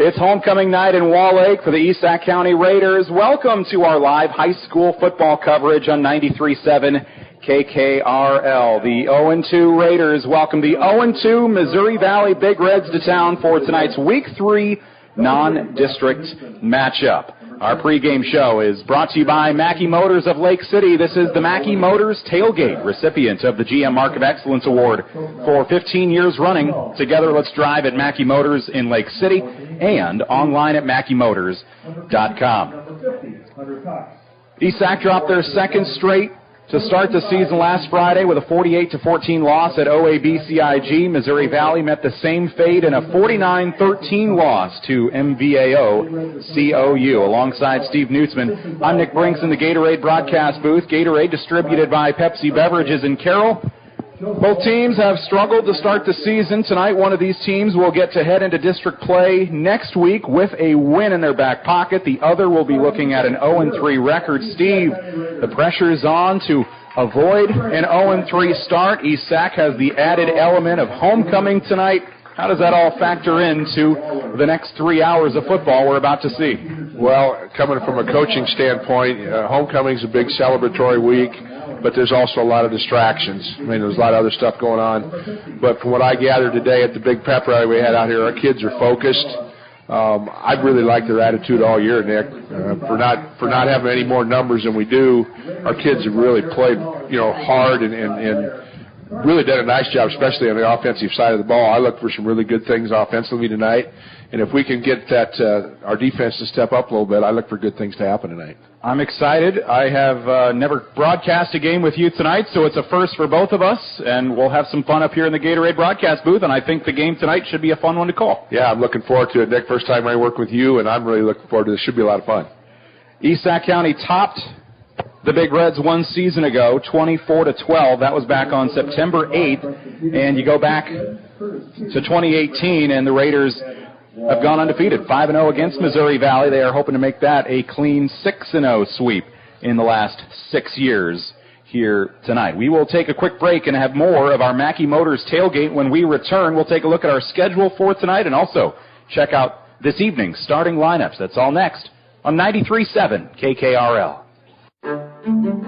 It's homecoming night in Wall Lake for the East Sac County Raiders. Welcome to our live high school football coverage on 93.7 KKRL. The 0-2 Raiders welcome the 0-2 Missouri Valley Big Reds to town for tonight's Week 3 non-district matchup. Our pregame show is brought to you by Mackey Motors of Lake City. This is the Mackey Motors Tailgate, recipient of the GM Mark of Excellence Award for 15 years running. Together, let's drive at Mackey Motors in Lake City and online at MackeyMotors.com. East Sac dropped their second straight to start the season last Friday with a 48-14 loss at OABCIG. Missouri Valley met the same fate in a 49-13 loss to MVAO-COU. Alongside Steve Nutzman, I'm Nick Brinks in the Gatorade broadcast booth. Gatorade distributed by Pepsi Beverages in Carroll. Both teams have struggled to start the season. Tonight, one of these teams will get to head into district play next week with a win in their back pocket. The other will be looking at an 0-3 record. Steve, the pressure is on to avoid an 0-3 start. East Sac has the added element of homecoming tonight. How does that all factor into the next 3 hours of football we're about to see? Well, coming from a coaching standpoint, homecoming is a big celebratory week, but there's also a lot of distractions. I mean, there's a lot of other stuff going on. But from what I gathered today at the big pep rally we had out here, our kids are focused. I really like their attitude all year, Nick. For not having any more numbers than we do, our kids have really played, hard and really done a nice job, especially on the offensive side of the ball. I look for some really good things offensively tonight, and if we can get that our defense to step up a little bit, I look for good things to happen tonight. I'm excited. I have never broadcast a game with you tonight, so it's a first for both of us, and we'll have some fun up here in the Gatorade broadcast booth, and I think the game tonight should be a fun one to call. Yeah, I'm looking forward to it, Nick. First time I work with you, and I'm really looking forward to it. It should be a lot of fun. East Sac County topped the Big Reds one season ago, 24-12. That was back on September 8th, and you go back to 2018, and the Raiders have gone undefeated, 5-0 against Missouri Valley. They are hoping to make that a clean 6-0 sweep in the last 6 years here tonight. We will take a quick break and have more of our Mackey Motors tailgate. When we return, we'll take a look at our schedule for tonight and also check out this evening's starting lineups. That's all next on 93.7 KKRL.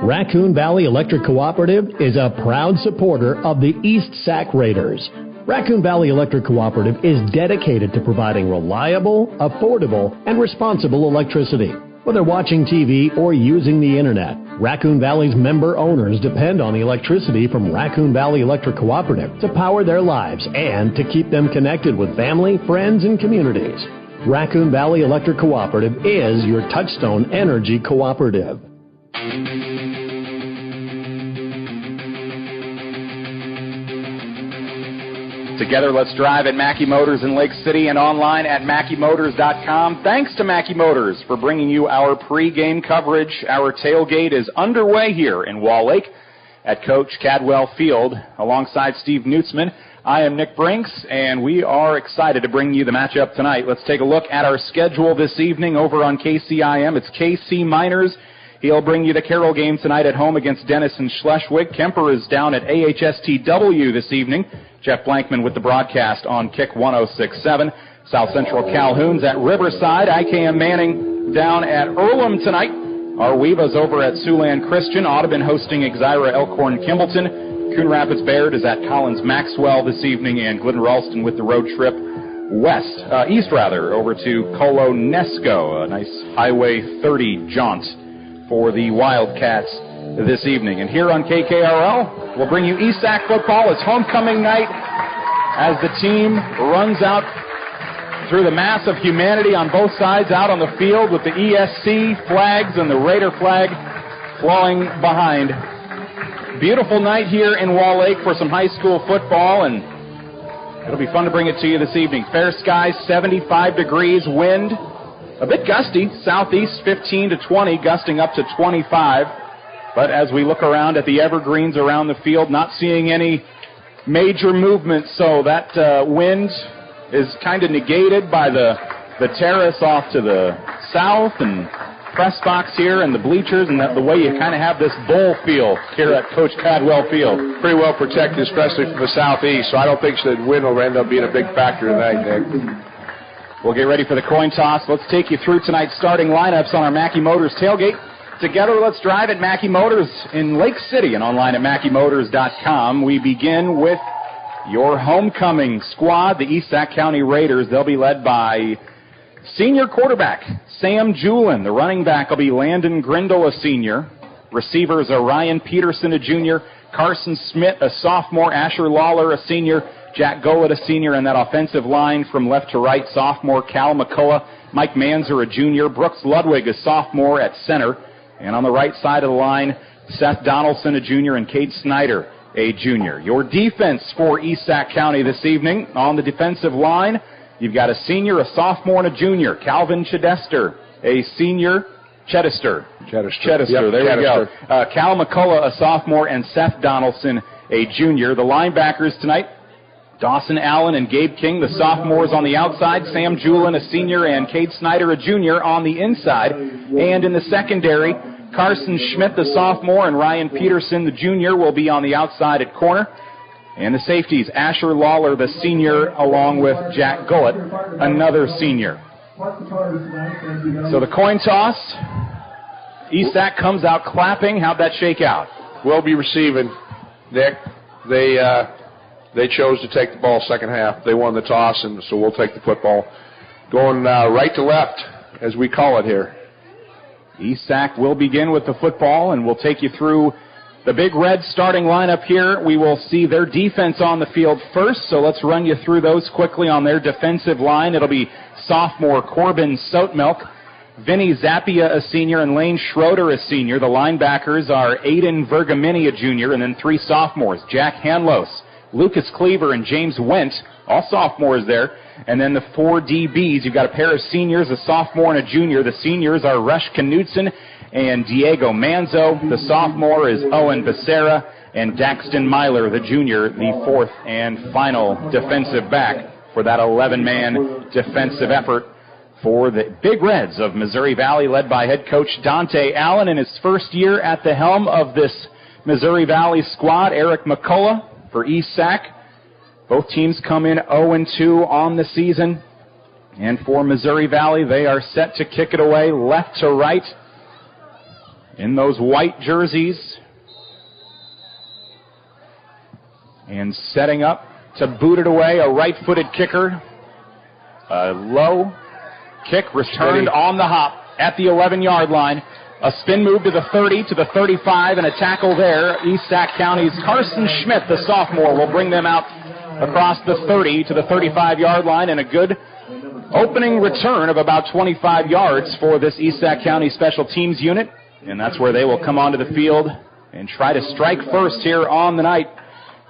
Raccoon Valley Electric Cooperative is a proud supporter of the East Sac Raiders. Raccoon Valley Electric Cooperative is dedicated to providing reliable, affordable, and responsible electricity. Whether watching TV or using the internet, Raccoon Valley's member owners depend on the electricity from Raccoon Valley Electric Cooperative to power their lives and to keep them connected with family, friends, and communities. Raccoon Valley Electric Cooperative is your Touchstone Energy cooperative. Together, let's drive at Mackey Motors in Lake City and online at MackeyMotors.com. Thanks to Mackey Motors for bringing you our pregame coverage. Our tailgate is underway here in Wall Lake at Coach Cadwell Field. Alongside Steve Nutzman, I am Nick Brinks, and we are excited to bring you the matchup tonight. Let's take a look at our schedule this evening over on KCIM. It's KC Miners. He'll bring you the Carroll game tonight at home against Denison Schleswig. Kemper is down at AHSTW this evening. Jeff Blankman with the broadcast on Kick 106.7. South Central Calhoun's at Riverside. IKM Manning down at Earlham tonight. Our Weavas over at Siouxland Christian. Audubon hosting Exira Elkhorn Kimballton. Coon Rapids Baird is at Collins Maxwell this evening, and Glidden Ralston with the road trip east over to Colo Nesco. A nice Highway 30 jaunt for the Wildcats this evening. And here on KKRL, we'll bring you East Sac football. It's homecoming night as the team runs out through the mass of humanity on both sides out on the field with the ESC flags and the Raider flag flowing behind. Beautiful night here in Wall Lake for some high school football, and it'll be fun to bring it to you this evening. Fair skies, 75 degrees, wind a bit gusty, southeast 15 to 20, gusting up to 25. But as we look around at the evergreens around the field, not seeing any major movement, so that wind is kind of negated by the terrace off to the south and press box here and the bleachers, and the way you kind of have this bowl feel here at Coach Cadwell Field. Pretty well protected, especially from the southeast, so I don't think the wind will end up being a big factor tonight, Nick. We'll get ready for the coin toss. Let's take you through tonight's starting lineups on our Mackey Motors tailgate. Together, let's drive at Mackey Motors in Lake City and online at MackeyMotors.com. We begin with your homecoming squad, the East Sac County Raiders. They'll be led by senior quarterback Sam Julin. The running back will be Landon Grindle, a senior. Receivers are Ryan Peterson, a junior. Carson Schmidt, a sophomore. Asher Lawler, a senior. Jack Gollett, a senior. And that offensive line from left to right, sophomore Cal McCullough. Mike Manzer, a junior. Brooks Ludwig, a sophomore at center. And on the right side of the line, Seth Donaldson, a junior, and Cade Snyder, a junior. Your defense for East Sac County this evening on the defensive line, you've got a senior, a sophomore, and a junior. Calvin Chedester, a senior. Chedester. Yep, there we go. Cal McCullough, a sophomore, and Seth Donaldson, a junior. The linebackers tonight, Dawson Allen and Gabe King, the sophomores on the outside. Sam Julin, a senior, and Cade Snyder, a junior, on the inside. And in the secondary, Carson Schmidt, the sophomore, and Ryan Peterson, the junior, will be on the outside at corner. And the safeties, Asher Lawler, the senior, along with Jack Gollett, another senior. So the coin toss, East Sac comes out clapping. How'd that shake out? We'll be receiving, Nick. They chose to take the ball second half. They won the toss, and so we'll take the football. Going right to left, as we call it here. East Sac will begin with the football, and we'll take you through the Big Red starting lineup here. We will see their defense on the field first, so let's run you through those quickly on their defensive line. It'll be sophomore Corbin Soatmilk, Vinny Zappia, a senior, and Lane Schroeder, a senior. The linebackers are Aiden Vergamini, a junior, and then three sophomores, Jack Hanlos, Lucas Cleaver, and James Wendt, all sophomores there. And then the four DBs, you've got a pair of seniors, a sophomore and a junior. The seniors are Rush Knudsen and Diego Manzo. The sophomore is Owen Becerra, and Daxton Myler, the junior, the fourth and final defensive back for that 11-man defensive effort for the Big Reds of Missouri Valley, led by head coach Dante Allen in his first year at the helm of this Missouri Valley squad. Eric McCullough for East Sac. Both teams come in 0-2 on the season. And for Missouri Valley, they are set to kick it away left to right in those white jerseys. And setting up to boot it away, a right-footed kicker. A low kick returned on the hop at the 11-yard line. A spin move to the 30, to the 35, and a tackle there. East Sac County's Carson Schmidt, the sophomore, will bring them out across the 30 to the 35-yard line, and a good opening return of about 25 yards for this East Sac County special teams unit. And that's where they will come onto the field and try to strike first here on the night.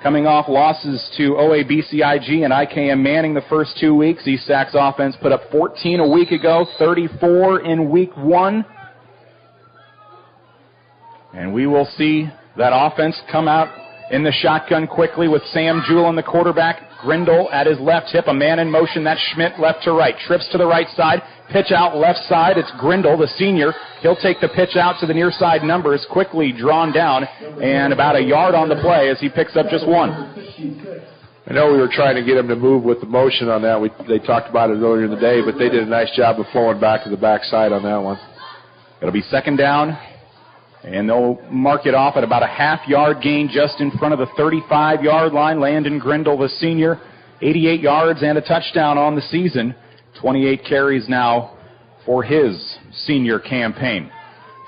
Coming off losses to OABCIG and IKM Manning the first 2 weeks, East Sac's offense put up 14 a week ago, 34 in week 1. And we will see that offense come out in the shotgun quickly with Sam Julin, the quarterback. Grindle at his left hip, a man in motion. That's Schmidt left to right. Trips to the right side. Pitch out left side. It's Grindle, the senior. He'll take the pitch out to the near side numbers, quickly drawn down, and about a yard on the play as he picks up just one. I know we were trying to get him to move with the motion on that. They talked about it earlier in the day, but they did a nice job of flowing back to the backside on that one. It'll be second down. And they'll mark it off at about a half-yard gain just in front of the 35-yard line. Landon Grindle, the senior, 88 yards and a touchdown on the season. 28 carries now for his senior campaign.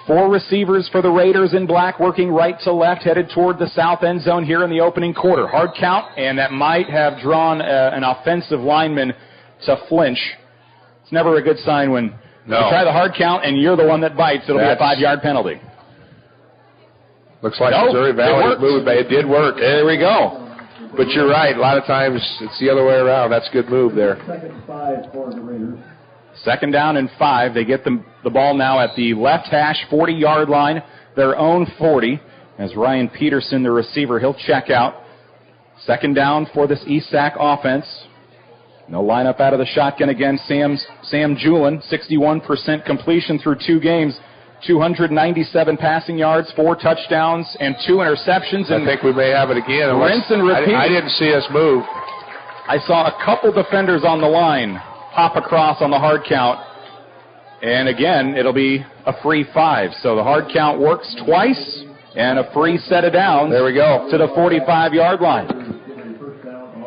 4 receivers for the Raiders in black, working right to left, headed toward the south end zone here in the opening quarter. Hard count, and that might have drawn an offensive lineman to flinch. It's never a good sign when you try the hard count and you're the one that bites. It'll be a 5-yard penalty. Looks like Missouri Valley is moving, but it did work. There we go. But you're right. A lot of times it's the other way around. That's a good move there. Second down and 5. They get the ball now at the left hash 40-yard line, their own 40. As Ryan Peterson, the receiver, he'll check out. Second down for this East Sac offense. No lineup out of the shotgun again. Sam Julin, 61% completion through 2 games. 297 passing yards, 4 touchdowns, and 2 interceptions. And I think we may have it again. Rinse and repeat. I didn't see us move. I saw a couple defenders on the line hop across on the hard count. And again, it'll be a free 5. So the hard count works twice, and a free set of downs. There we go. To the 45-yard line.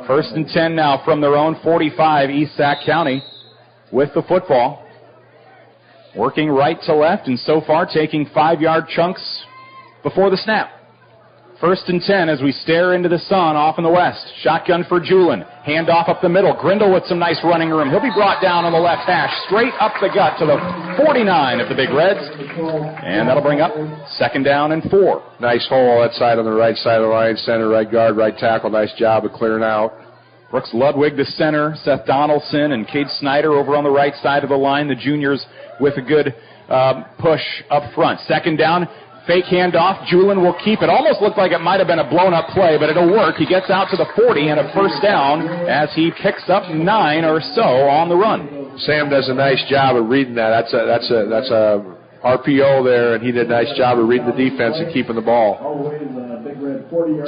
1st and 10 now from their own 45, East Sac County with the football. Working right to left, and so far taking 5-yard chunks before the snap. 1st and 10 as we stare into the sun off in the west. Shotgun for Julin. Hand off up the middle. Grindle with some nice running room. He'll be brought down on the left hash, straight up the gut to the 49 of the Big Reds. And that'll bring up 2nd down and 4. Nice hole that side on the right side of the line. Center, right guard, right tackle. Nice job of clearing out. Brooks Ludwig, the center. Seth Donaldson and Cade Snyder over on the right side of the line. The juniors with a good push up front. 2nd down. Fake handoff. Julin will keep it. Almost looked like it might have been a blown-up play, but it'll work. He gets out to the 40 and a 1st down as he picks up 9 or so on the run. Sam does a nice job of reading that. That's a RPO there, and he did a nice job of reading the defense and keeping the ball.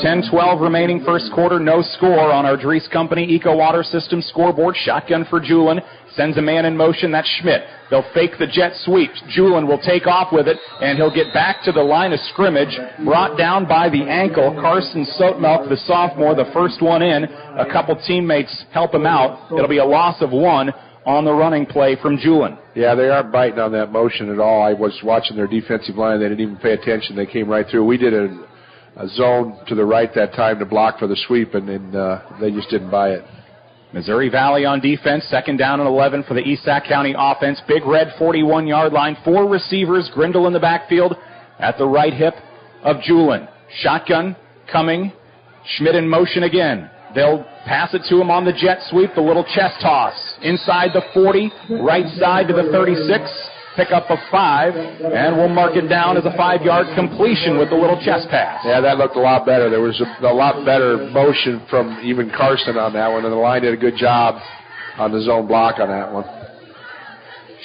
10-12 remaining first quarter. No score on our Dries Company Eco Water System scoreboard. Shotgun for Julin. Sends a man in motion. That's Schmidt. They'll fake the jet sweep. Julin will take off with it, and he'll get back to the line of scrimmage. Brought down by the ankle. Carson Sotemelk, the sophomore, the first one in. A couple teammates help him out. It'll be a loss of 1 on the running play from Julin. Yeah, they aren't biting on that motion at all. I was watching their defensive line. They didn't even pay attention. They came right through. We did a zone to the right that time to block for the sweep, and they just didn't buy it. Missouri Valley on defense. 2nd down and 11 for the East Sac County offense. Big Red 41-yard line. 4 receivers. Grindle in the backfield at the right hip of Julin. Shotgun coming. Schmidt in motion again. They'll pass it to him on the jet sweep, the little chest toss. Inside the 40, right side to the 36. Pick up a 5, and we'll mark it down as a 5-yard completion with the little chest pass. Yeah, that looked a lot better. There was a lot better motion from even Carson on that one, and the line did a good job on the zone block on that one.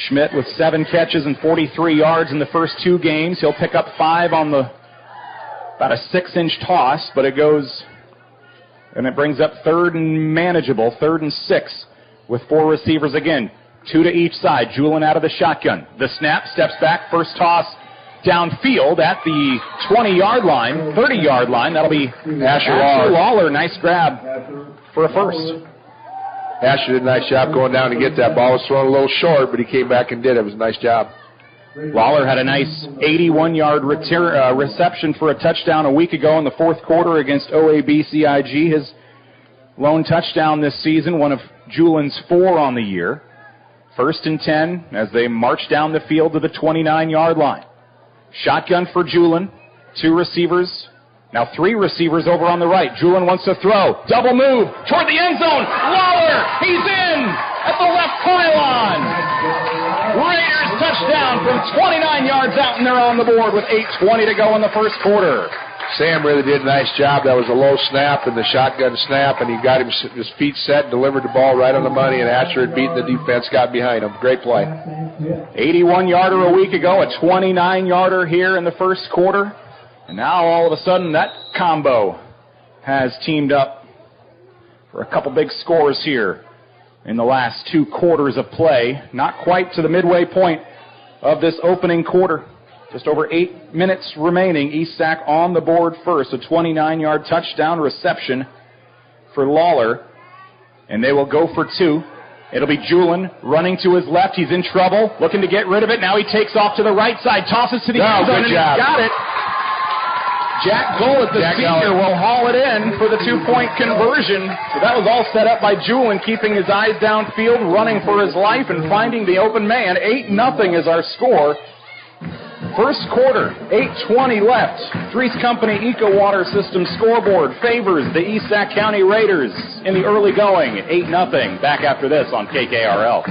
Schmidt with 7 catches and 43 yards in the first 2 games. He'll pick up 5 on about a 6-inch toss, but it goes, and it brings up 3rd and manageable, 3rd and 6 with 4 receivers again. 2 to each side. Julin out of the shotgun. The snap, steps back, first toss downfield at the 20-yard line, 30-yard line. That'll be Asher Lawler. Nice grab for a first. Asher did a nice job going down to get that ball. It was thrown a little short, but he came back and did it. It was a nice job. Lawler had a nice 81-yard reception for a touchdown a week ago in the fourth quarter against OAB-CIG. His lone touchdown this season, one of Julin's 4 on the year. 1st and 10 as they march down the field to the 29-yard line. Shotgun for Julin. 2 receivers. Now 3 receivers over on the right. Julin wants to throw. Double move toward the end zone. Lawler, he's in at the left pylon. Raiders touchdown from 29 yards out, and they're on the board with 8:20 to go in the first quarter. Sam really did a nice job. That was a low snap and the shotgun snap, and he got his feet set and delivered the ball right on the money, and Asher had beaten the defense, got behind him. Great play. 81-yarder a week ago, a 29-yarder here in the first quarter. And now all of a sudden that combo has teamed up for a couple big scores here in the last 2 quarters of play. Not quite to the midway point of this opening quarter. Just over 8 minutes remaining. East Sac on the board first. A 29-yard touchdown reception for Lawler. And they will go for 2. It'll be Julin running to his left. He's in trouble, looking to get rid of it. Now he takes off to the right side, tosses to the end zone, and he's got it. Jack Gullett, the senior, will haul it in for the 2-point conversion. So that was all set up by Julin, keeping his eyes downfield, running for his life, and finding the open man. 8-0 is our score. First quarter, 8:20 left. Dries Company Eco Water System scoreboard favors the East Sac County Raiders in the early going. 8-0. Back after this on KKRL.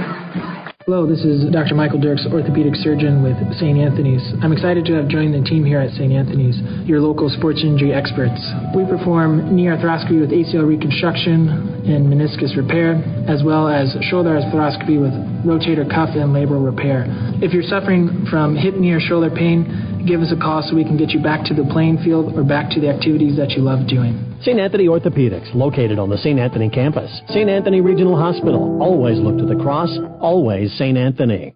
Hello, this is Dr. Michael Dirks, orthopedic surgeon with St. Anthony's. I'm excited to have joined the team here at St. Anthony's, your local sports injury experts. We perform knee arthroscopy with ACL reconstruction and meniscus repair, as well as shoulder arthroscopy with rotator cuff and labral repair. If you're suffering from hip, knee, or shoulder pain, give us a call so we can get you back to the playing field or back to the activities that you love doing. St. Anthony Orthopedics, located on the St. Anthony campus. St. Anthony Regional Hospital. Always look to the cross. Always St. Anthony.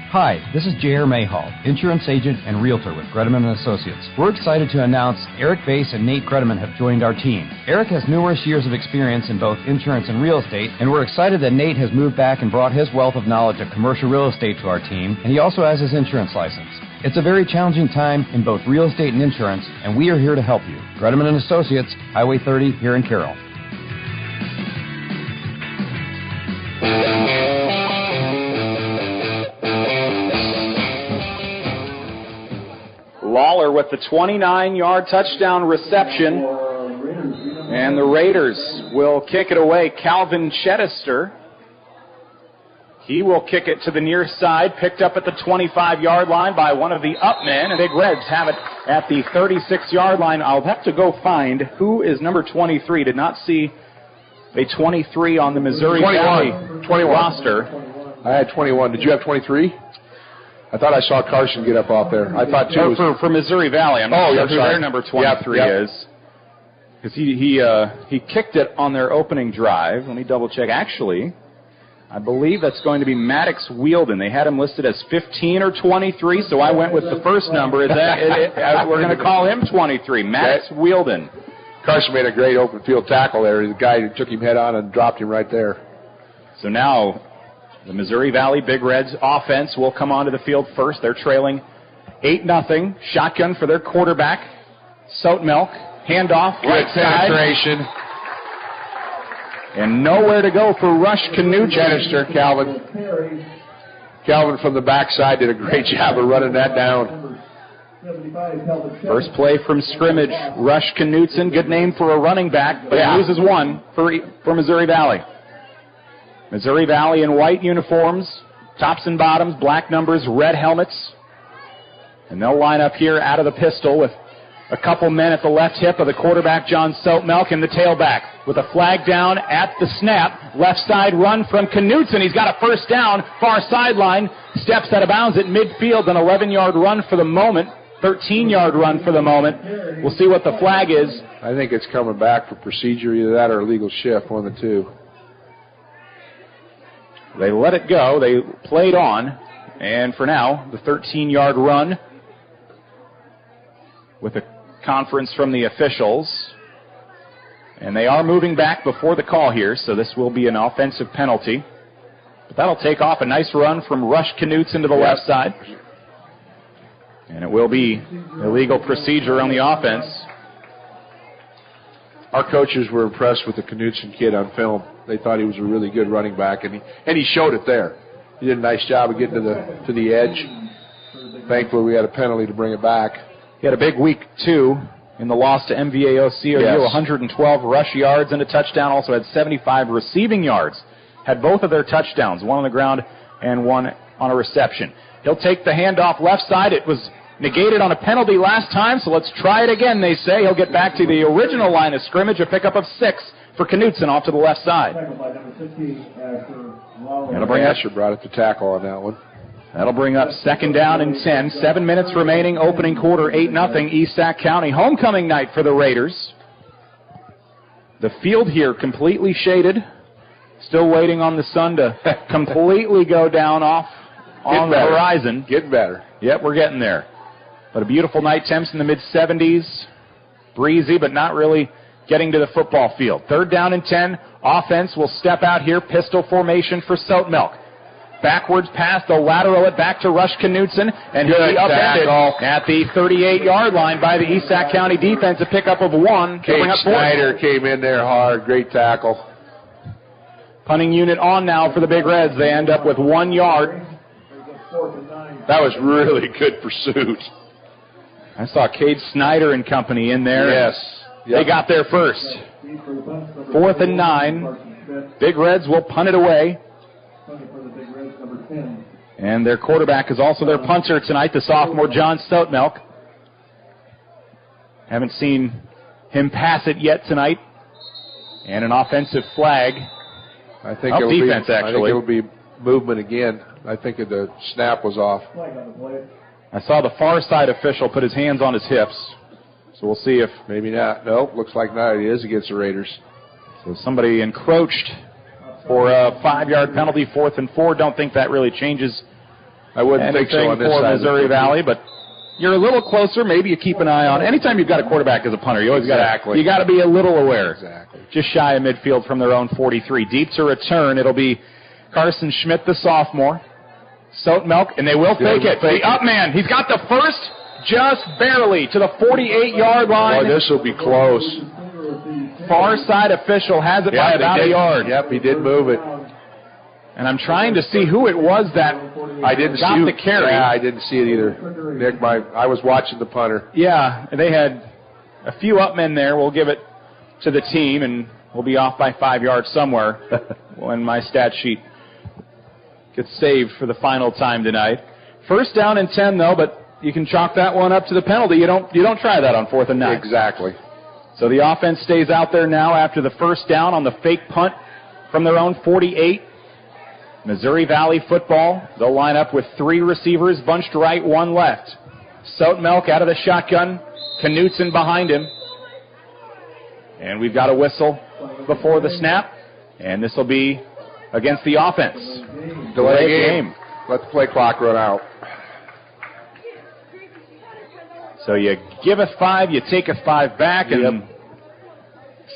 Hi, this is J.R. Mayhall, insurance agent and realtor with Gredeman & Associates. We're excited to announce Eric Bass and Nate Gredeman have joined our team. Eric has numerous years of experience in both insurance and real estate, and we're excited that Nate has moved back and brought his wealth of knowledge of commercial real estate to our team, and he also has his insurance license. It's a very challenging time in both real estate and insurance, and we are here to help you. Gredeman & Associates, Highway 30 here in Carroll. Lawler with the 29-yard touchdown reception. And the Raiders will kick it away. Calvin Chedister. He will kick it to the near side, picked up at the 25-yard line by one of the up men. And Big Reds have it at the 36-yard line. I'll have to go find who is number 23. Did not see a 23 on the Missouri Valley 21 roster. I had 21. Did you have 23? I thought I saw Carson get up off there. I thought too. For Missouri Valley, I'm not sure who their number 23 is. Because he kicked it on their opening drive. Let me double check. Actually, I believe that's going to be Maddox Wielden. They had him listed as 15 or 23, so I went with the first number. We're going to call him 23, Maddox Wielden. Carson made a great open field tackle there. The guy who took him head on and dropped him right there. So now the Missouri Valley Big Reds offense will come onto the field first. They're trailing 8-0. Shotgun for their quarterback, Soutmelk. Handoff, right side. Penetration. And nowhere to go for Rush Knudsen. Chedister, Calvin. Calvin from the backside did a great job of running that down. First play from scrimmage. Rush Knudsen, good name for a running back, but he loses one for Missouri Valley. Missouri Valley in white uniforms, tops and bottoms, black numbers, red helmets. And they'll line up here out of the pistol with a couple men at the left hip of the quarterback, John Soutmelk, and the tailback. With a flag down at the snap, left side run from Knudsen. He's got a first down, far sideline, steps out of bounds at midfield, an 11-yard run for the moment, 13-yard run for the moment. We'll see what the flag is. I think it's coming back for procedure, either that or illegal shift, one of the two. They let it go. They played on. And for now, the 13-yard run with a conference from the officials. And they are moving back before the call here, so this will be an offensive penalty. But that'll take off a nice run from Rush Knudsen to the left side. And it will be illegal procedure on the offense. Our coaches were impressed with the Knudsen kid on film. They thought he was a really good running back, and he showed it there. He did a nice job of getting to the edge. Thankfully, we had a penalty to bring it back. He had a big week, too, in the loss to MVAO CRU. Yes. 112 rush yards and a touchdown. Also had 75 receiving yards. Had both of their touchdowns, one on the ground and one on a reception. He'll take the handoff left side. It was negated on a penalty last time, so let's try it again, they say. He'll get back to the original line of scrimmage, a pickup of 6 for Knudsen off to the left side. Asher brought it to tackle on that one. That'll bring up second down and 10. 7 minutes remaining, opening quarter, 8-0 East Sac County. Homecoming night for the Raiders. The field here completely shaded. Still waiting on the sun to completely go down off on the horizon. Getting better. Yep, we're getting there. But a beautiful night, temps in the mid-70s. Breezy, but not really getting to the football field. Third down and 10. Offense will step out here. Pistol formation for Soutmelk. Backwards pass, they'll lateral it back to Rush Knudsen, and he'll be upended at the 38-yard line by the East Sac County defense. A pickup of 1. Cade Snyder came in there hard. Great tackle. Punting unit on now for the Big Reds. They end up with 1 yard. That was really good pursuit. I saw Cade Snyder and company in there. Yes. Yep. They got there first. 4th and 9. Big Reds will punt it away. And their quarterback is also their punter tonight, the sophomore John Soutmelk. Haven't seen him pass it yet tonight. And an offensive flag. I think defense, it will be movement again. I think the snap was off. I saw the far side official put his hands on his hips. So we'll see if... Maybe not. Nope, looks like not. It is against the Raiders. So somebody encroached for a 5-yard penalty, 4th and 4. Don't think that really changes I wouldn't think so on this for side Missouri Valley, but you're a little closer. Maybe you keep an eye on. Anytime you've got a quarterback as a punter, you always got to be a little aware. Exactly. Just shy of midfield from their own 43. Deep to return. It'll be Carson Schmidt, the sophomore. Soutmelk, and they will fake it. The up man, he's got the first just barely to the 48-yard line. Boy, this will be close. Far side official has it by about a yard. Yep, he did move it. And I'm trying to see who it was that got the carry. Yeah, I didn't see it either. Nick, I was watching the punter. Yeah, they had a few up men there. We'll give it to the team, and we'll be off by 5 yards somewhere when my stat sheet gets saved for the final time tonight. First down and 10, though, but you can chalk that one up to the penalty. You don't try that on 4th and 9. Exactly. So the offense stays out there now after the first down on the fake punt from their own 48. Missouri Valley football, they'll line up with 3 receivers, bunched right, 1 left. Soutmelk out of the shotgun, Knutson behind him. And we've got a whistle before the snap, and this will be against the offense. Delay game. Let the play clock run out. So you give a 5, you take a 5 back, and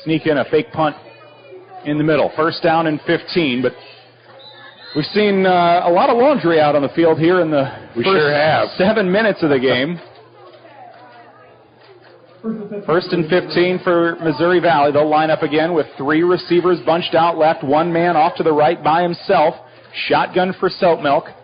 sneak in a fake punt in the middle. First down and 15, but we've seen a lot of laundry out on the field here in the first 7 minutes of the game. First and 15 for Missouri Valley. They'll line up again with 3 receivers bunched out left, 1 man off to the right by himself. Shotgun for Soutmelk.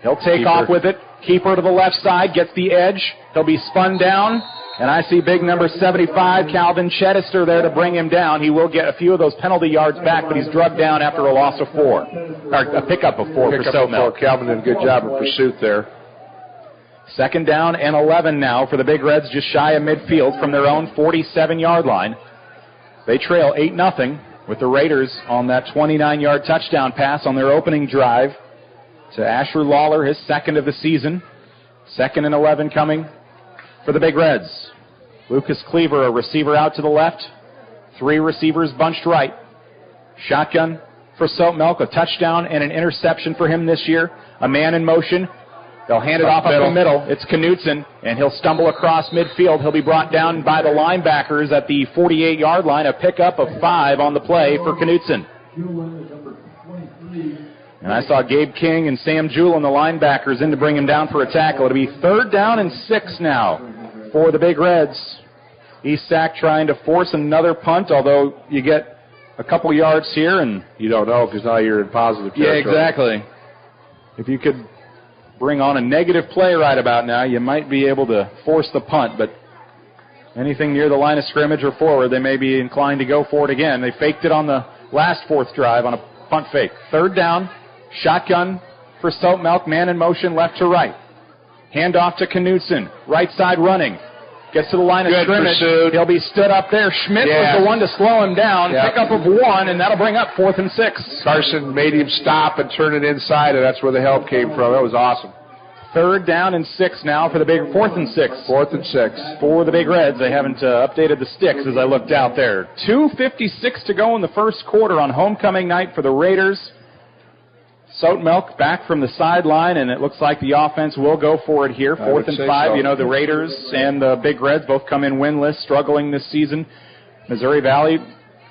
He'll take off with it. Keeper to the left side, gets the edge. He'll be spun down. And I see big number 75, Calvin Chedister, there to bring him down. He will get a few of those penalty yards back, but he's drugged down after a loss of 4. Or a pickup of 4 for Soutmelk. Calvin did a good job of pursuit there. Second down and 11 now for the Big Reds, just shy of midfield from their own 47-yard line. They trail 8-0 with the Raiders on that 29-yard touchdown pass on their opening drive to Asher Lawler, his second of the season. 2nd and 11 coming for the Big Reds. Lucas Cleaver, a receiver out to the left. 3 receivers bunched right. Shotgun for Soutmelk, a touchdown and an interception for him this year. A man in motion. They'll hand it off up the middle. It's Knutson, and he'll stumble across midfield. He'll be brought down by the linebackers at the 48-yard line. A pickup of 5 on the play for Knutson. And I saw Gabe King and Sam Jewell and the linebackers in to bring him down for a tackle. It'll be 3rd down and 6 now for the Big Reds. East Sac trying to force another punt, although you get a couple yards here. And you don't know because now you're in positive territory. Yeah, exactly. If you could bring on a negative play right about now, you might be able to force the punt. But anything near the line of scrimmage or forward, they may be inclined to go for it again. They faked it on the last 4th drive on a punt fake. 3rd down. Shotgun for Soutmelk, man in motion left to right. Hand off to Knutson, right side running. Gets to the line of scrimmage. Pursuit. He'll be stood up there. Schmidt was the one to slow him down. Pickup of 1, and that'll bring up 4th and 6. Carson made him stop and turn it inside, and that's where the help came from. That was awesome. 3rd down and 6 now for the Big 4th and 6. 4th and 6. For the Big Reds. They haven't updated the sticks as I looked out there. 2:56 to go in the first quarter on homecoming night for the Raiders. Soutmelk back from the sideline, and it looks like the offense will go for it here. 4th and 5. So. You know, the Raiders and the Big Reds both come in winless, struggling this season. Missouri Valley,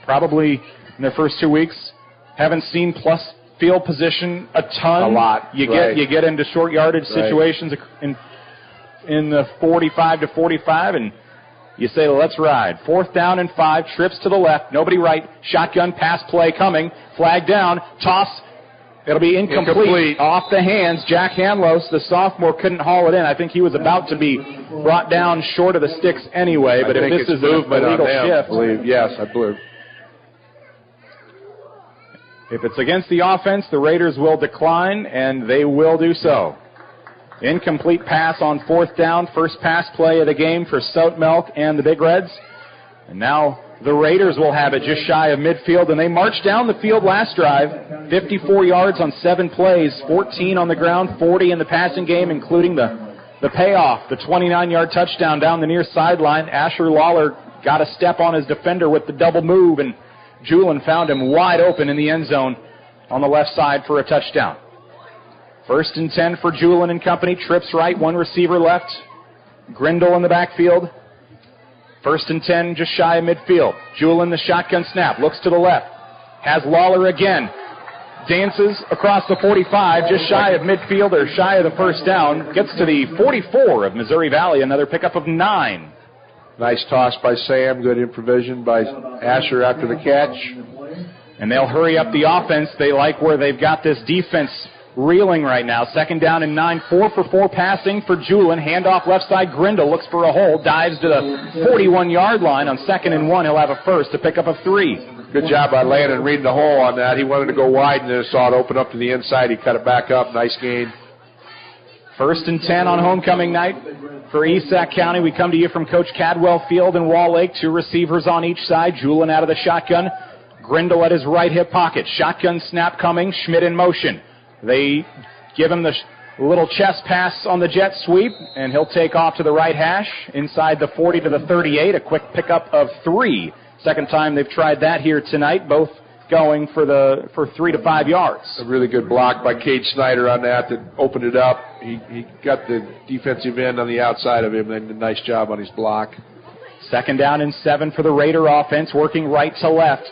probably in their first 2 weeks, haven't seen plus field position a ton. A lot. You get into short yardage situations in the 45 to 45, and you say, well, let's ride. 4th down and 5, trips to the left, nobody right, shotgun pass play coming, flag down, toss. It'll be incomplete. Off the hands. Jack Hanlos, the sophomore, couldn't haul it in. I think he was about to be brought down short of the sticks anyway, but if this is movement a legal shift. Yes, I believe. If it's against the offense, the Raiders will decline, and they will do so. Incomplete pass on 4th down. First pass play of the game for Soutmelk and the Big Reds. And now The Raiders will have it just shy of midfield, and they marched down the field last drive, 54 yards on 7 plays, 14 on the ground, 40 in the passing game, including the payoff, the 29-yard touchdown down the near sideline. Asher Lawler got a step on his defender with the double move, and Julin found him wide open in the end zone on the left side for a touchdown. 1st and 10 for Julin and company. Trips right, 1 receiver left. Grindle in the backfield. 1st and 10, just shy of midfield. Julin, the shotgun snap, looks to the left. Has Lawler again. Dances across the 45, just shy of midfield or shy of the first down. Gets to the 44 of Missouri Valley, another pickup of 9. Nice toss by Sam. Good improvisation by Asher after the catch. And they'll hurry up the offense. They like where they've got this defense reeling right now. 2nd down and 9, 4 for 4 passing for Julin. Handoff left side. Grindle looks for a hole, dives to the 41-yard line. On 2nd and 1, he'll have a first to pick up a 3. Good job by Landon reading the hole on that. He wanted to go wide and then saw it open up to the inside. He cut it back up. Nice gain. 1st and 10 on homecoming night for East Sac County. We come to you from Coach Cadwell Field in Wall Lake. 2 receivers on each side. Julin out of the shotgun. Grindle at his right hip pocket. Shotgun snap coming. Schmidt in motion. They give him the little chest pass on the jet sweep, and he'll take off to the right hash inside the 40 to the 38. A quick pickup of 3. Second time they've tried that here tonight, both going for 3 to 5 yards. A really good block by Cade Snyder on that opened it up. He got the defensive end on the outside of him and did a nice job on his block. 2nd down and 7 for the Raider offense, working right to left.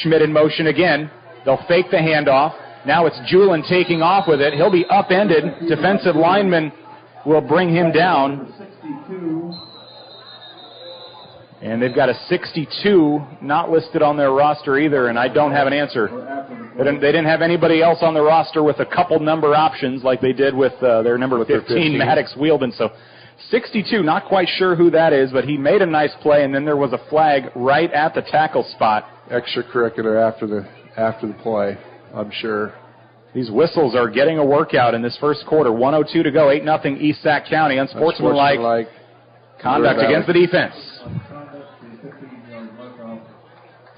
Schmidt in motion again. They'll fake the handoff. Now it's Julin taking off with it. He'll be upended. Defensive lineman will bring him down. And they've got a 62 not listed on their roster either, and I don't have an answer. They didn't have anybody else on the roster with a couple number options like they did with their number 15, Maddox Wielden. So 62, not quite sure who that is, but he made a nice play, and then there was a flag right at the tackle spot. Extracurricular after the play, I'm sure. These whistles are getting a workout in this first quarter. 1:02 to go, 8-0 East Sac County. Unsportsmanlike conduct against the defense.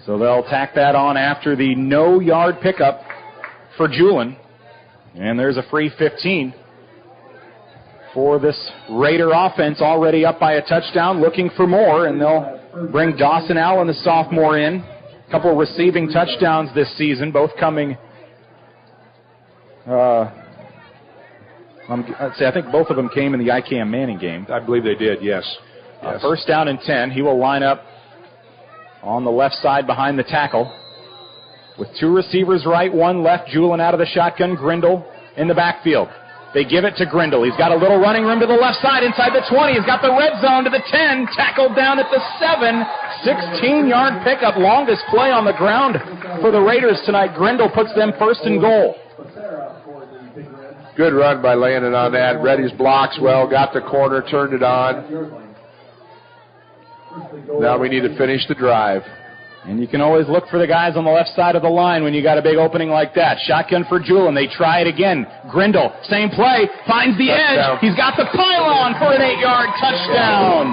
So they'll tack that on after the no-yard pickup for Julin. And there's a free 15 for this Raider offense, already up by a touchdown, looking for more. And they'll bring Dawson Allen, the sophomore, in. A couple of receiving touchdowns this season, both coming, I think both of them came in the ICAM Manning game. I believe they did, yes. 1st down and 10. He will line up on the left side behind the tackle with 2 receivers right, 1 left. Julin out of the shotgun. Grindle in the backfield. They give it to Grindle. He's got a little running room to the left side inside the 20. He's got the red zone to the 10. Tackled down at the 7. 16-yard pickup. Longest play on the ground for the Raiders tonight. Grindle puts them 1st and goal. Good run by Landon on that. Read his blocks well. Got the corner. Turned it on. Now we need to finish the drive. And you can always look for the guys on the left side of the line when you got a big opening like that. Shotgun for Julin. They try it again. Grindle, same play, finds the edge. He's got the pylon for an 8-yard touchdown.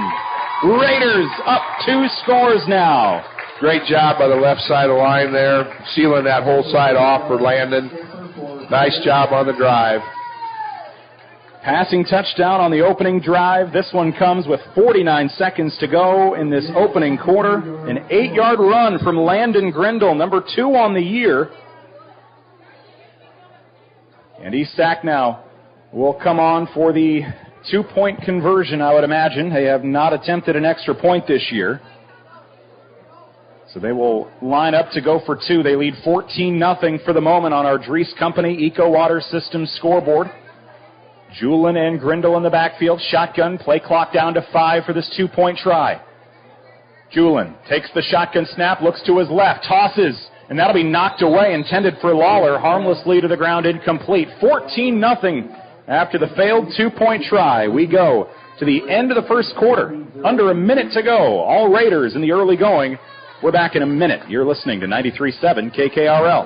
Raiders up 2 scores now. Great job by the left side of the line there, sealing that whole side off for Landon. Nice job on the drive. Passing touchdown on the opening drive. This one comes with 49 seconds to go in this opening quarter. An 8-yard run from Landon Grindle, number 2 on the year. And East Sac now will come on for the 2-point conversion, I would imagine. They have not attempted an extra point this year. So they will line up to go for 2. They lead 14-0 for the moment on our Dries Company Eco Water Systems scoreboard. Julin and Grindle in the backfield. Shotgun. Play clock down to 5 for this 2-point try. Julin takes the shotgun snap, looks to his left, tosses, and that'll be knocked away, intended for Lawler, harmlessly to the ground, incomplete. 14-0 after the failed 2-point try. We go to the end of the first quarter. Under a minute to go. All Raiders in the early going. We're back in a minute. You're listening to 93.7 KKRL.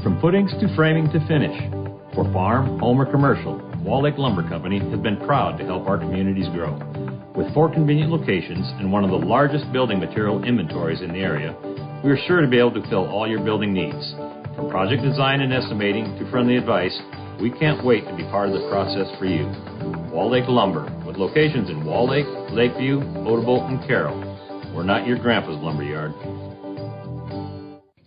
From footings to framing to finish, for farm, home, or commercial, Wall Lake Lumber Company has been proud to help our communities grow. With 4 convenient locations and one of the largest building material inventories in the area, we are sure to be able to fill all your building needs. From project design and estimating to friendly advice, we can't wait to be part of the process for you. Wall Lake Lumber, with locations in Wall Lake, Lakeview, Odebolt, and Carroll. We're not your grandpa's lumberyard.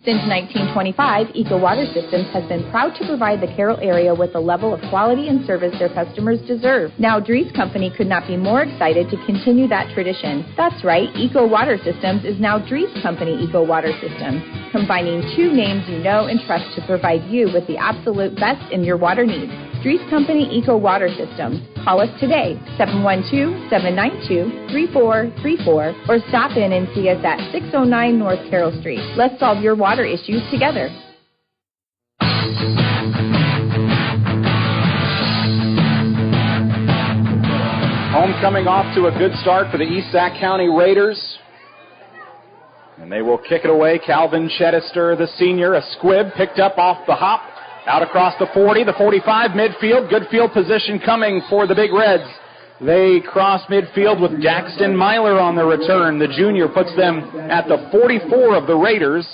Since 1925, Eco Water Systems has been proud to provide the Carroll area with the level of quality and service their customers deserve. Now, Dries Company could not be more excited to continue that tradition. That's right, Eco Water Systems is now Dries Company Eco Water Systems, combining 2 names you know and trust to provide you with the absolute best in your water needs. Dries Company Eco Water Systems. Call us today, 712-792-3434, or stop in and see us at 609 North Carroll Street. Let's solve your water issues together. Homecoming off to a good start for the East Sac County Raiders. And they will kick it away. Calvin Chedister, the senior, a squib picked up off the hop. Out across the 40, the 45, midfield. Good field position coming for the Big Reds. They cross midfield with Daxton Myler on the return. The junior puts them at the 44 of the Raiders.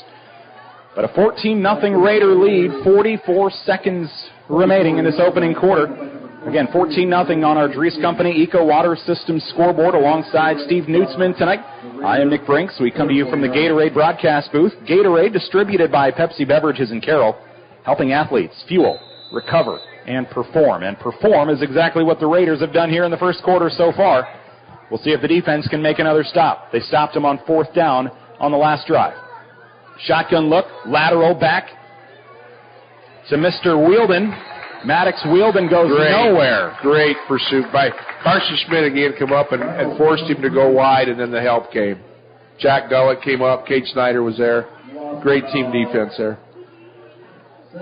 But a 14-0 Raider lead, 44 seconds remaining in this opening quarter. Again, 14-0 on our Dries Company Eco Water Systems scoreboard alongside Steve Nutzman tonight. I am Nick Brinks. We come to you from the Gatorade broadcast booth. Gatorade, distributed by Pepsi Beverages in Carroll, helping athletes fuel, recover, and perform. And perform is exactly what the Raiders have done here in the first quarter so far. We'll see if the defense can make another stop. They stopped him on 4th down on the last drive. Shotgun look, lateral back to Mr. Wielden. Maddox Wielden goes nowhere. Great pursuit by Carson Schmidt again, come up and forced him to go wide, and then the help came. Jack Gullett came up, Kate Snyder was there. Great team defense there.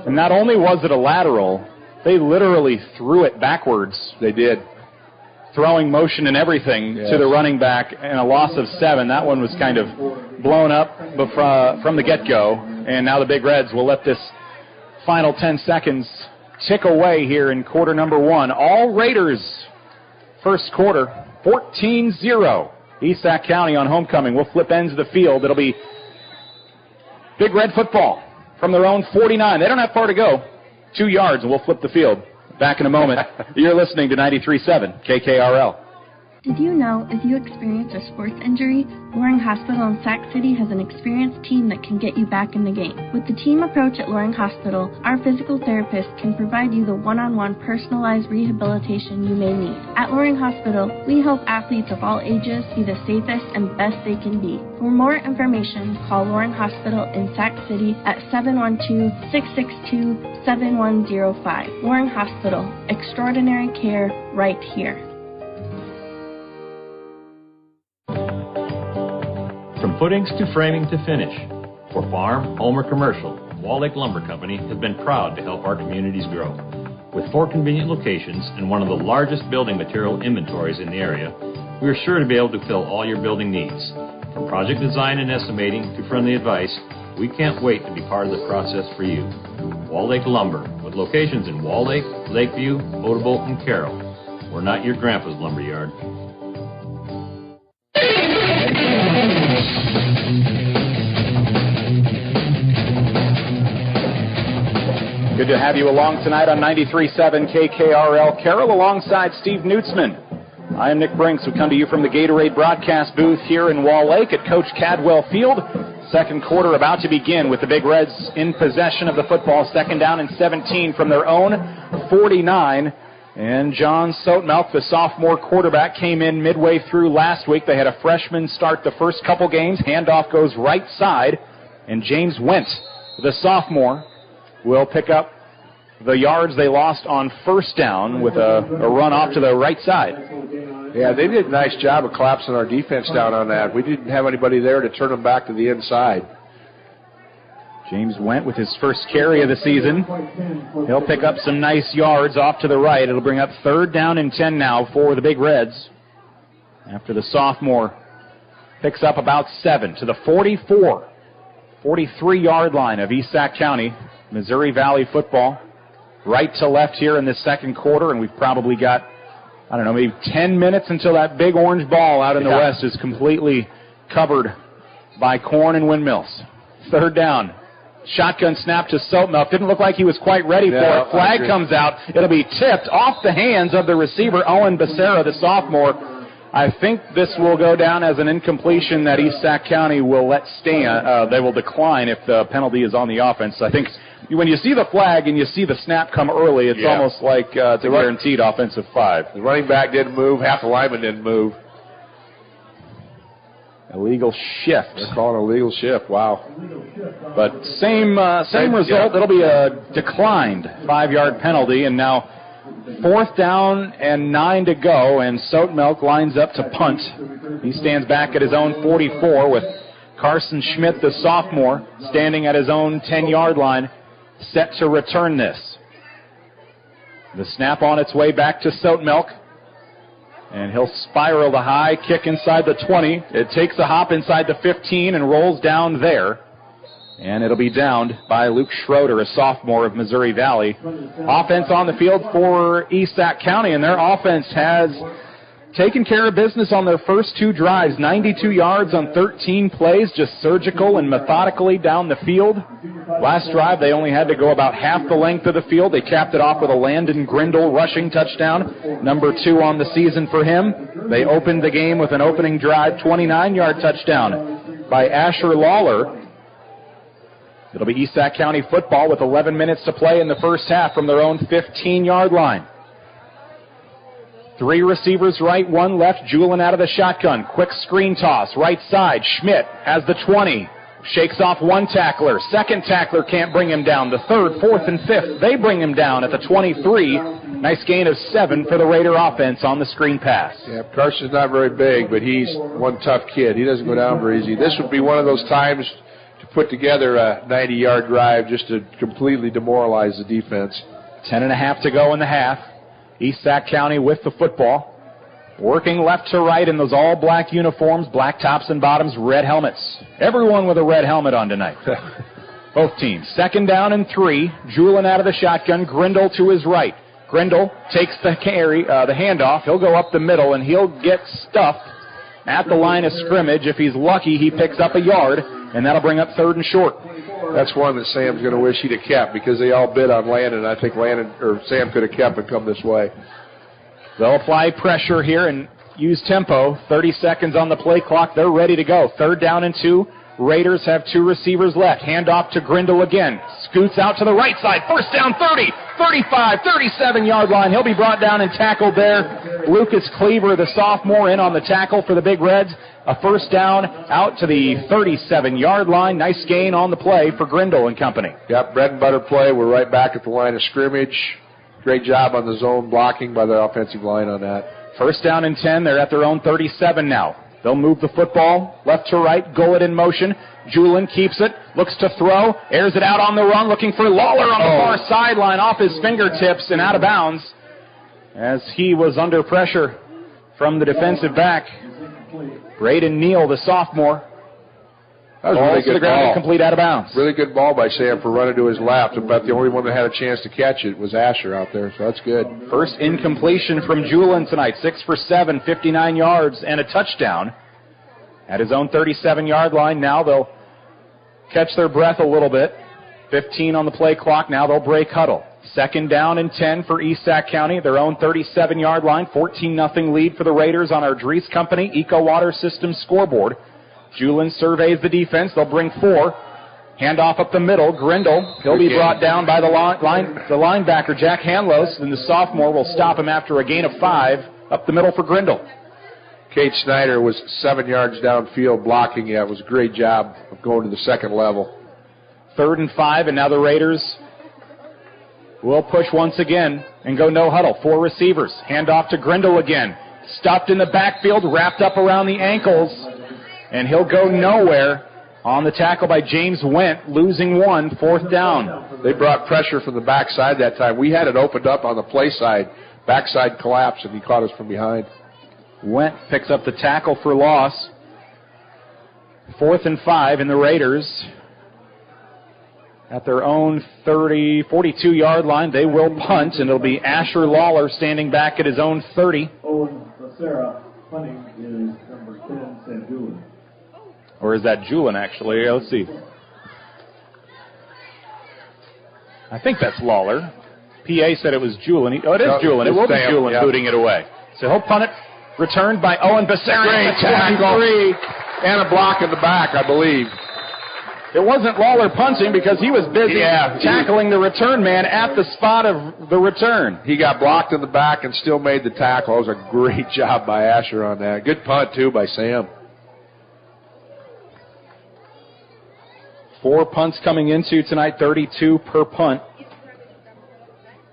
And not only was it a lateral, they literally threw it backwards. They did. Throwing motion and everything to the running back, and a loss of 7. That one was kind of blown up from the get-go. And now the Big Reds will let this final 10 seconds tick away here in quarter number 1. All Raiders first quarter, 14-0. East Sac County on homecoming. We'll flip ends of the field. It'll be Big Red football from their own 49. They don't have far to go. 2 yards, and we'll flip the field. Back in a moment. You're listening to 93.7 KKRL. Did you know if you experience a sports injury, Loring Hospital in Sac City has an experienced team that can get you back in the game. With the team approach at Loring Hospital, our physical therapist can provide you the one-on-one personalized rehabilitation you may need. At Loring Hospital, we help athletes of all ages be the safest and best they can be. For more information, call Loring Hospital in Sac City at 712-662-7105. Loring Hospital, extraordinary care right here. From footings to framing to finish. For farm, home, or commercial, Wall Lake Lumber Company has been proud to help our communities grow. With 4 convenient locations and one of the largest building material inventories in the area, we are sure to be able to fill all your building needs. From project design and estimating to friendly advice, we can't wait to be part of the process for you. Wall Lake Lumber, with locations in Wall Lake, Lakeview, Odebolt, and Carroll. We're not your grandpa's lumberyard. Good to have you along tonight on 93.7 KKRL Carroll alongside Steve Nutzman. I am Nick Brinks. We come to you from the Gatorade broadcast booth here in Wall Lake at Coach Cadwell Field. Second quarter about to begin with the Big Reds in possession of the football. 2nd down and 17 from their own 49. And John Sotemelk, the sophomore quarterback, came in midway through last week. They had a freshman start the first couple games. Handoff goes right side. And James Went, the sophomore, will pick up the yards they lost on 1st down with a run off to the right side. Yeah, they did a nice job of collapsing our defense down on that. We didn't have anybody there to turn them back to the inside. James Went with his first carry of the season. He'll pick up some nice yards off to the right. It'll bring up 3rd down and 10 now for the Big Reds. After the sophomore picks up about 7 to the 43-yard line of East Sac County. Missouri Valley football, right to left here in this second quarter, and we've probably got I don't know, maybe 10 minutes until that big orange ball out in the west is completely covered by corn and windmills. Third down. Shotgun snap to Soapmilk. Didn't look like he was quite ready for it. Flag comes out. It'll be tipped off the hands of the receiver, Owen Becerra, the sophomore. I think this will go down as an incompletion that East Sac County will let stand. They will decline if the penalty is on the offense. I think when you see the flag and you see the snap come early, it's almost like it's a guaranteed offensive 5. The running back didn't move. Half the linemen didn't move. Illegal shift. They're calling an illegal shift. Wow. But same result. Yeah. It'll be a declined 5-yard penalty, and now 4th down and 9 to go, and Soapmilk lines up to punt. He stands back at his own 44 with Carson Schmidt, the sophomore, standing at his own 10-yard line, set to return this. The snap on its way back to Soapmilk. And he'll spiral the high kick inside the 20. It takes a hop inside the 15 and rolls down there. And it'll be downed by Luke Schroeder, a sophomore of Missouri Valley. Offense on the field for East Sac County, and their offense has taken care of business on their first 2 drives. 92 yards on 13 plays, just surgical and methodically down the field. Last drive, they only had to go about half the length of the field. They capped it off with a Landon Grindle rushing touchdown, number 2 on the season for him. They opened the game with an opening drive, 29-yard touchdown by Asher Lawler. It'll be East Sac County football with 11 minutes to play in the first half from their own 15-yard line. 3 receivers right, 1 left. Julin out of the shotgun. Quick screen toss, right side. Schmidt has the 20. Shakes off 1 tackler. 2nd tackler can't bring him down. The 3rd, 4th, and 5th, they bring him down at the 23. Nice gain of 7 for the Raider offense on the screen pass. Yeah, Carson's not very big, but he's one tough kid. He doesn't go down very easy. This would be one of those times to put together a 90-yard drive just to completely demoralize the defense. 10.5 to go in the half. East Sac County with the football. Working left to right in those all-black uniforms, black tops and bottoms, red helmets. Everyone with a red helmet on tonight. Both teams. 2nd down and 3. Julin out of the shotgun. Grindle to his right. Grindle takes the handoff. He'll go up the middle, and he'll get stuffed at the line of scrimmage. If he's lucky, he picks up a yard, and that'll bring up 3rd and short. That's one that Sam's going to wish he'd have kept because they all bid on Landon. I think Sam could have kept and come this way. They'll apply pressure here and use tempo. 30 seconds on the play clock. They're ready to go. 3rd down and 2. Raiders have 2 receivers left. Handoff to Grindle again. Scoots out to the right side. 1st down, 30, 35, 37-yard line. He'll be brought down and tackled there. Lucas Cleaver, the sophomore, in on the tackle for the Big Reds. A 1st down out to the 37-yard line. Nice gain on the play for Grindle and company. Yep, bread and butter play. We're right back at the line of scrimmage. Great job on the zone blocking by the offensive line on that. 1st down and 10. They're at their own 37 now. They'll move the football left to right, Gullet in motion. Julin keeps it, looks to throw, airs it out on the run, looking for Lawler on the far sideline, off his fingertips and out of bounds as he was under pressure from the defensive back. Braden Neal, the sophomore. That was a really good ball. Complete out of bounds. Really good ball by Sam for running to his left. About the only one that had a chance to catch it was Asher out there, so that's good. First incompletion from Julin tonight. 6 for 7, 59 yards, and a touchdown. At his own 37-yard line, now they'll catch their breath a little bit. 15 on the play clock. Now they'll break huddle. 2nd down and 10 for East Sac County. Their own 37-yard line. 14-0 lead for the Raiders on our Dries Company Eco Water System scoreboard. Julin surveys the defense. They'll bring 4. Handoff up the middle. Grindle. He'll be brought down by the linebacker, Jack Hanlos, and the sophomore will stop him after a gain of 5 up the middle for Grindle. Kate Snyder was 7 yards downfield blocking. Yeah, it was a great job of going to the 2nd level. 3rd and 5, and now the Raiders will push once again and go no huddle. 4 receivers. Handoff to Grindle again. Stopped in the backfield, wrapped up around the ankles, and he'll go nowhere on the tackle by James Went, losing 1, 4th down. They brought pressure from the backside that time. We had it opened up on the play side. Backside collapse, and he caught us from behind. Went picks up the tackle for loss. 4th and 5, and the Raiders At their own 42-yard line, they will punt, and it'll be Asher Lawler standing back at his own 30. Owen Becerra, punting is number 10, St. Julian. Or is that Julin, actually? Let's see. I think that's Lawler. PA said it was Julin. Oh, it is Julin. It will be Julin booting it away. So he'll punt it. Returned by Owen Becerra. Great tackle. And a block in the back, I believe. It wasn't Lawler punting because he was busy tackling the return man at the spot of the return. He got blocked in the back and still made the tackle. It was a great job by Asher on that. Good punt, too, by Sam. 4 punts coming into tonight, 32 per punt.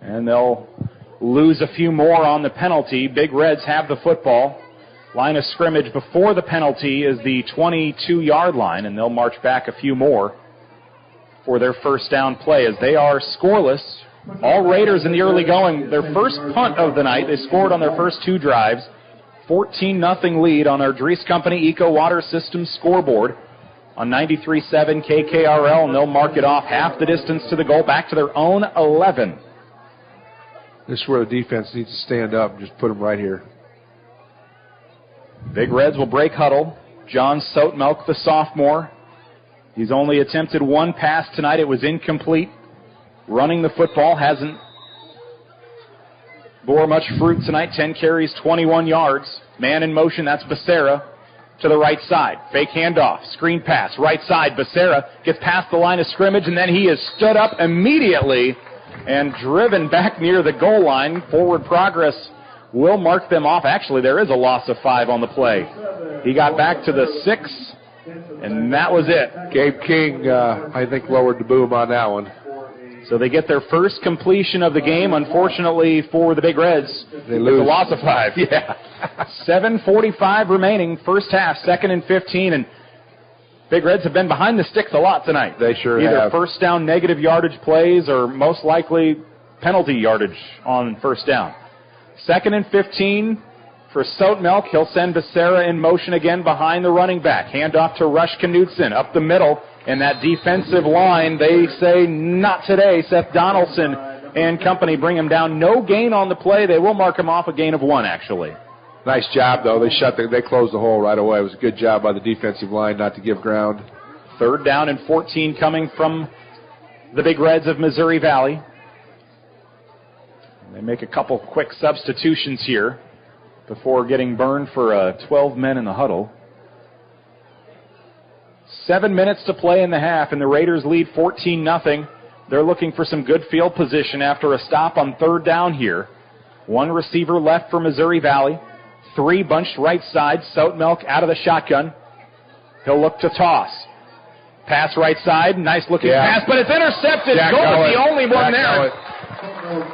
And they'll lose a few more on the penalty. Big Reds have the football. Line of scrimmage before the penalty is the 22-yard line, and they'll march back a few more for their first down play as they are scoreless. All Raiders in the early going. Their first punt of the night. They scored on their first 2 drives. 14-0 lead on our Dries Company Eco Water Systems scoreboard on 93.7 KKRL, and they'll mark it off half the distance to the goal, back to their own 11. This is where the defense needs to stand up and just put them right here. Big Reds will break huddle. John Sotemelk, the sophomore. He's only attempted 1 pass tonight. It was incomplete. Running the football hasn't bore much fruit tonight. 10 carries, 21 yards. Man in motion, that's Becerra to the right side. Fake handoff, screen pass, right side. Becerra gets past the line of scrimmage, and then he is stood up immediately and driven back near the goal line. Forward progress will mark them off. Actually, there is a loss of 5 on the play. He got back to the 6, and that was it. Gabe King, I think, lowered the boom on that one. So they get their first completion of the game. Unfortunately for the Big Reds, they lose. It's a loss of 5. Yeah. 7:45 remaining, first half, 2nd and 15, and Big Reds have been behind the sticks a lot tonight. They sure have. Either first down negative yardage plays or most likely penalty yardage on first down. 2nd and 15 for Sotemelk. He'll send Becerra in motion again behind the running back. Handoff to Rush Knutson up the middle. And that defensive line, they say not today. Seth Donaldson and company bring him down. No gain on the play. They will mark him off a gain of 1, actually. Nice job, though. They closed the hole right away. It was a good job by the defensive line not to give ground. 3rd down and 14 coming from the Big Reds of Missouri Valley. They make a couple quick substitutions here before getting burned for 12 men in the huddle. 7 minutes to play in the half, and the Raiders lead 14-0. They're looking for some good field position after a stop on 3rd down here. 1 receiver left for Missouri Valley. 3 bunched right side. Sotemelk out of the shotgun. He'll look to toss. Pass right side. Nice looking pass, but it's intercepted. Gullit, the only one there.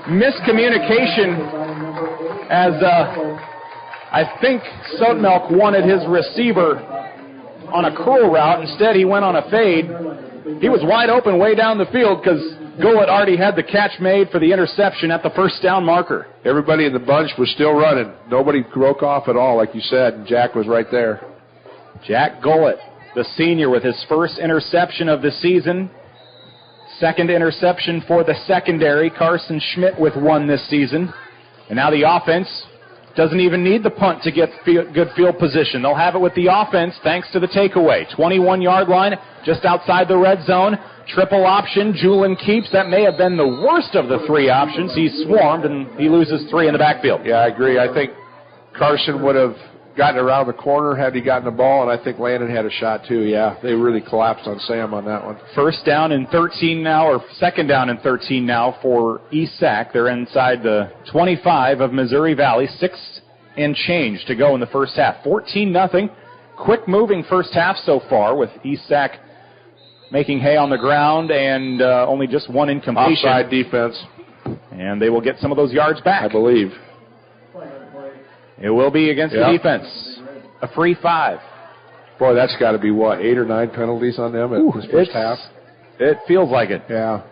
Miscommunication as I think Sotemelk wanted his receiver on a curl route. Instead, he went on a fade. He was wide open way down the field because Gullit already had the catch made for the interception at the first down marker. Everybody in the bunch was still running. Nobody broke off at all, like you said, and Jack was right there. Jack Gullit, the senior, with his first interception of the season. 2nd interception for the secondary. Carson Schmidt with 1 this season. And now the offense doesn't even need the punt to get good field position. They'll have it with the offense thanks to the takeaway. 21-yard line just outside the red zone. Triple option. Julin keeps. That may have been the worst of the 3 options. He's swarmed, and he loses 3 in the backfield. Yeah, I agree. I think Carson would have gotten around the corner had he gotten the ball, and I think Landon had a shot too. Yeah, they really collapsed on Sam on that one. 1st down and 13 now, or 2nd down and 13 now for East Sac. They're inside the 25 of Missouri Valley. 6 and change to go in the first half. 14-0. Quick moving first half so far, with East Sac making hay on the ground and only just 1 incompletion. Offside defense. And they will get some of those yards back, I believe. It will be against the defense. A free 5. Boy, that's got to be, 8 or 9 penalties on them in this first half? It feels like it. Yeah.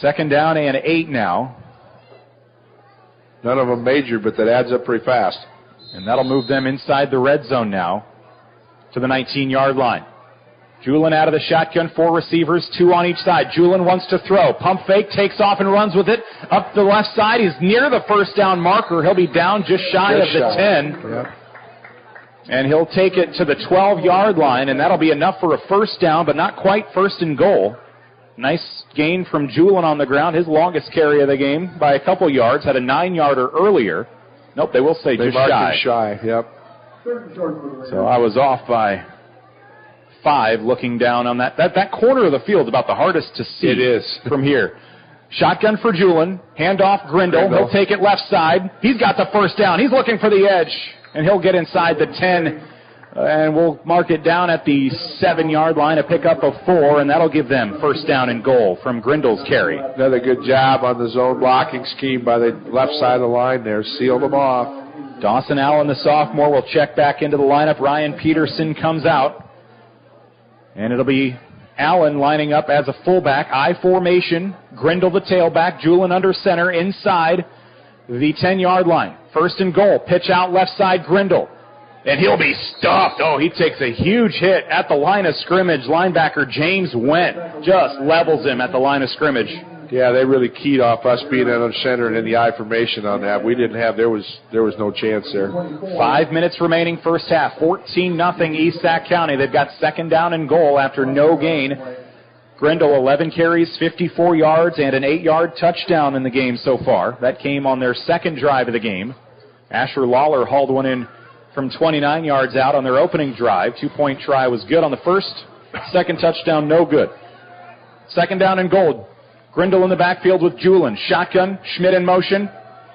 2nd down and 8 now. None of them major, but that adds up pretty fast. And that'll move them inside the red zone now to the 19-yard line. Julin out of the shotgun, 4 receivers, 2 on each side. Julin wants to throw. Pump fake, takes off and runs with it. Up the left side, he's near the first down marker. He'll be down just shy of the 10. Yep. And he'll take it to the 12-yard line, and that'll be enough for a first down, but not quite first and goal. Nice gain from Julin on the ground, his longest carry of the game by a couple yards. Had a 9-yarder earlier. Nope, they will say they just marked shy. Him shy, yep. So I was off by 5 looking down on that. That corner of the field is about the hardest to see. It is. From here. Shotgun for Julin. Handoff Grindle. He'll take it left side. He's got the first down. He's looking for the edge. And he'll get inside the 10, and we'll mark it down at the 7-yard line, a pickup of 4, and that'll give them first down and goal from Grindle's carry. Another good job on the zone blocking scheme by the left side of the line there. Sealed them off. Dawson Allen, the sophomore, will check back into the lineup. Ryan Peterson comes out, and it'll be Allen lining up as a fullback. I formation. Grindle the tailback. Julin under center inside the 10-yard line. First and goal. Pitch out left side, Grindle. And he'll be stuffed. Oh, he takes a huge hit at the line of scrimmage. Linebacker James Went just levels him at the line of scrimmage. Yeah, they really keyed off us being under center and in the I formation on that. We didn't have, there was no chance there. 5 minutes remaining first half. 14-0 East Sac County. They've got second down and goal after no gain. Grindle, 11 carries, 54 yards, and an 8-yard touchdown in the game so far. That came on their second drive of the game. Asher Lawler hauled one in from 29 yards out on their opening drive. 2-point try was good on the first. Second touchdown, no good. Second down and goal. Grindle in the backfield with Julin. Shotgun, Schmidt in motion.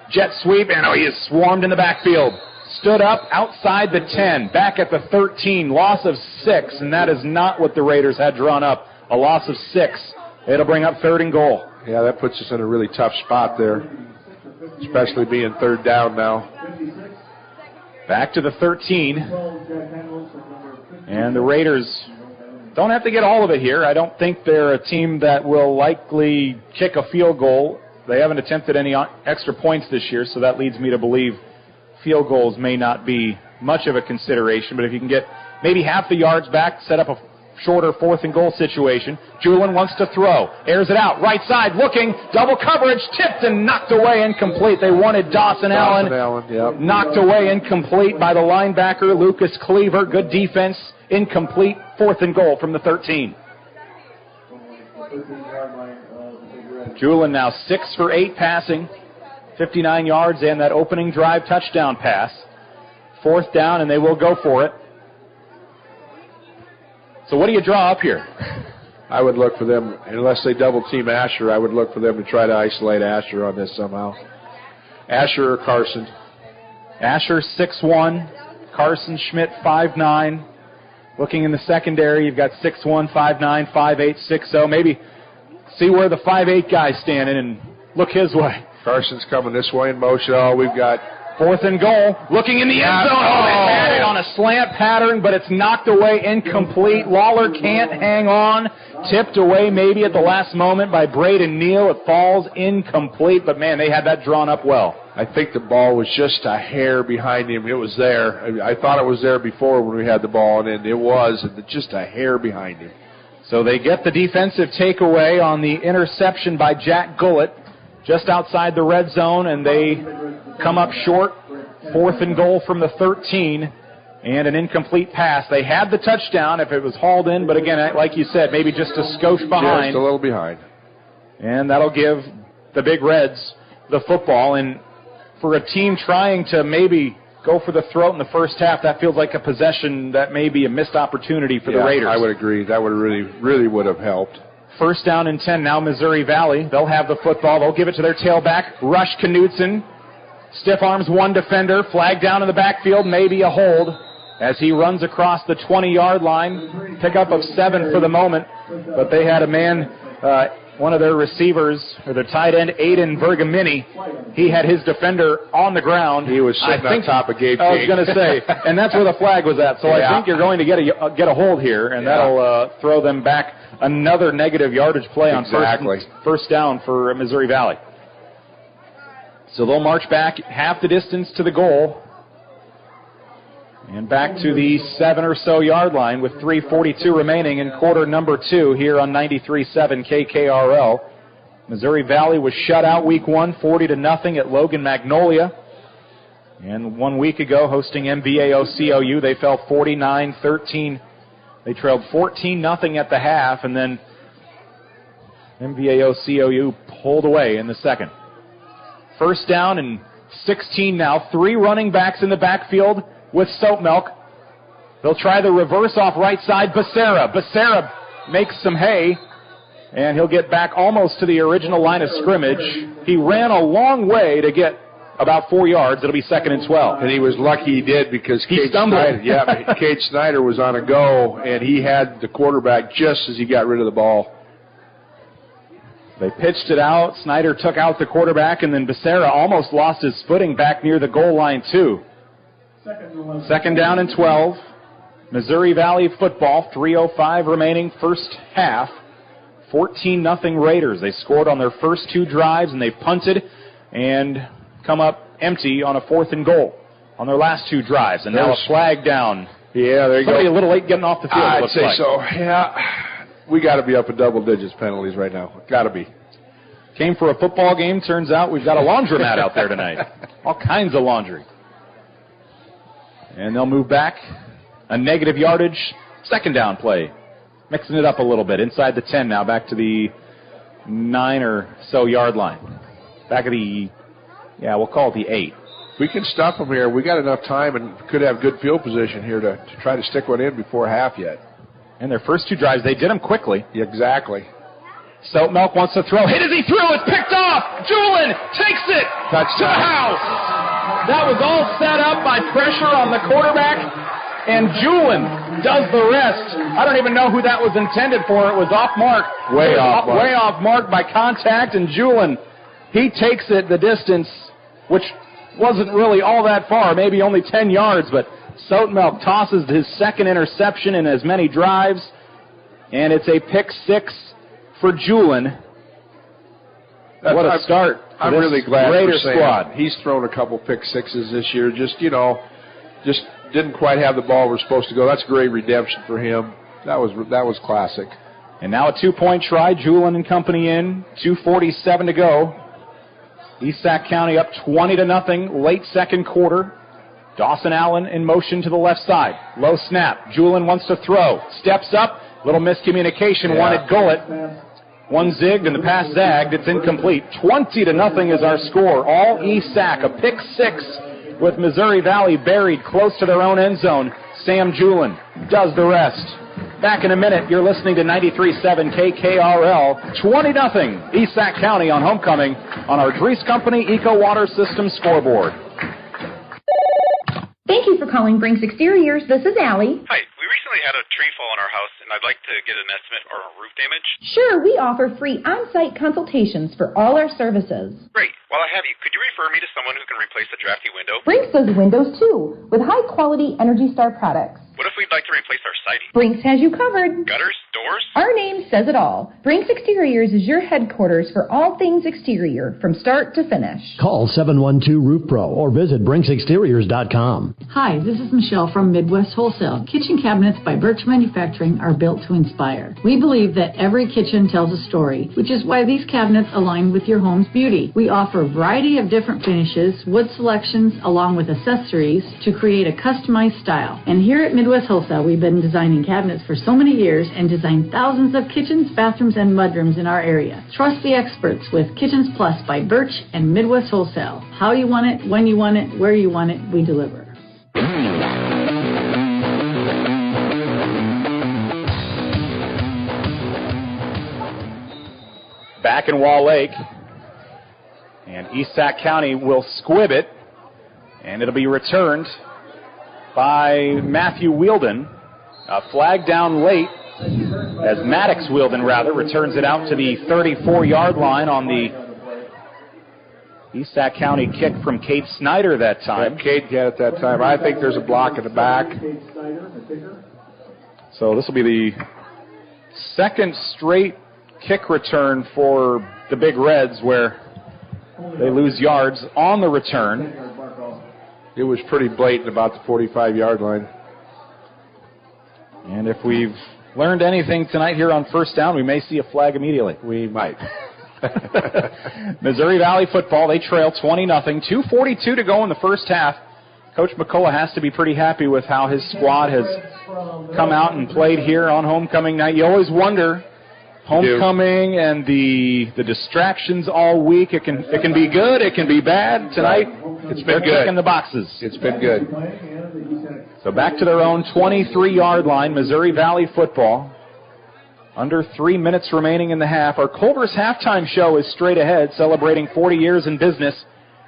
Jet sweep, and he is swarmed in the backfield. Stood up outside the 10, back at the 13. Loss of 6, and that is not what the Raiders had drawn up. A loss of 6. It'll bring up third and goal. Yeah, that puts us in a really tough spot there, especially being third down now. Back to the 13. And the Raiders don't have to get all of it here. I don't think they're a team that will likely kick a field goal. They haven't attempted any extra points this year, so that leads me to believe field goals may not be much of a consideration. But if you can get maybe half the yards back, set up a shorter fourth and goal situation. Julin wants to throw. Airs it out. Right side looking. Double coverage. Tipped and knocked away incomplete. They wanted Dawson Allen. Yep. Knocked away incomplete by the linebacker, Lucas Cleaver. Good defense. Incomplete. Fourth and goal from the 13. Julin now 6 for 8 passing. 59 yards and that opening drive touchdown pass. Fourth down, and they will go for it. So what do you draw up here? I would look for them, unless they double-team Asher, I would look for them to try to isolate Asher on this somehow. Asher or Carson? Asher 6'1", Carson Schmidt 5'9". Looking in the secondary, you've got 6'1", 5'9", 5'8", 6'0". Maybe see where the 5'8 guy's standing and look his way. Carson's coming this way in motion. Oh, we've got fourth and goal. Looking in the end zone. Oh, they had it on a slant pattern, but it's knocked away incomplete. Lawler can't hang on. Tipped away maybe at the last moment by Braden Neal. It falls incomplete, but, man, they had that drawn up well. I think the ball was just a hair behind him. It was there. I thought it was there before when we had the ball, and it was just a hair behind him. So they get the defensive takeaway on the interception by Jack Gullett just outside the red zone, and they come up short. Fourth and goal from the 13, and an incomplete pass. They had the touchdown if it was hauled in, but again, like you said, maybe just a skosh behind. Just a little behind. And that'll give the Big Reds the football. And for a team trying to maybe go for the throat in the first half, that feels like a possession that may be a missed opportunity for the Raiders. I would agree. That would really would have helped. First down and 10 now, Missouri Valley. They'll have the football. They'll give it to their tailback, Rush Knutson. Stiff arms one defender. Flag down in the backfield. Maybe a hold as he runs across the 20-yard line. Pickup of 7 for the moment. But they had a man, one of their receivers, or their tight end, Aiden Vergamini. He had his defender on the ground. He was sitting on top of Gabe King. I was going to say, and that's where the flag was at. So I think you're going to get a hold here, and that'll throw them back. Another negative yardage play on first down for Missouri Valley. So they'll march back half the distance to the goal. And back to the 7 or so yard line with 3:42 remaining in quarter number 2 here on 93.7 KKRL. Missouri Valley was shut out week 1, 40-0 at Logan Magnolia. And 1 week ago, hosting MVAO-COU, they fell 49-13. They trailed 14-0 at the half, and then MVAO-COU pulled away in the second. First down and 16 now. 3 running backs in the backfield with Soap Milk. They'll try the reverse off right side. Becerra makes some hay, and he'll get back almost to the original line of scrimmage. He ran a long way to get about 4 yards. It'll be 2nd and 12. And he was lucky he did because Cade Snyder was on a go, and he had the quarterback just as he got rid of the ball. They pitched it out. Snyder took out the quarterback, and then Becerra almost lost his footing back near the goal line, too. 2nd down and 12. Missouri Valley football, 3:05 remaining, first half. 14-0 Raiders. They scored on their first 2 drives, and they punted and come up empty on a 4th and goal on their last 2 drives. And now a flag down. Yeah, there you Somebody go. a little late getting off the field. I'd say so. Yeah, we got to be up in double digits penalties right now. Got to be. Came for a football game. Turns out we've got a laundromat out there tonight. All kinds of laundry. And they'll move back. A negative yardage. 2nd down play. Mixing it up a little bit. Inside the 10 now. Back to the 9 or so yard line. Back of the, we'll call it the 8. We can stop them here. We got enough time and could have good field position here to try to stick one in before half yet. And their first 2 drives, they did them quickly. Yeah, exactly. Soap Milk wants to throw. Hit as he threw. It's picked off. Julin takes it Touchdown. to the house. That was all set up by pressure on the quarterback, and Julin does the rest. I don't even know who that was intended for. It was off mark. Way off mark by contact, and Julin, he takes it the distance, which wasn't really all that far, maybe only 10 yards, but Soap Milk tosses his 2nd interception in as many drives, and it's a pick 6 for Julin. What a start. I'm really glad Raider for Sam. squad. He's thrown a couple pick 6s this year. Just didn't quite have the ball where it's supposed to go. That's great redemption for him. That was classic. And now a 2-point try. Julin and company in. 2:47 to go. East Sac County up 20-0 late second quarter. Dawson Allen in motion to the left side. Low snap. Julin wants to throw. Steps up. Little miscommunication. Wanted Gullett. One zigged and the pass zagged. It's incomplete. 20-0 is our score. All East Sac. A pick 6 with Missouri Valley buried close to their own end zone. Sam Julin does the rest. Back in a minute. You're listening to 93.7 KKRL. 20-0 East Sac County on homecoming on our Dries Company Eco Water System scoreboard. Thank you for calling Brinks Exteriors. This is Allie. Hi, we recently had a tree fall in our house, and I'd like to get an estimate or roof damage. Sure, we offer free on-site consultations for all our services. Great. While I have you, could you refer me to someone who can replace the drafty window? Brinks does windows too, with high-quality Energy Star products. What if we'd like to replace our siding? Brinks has you covered. Gutters? Doors? Our name says it all. Brinks Exteriors is your headquarters for all things exterior, from start to finish. Call 712-ROOF-PRO or visit BrinksExteriors.com. Hi, this is Michelle from Midwest Wholesale. Kitchen cabinets by Birch Manufacturing are built to inspire. We believe that every kitchen tells a story, which is why these cabinets align with your home's beauty. We offer a variety of different finishes, wood selections, along with accessories to create a customized style. And here at Midwest Wholesale, we've been designing cabinets for so many years and designed thousands of kitchens, bathrooms, and mudrooms in our area. Trust the experts with Kitchens Plus by Birch and Midwest Wholesale. How you want it, when you want it, where you want it, we deliver. Back in Wall Lake, and East Sac County will squib it, and it'll be returned by Matthew Wielden. A flag down late as Maddox Wielden, returns it out to the 34-yard line on the East Sac County kick from Cade Snyder that time. Yeah, Cade got it that time. I think there's a block in the back. So this will be the second straight kick return for the Big Reds where they lose yards on the return. It was pretty blatant about the 45-yard line. And if we've learned anything tonight here on first down, we may see a flag immediately. We might. Missouri Valley football, they trail 20-0. 2:42 to go in the first half. Coach McCullough has to be pretty happy with how his squad has come out and played here on homecoming night. You always wonder, homecoming and the distractions all week, it can be good, it can be bad. Tonight, it's been good. Checking the boxes. It's been good. So back to their own 23-yard line, Missouri Valley football. Under 3 minutes remaining in the half. Our Culver's halftime show is straight ahead, celebrating 40 years in business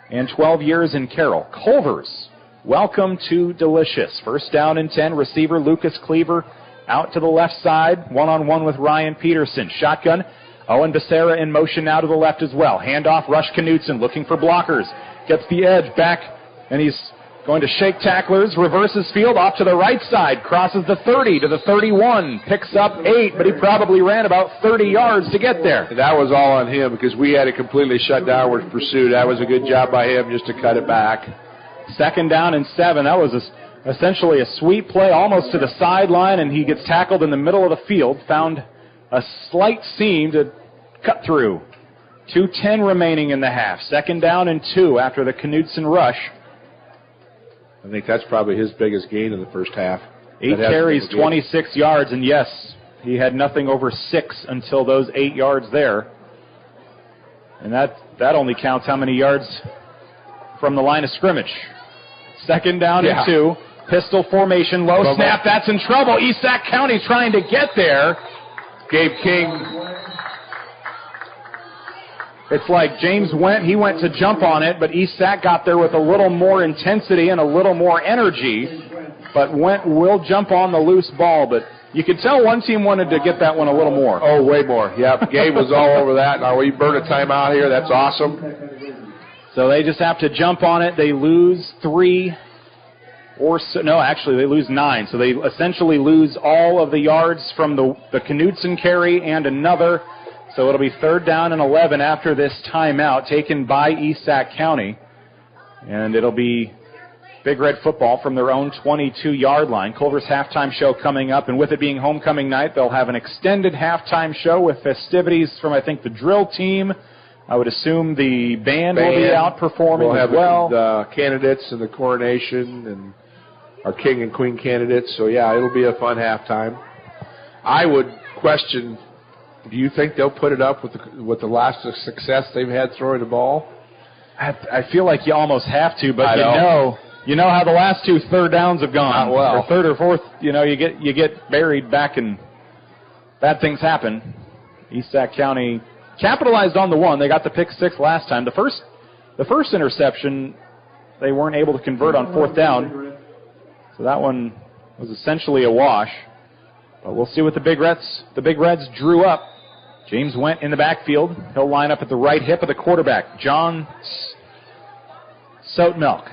and 12 years in Carroll. Culver's, welcome to Delicious. First down and 10, receiver Lucas Cleaver out to the left side, one-on-one with Ryan Peterson. Shotgun, Owen Becerra in motion now to the left as well. Handoff, Rush Knutson looking for blockers. Gets the edge back, and he's going to shake tacklers, reverses field off to the right side, crosses the 30 to the 31, picks up 8, but he probably ran about 30 yards to get there. That was all on him because we had it completely shut down with pursuit. That was a good job by him just to cut it back. Second down and 7. That was essentially a sweep play almost to the sideline, and he gets tackled in the middle of the field, found a slight seam to cut through. 2:10 remaining in the half. Second down and 2 after the Knutson rush. I think that's probably his biggest gain in the first half. 8 carries, 26 yards, and yes, he had nothing over 6 until those 8 yards there. And that only counts how many yards from the line of scrimmage. Second down and 2. Pistol formation, low snap, that's in trouble. East Sac County trying to get there. Gabe King. It's like James went to jump on it, but East Sac got there with a little more intensity and a little more energy, but will jump on the loose ball. But you could tell one team wanted to get that one a little more. Oh, way more. Yep, Gabe was all over that. Now we burn a timeout here. That's awesome. So they just have to jump on it. They lose 3 or so. No, actually, they lose 9. So they essentially lose all of the yards from the Knutson carry and another. So it'll be third down and 11 after this timeout taken by East Sac County. And it'll be Big Red football from their own 22-yard line. Culver's halftime show coming up. And with it being homecoming night, they'll have an extended halftime show with festivities from, I think, the drill team. I would assume the band will be out performing as well. We'll have the candidates and the coronation and our king and queen candidates. So, yeah, it'll be a fun halftime. I would question, do you think they'll put it up with the last success they've had throwing the ball? I feel like you almost have to, but you know how the last 2 third downs have gone. Not well. Or third or fourth, you get buried back and bad things happen. East Sac County capitalized on the one. They got the pick 6 last time. The first interception, they weren't able to convert on fourth down. So that one was essentially a wash. But we'll see what the Big Reds drew up. James went in the backfield. He'll line up at the right hip of the quarterback, John Sotemilk.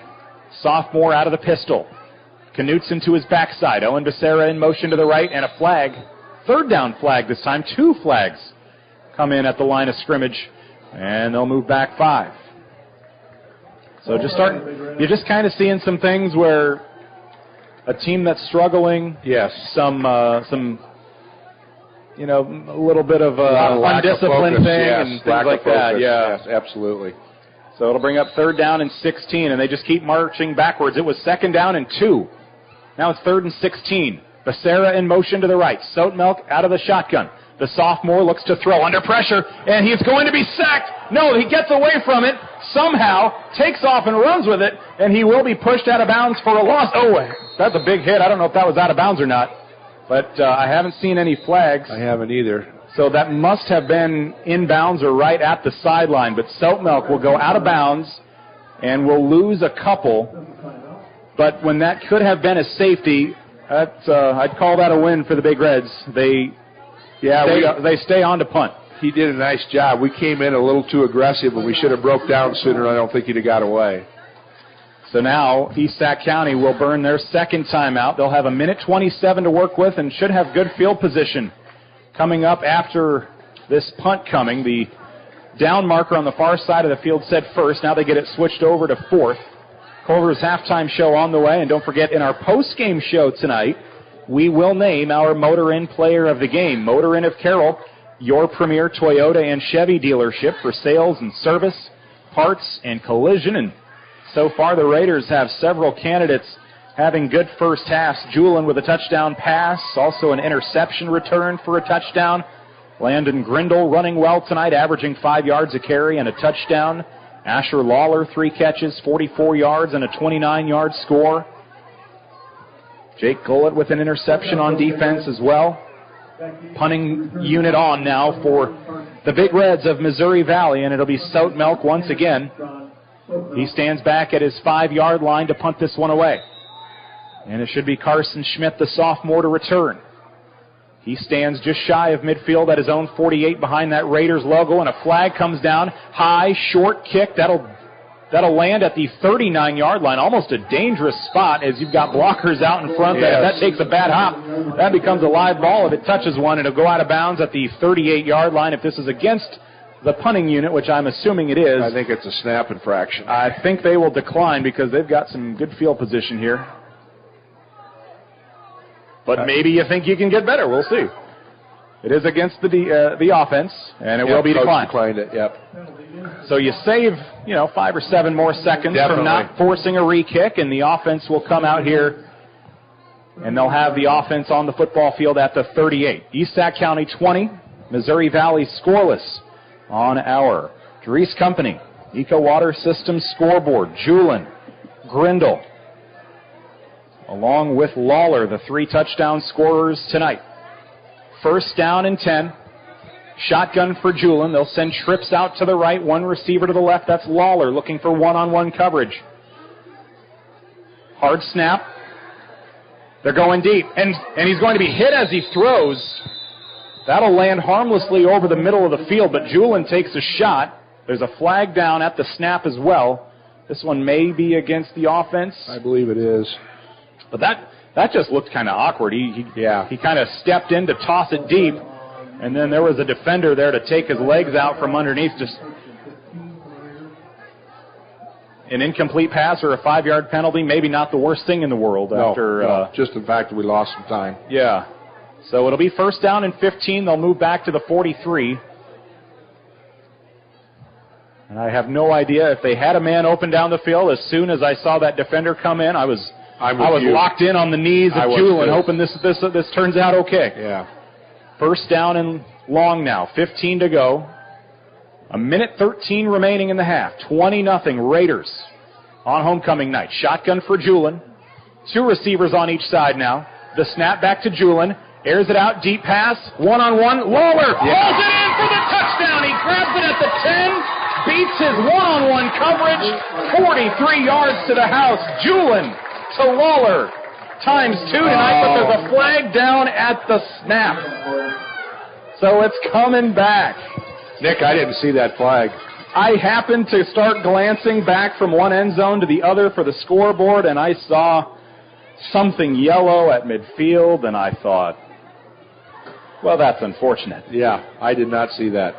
Sophomore out of the pistol. Knutson to his backside. Owen Becerra in motion to the right, and a flag. Third down flag this time. 2 flags come in at the line of scrimmage, and they'll move back 5. So you're just kind of seeing some things where a team that's struggling, some a little bit of undisciplined thing and things like that. Yeah, yes, absolutely. So it'll bring up third down and 16, and they just keep marching backwards. It was second down and 2. Now it's third and 16. Becerra in motion to the right. Sotemilk out of the shotgun. The sophomore looks to throw under pressure, and he's going to be sacked. No, he gets away from it, somehow takes off and runs with it, and he will be pushed out of bounds for a loss. Oh, that's a big hit. I don't know if that was out of bounds or not, but I haven't seen any flags. I haven't either. So that must have been inbounds or right at the sideline. But Sotemilk will go out of bounds and will lose a couple. But when that could have been a safety, I'd call that a win for the Big Reds. They stay on to punt. He did a nice job. We came in a little too aggressive, but we should have broke down sooner. I don't think he'd have got away. So now East Sac County will burn their second timeout. They'll have 1:27 to work with and should have good field position. Coming up after this punt coming, the down marker on the far side of the field said first. Now they get it switched over to fourth. Culver's halftime show on the way. And don't forget, in our post-game show tonight, we will name our Motor Inn Player of the Game. Motor Inn of Carroll, your premier Toyota and Chevy dealership for sales and service, parts, and collision. And so far, the Raiders have several candidates having good first halves. Julin with a touchdown pass, also an interception return for a touchdown. Landon Grindle running well tonight, averaging 5 yards a carry and a touchdown. Asher Lawler, 3 catches, 44 yards, and a 29-yard score. Jake Gullett with an interception on defense as well. Punting unit on now for the Big Reds of Missouri Valley, and it'll be Sout Melk once again. He stands back at his 5-yard line to punt this one away. And it should be Carson Schmidt, the sophomore, to return. He stands just shy of midfield at his own 48 behind that Raiders logo, and a flag comes down. High, short kick. That'll land at the 39-yard line. Almost a dangerous spot as you've got blockers out in front. Yes. That takes a bad hop. That becomes a live ball. If it touches one, it'll go out of bounds at the 38-yard line. If this is against the punting unit, which I'm assuming it is. I think it's a snap infraction. I think they will decline because they've got some good field position here. But maybe you think you can get better. We'll see. It is against the offense, and it will be declined. Declined it, yep. So you save, 5 or 7 more seconds from not forcing a re-kick, and the offense will come out here, and they'll have the offense on the football field at the 38. East Sac County 20, Missouri Valley scoreless on our Dries Company Eco Water Systems scoreboard. Julin, Grindle, along with Lawler, the 3 touchdown scorers tonight. First down and 10. Shotgun for Julin. They'll send trips out to the right, 1 receiver to the left. That's Lawler looking for one-on-one coverage. Hard snap. They're going deep, and he's going to be hit as he throws. That'll land harmlessly over the middle of the field, but Julin takes a shot. There's a flag down at the snap as well. This one may be against the offense. I believe it is. But that just looked kind of awkward. He kind of stepped in to toss it deep, and then there was a defender there to take his legs out from underneath. Just an incomplete pass or a 5-yard penalty, maybe not the worst thing in the world. No, just the fact that we lost some time. Yeah. So it'll be first down and 15. They'll move back to the 43. And I have no idea if they had a man open down the field. As soon as I saw that defender come in, I was locked in on the knees of Julin, hoping this turns out okay. Yeah. First down and long now. 15 to go. 1:13 remaining in the half. 20-0 Raiders on homecoming night. Shotgun for Julin. 2 receivers on each side now. The snap back to Julin. Airs it out. Deep pass. One-on-one. Lawler pulls it in for the touchdown. He grabs it at the 10. Beats his one-on-one coverage. 43 yards to the house. Julin to Lawler. Times 2 tonight, but there's a flag down at the snap. So it's coming back. Nick, I didn't see that flag. I happened to start glancing back from one end zone to the other for the scoreboard, and I saw something yellow at midfield, and I thought, well, that's unfortunate. Yeah, I did not see that.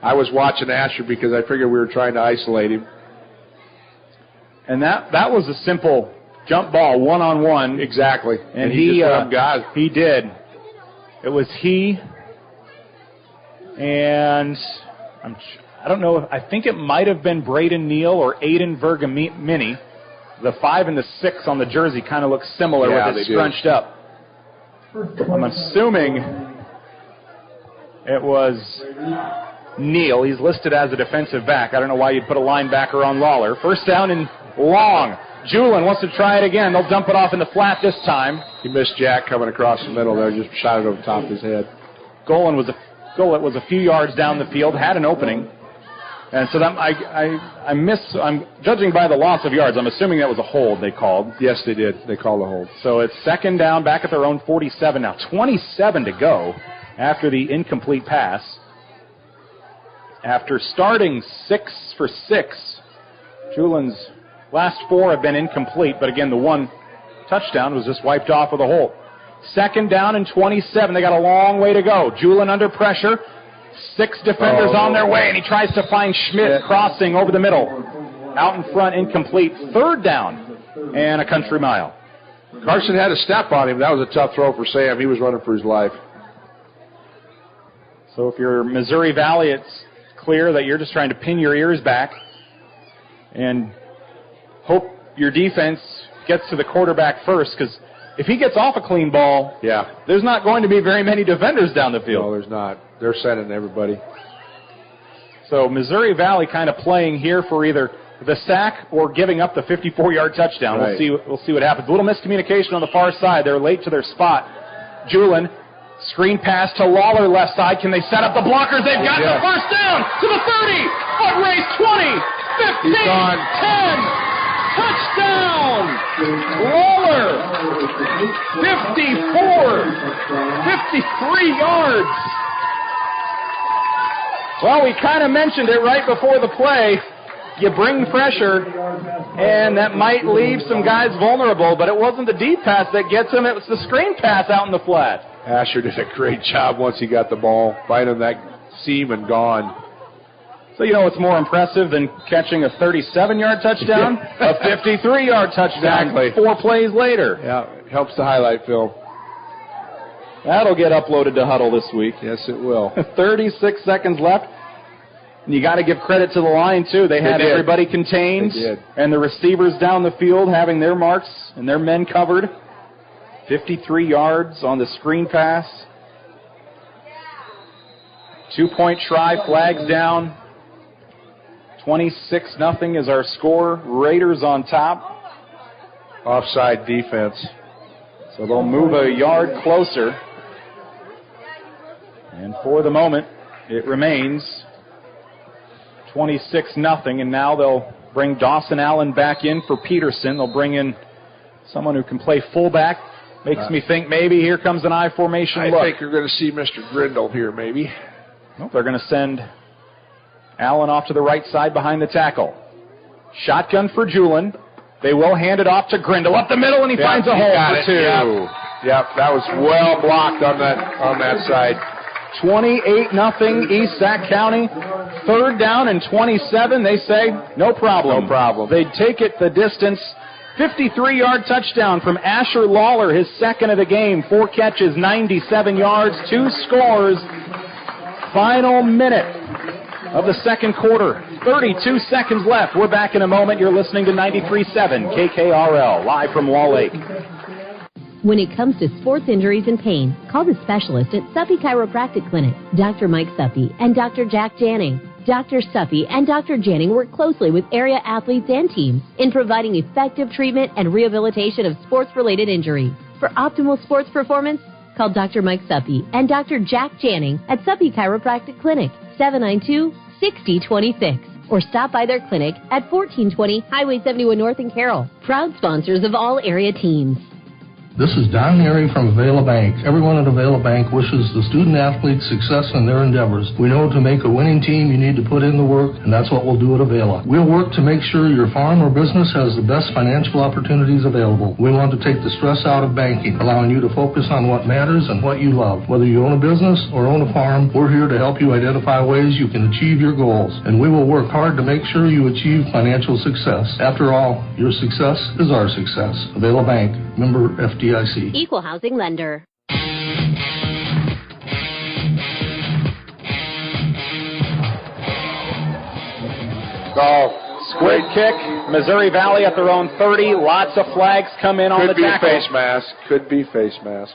I was watching Asher because I figured we were trying to isolate him. And that was a simple jump ball, one-on-one. Exactly. And he just let him go. He did. It was he, and I don't know, I think it might have been Braden Neal or Aiden Vergamini. The 5 and the 6 on the jersey kind of look similar with it scrunched up. I'm assuming it was Neal. He's listed as a defensive back. I don't know why you'd put a linebacker on Lawler. First down and long. Julin wants to try it again. They'll dump it off in the flat this time. He missed Jack coming across the middle there, just shot it over the top of his head. Golan was a few yards down the field, had an opening. And so that I'm judging by the loss of yards. I'm assuming that was a hold they called. Yes, they did. They called a hold. So it's second down, back at their own 47 now. 27 to go after the incomplete pass. After starting 6 for 6, Julin's last 4 have been incomplete, but again, the one touchdown was just wiped off with a hole. Second down and 27. They got a long way to go. Julin under pressure. 6 defenders on their way, and he tries to find Schmidt crossing over the middle. out in front, incomplete. Third down and a country mile. Carson had a step on him. That was a tough throw for Sam. He was running for his life. So if you're Missouri Valley, it's clear that you're just trying to pin your ears back and hope your defense gets to the quarterback first, because if he gets off a clean ball, there's not going to be very many defenders down the field. No, there's not. They're sending everybody. So Missouri Valley kind of playing here for either the sack or giving up the 54-yard touchdown. Right. We'll see what happens. A little miscommunication on the far side. They're late to their spot. Julin, screen pass to Lawler left side. Can they set up the blockers? They've got the first down to the 30. Foot race 20, 15, 10. Touchdown! Lawler, 53 yards. Well, we kind of mentioned it right before the play. You bring pressure, and that might leave some guys vulnerable, but it wasn't the deep pass that gets them. It was the screen pass out in the flat. Asher did a great job once he got the ball, finding that seam and gone. So you know what's more impressive than catching a 37-yard touchdown? A 53-yard touchdown 4 plays later. Yeah, helps the highlight film. That'll get uploaded to Huddle this week. Yes, it will. 36 seconds left. And you got to give credit to the line, too. They had everybody contained. They did. And the receivers down the field having their marks and their men covered. 53 yards on the screen pass. 2-point try, flags down. 26-0 is our score. Raiders on top. Offside defense. So they'll move a yard closer. And for the moment, it remains 26-0. And now they'll bring Dawson Allen back in for Peterson. They'll bring in someone who can play fullback. Makes me think maybe here comes an I formation look. I think you're going to see Mr. Grindle here, maybe. Nope, they're going to send Allen off to the right side behind the tackle. Shotgun for Julin. They will hand it off to Grindle up the middle, and he finds a hole for 2. Yep, that was well blocked on that side. 28-0 East Sac County. Third down and 27. They say no problem. No problem. They take it the distance. 53-yard touchdown from Asher Lawler, his second of the game. 4 catches, 97 yards, 2 scores. Final minute of the second quarter. 32 seconds left. We're back in a moment. You're listening to 93.7 KKRL, live from Wall Lake. When it comes to sports injuries and pain, call the specialist at Suppy Chiropractic Clinic, Dr. Mike Suppy and Dr. Jack Janning. Dr. Suppy and Dr. Janning work closely with area athletes and teams in providing effective treatment and rehabilitation of sports-related injuries. For optimal sports performance, call Dr. Mike Suppy and Dr. Jack Janning at Suppy Chiropractic Clinic, 792-6026. Or stop by their clinic at 1420 Highway 71 North in Carroll. Proud sponsors of all area teams. This is Don Neary from Avila Bank. Everyone at Avila Bank wishes the student-athletes success in their endeavors. We know to make a winning team, you need to put in the work, and that's what we'll do at Avila. We'll work to make sure your farm or business has the best financial opportunities available. We want to take the stress out of banking, allowing you to focus on what matters and what you love. Whether you own a business or own a farm, we're here to help you identify ways you can achieve your goals, and we will work hard to make sure you achieve financial success. After all, your success is our success. Avila Bank, member FDIC. Equal housing lender. Squid kick. Missouri Valley at their own 30. Lots of flags come in on the tackle. Could be face mask.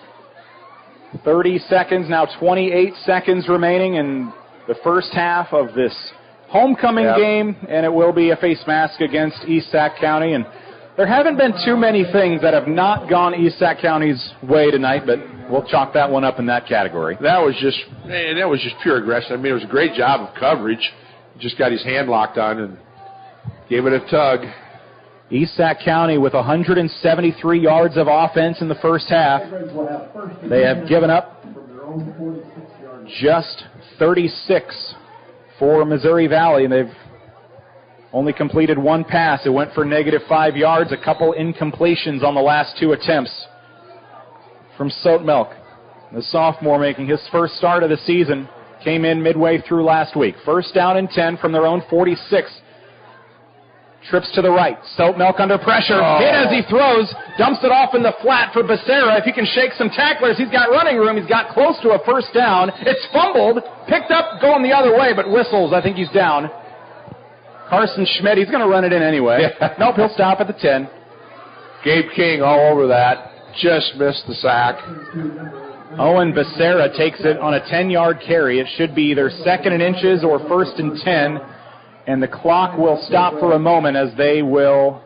30 seconds, now 28 seconds remaining in the first half of this homecoming game, and it will be a face mask against East Sac County. And there haven't been too many things that have not gone East Sac County's way tonight, but we'll chalk that one up in that category. That was just pure aggression. I mean, it was a great job of coverage. Just got his hand locked on and gave it a tug. East Sac County with 173 yards of offense in the first half. They have given up just 36 for Missouri Valley, and they've only completed one pass. It went for -5 yards, a couple incompletions on the last 2 attempts from Sotemilk. The sophomore making his first start of the season came in midway through last week. First down and 10 from their own 46. Trips to the right. Soap Milk under pressure. Hit as he throws. Dumps it off in the flat for Becerra. If he can shake some tacklers, he's got running room. He's got close to a first down. It's fumbled. Picked up, going the other way, but whistles. I think he's down. Carson Schmidt, he's going to run it in anyway. Nope, he'll stop at the 10. Gabe King all over that. Just missed the sack. Owen Becerra takes it on a 10-yard carry. It should be either 2nd and inches or 1st and 10. And the clock will stop for a moment as they will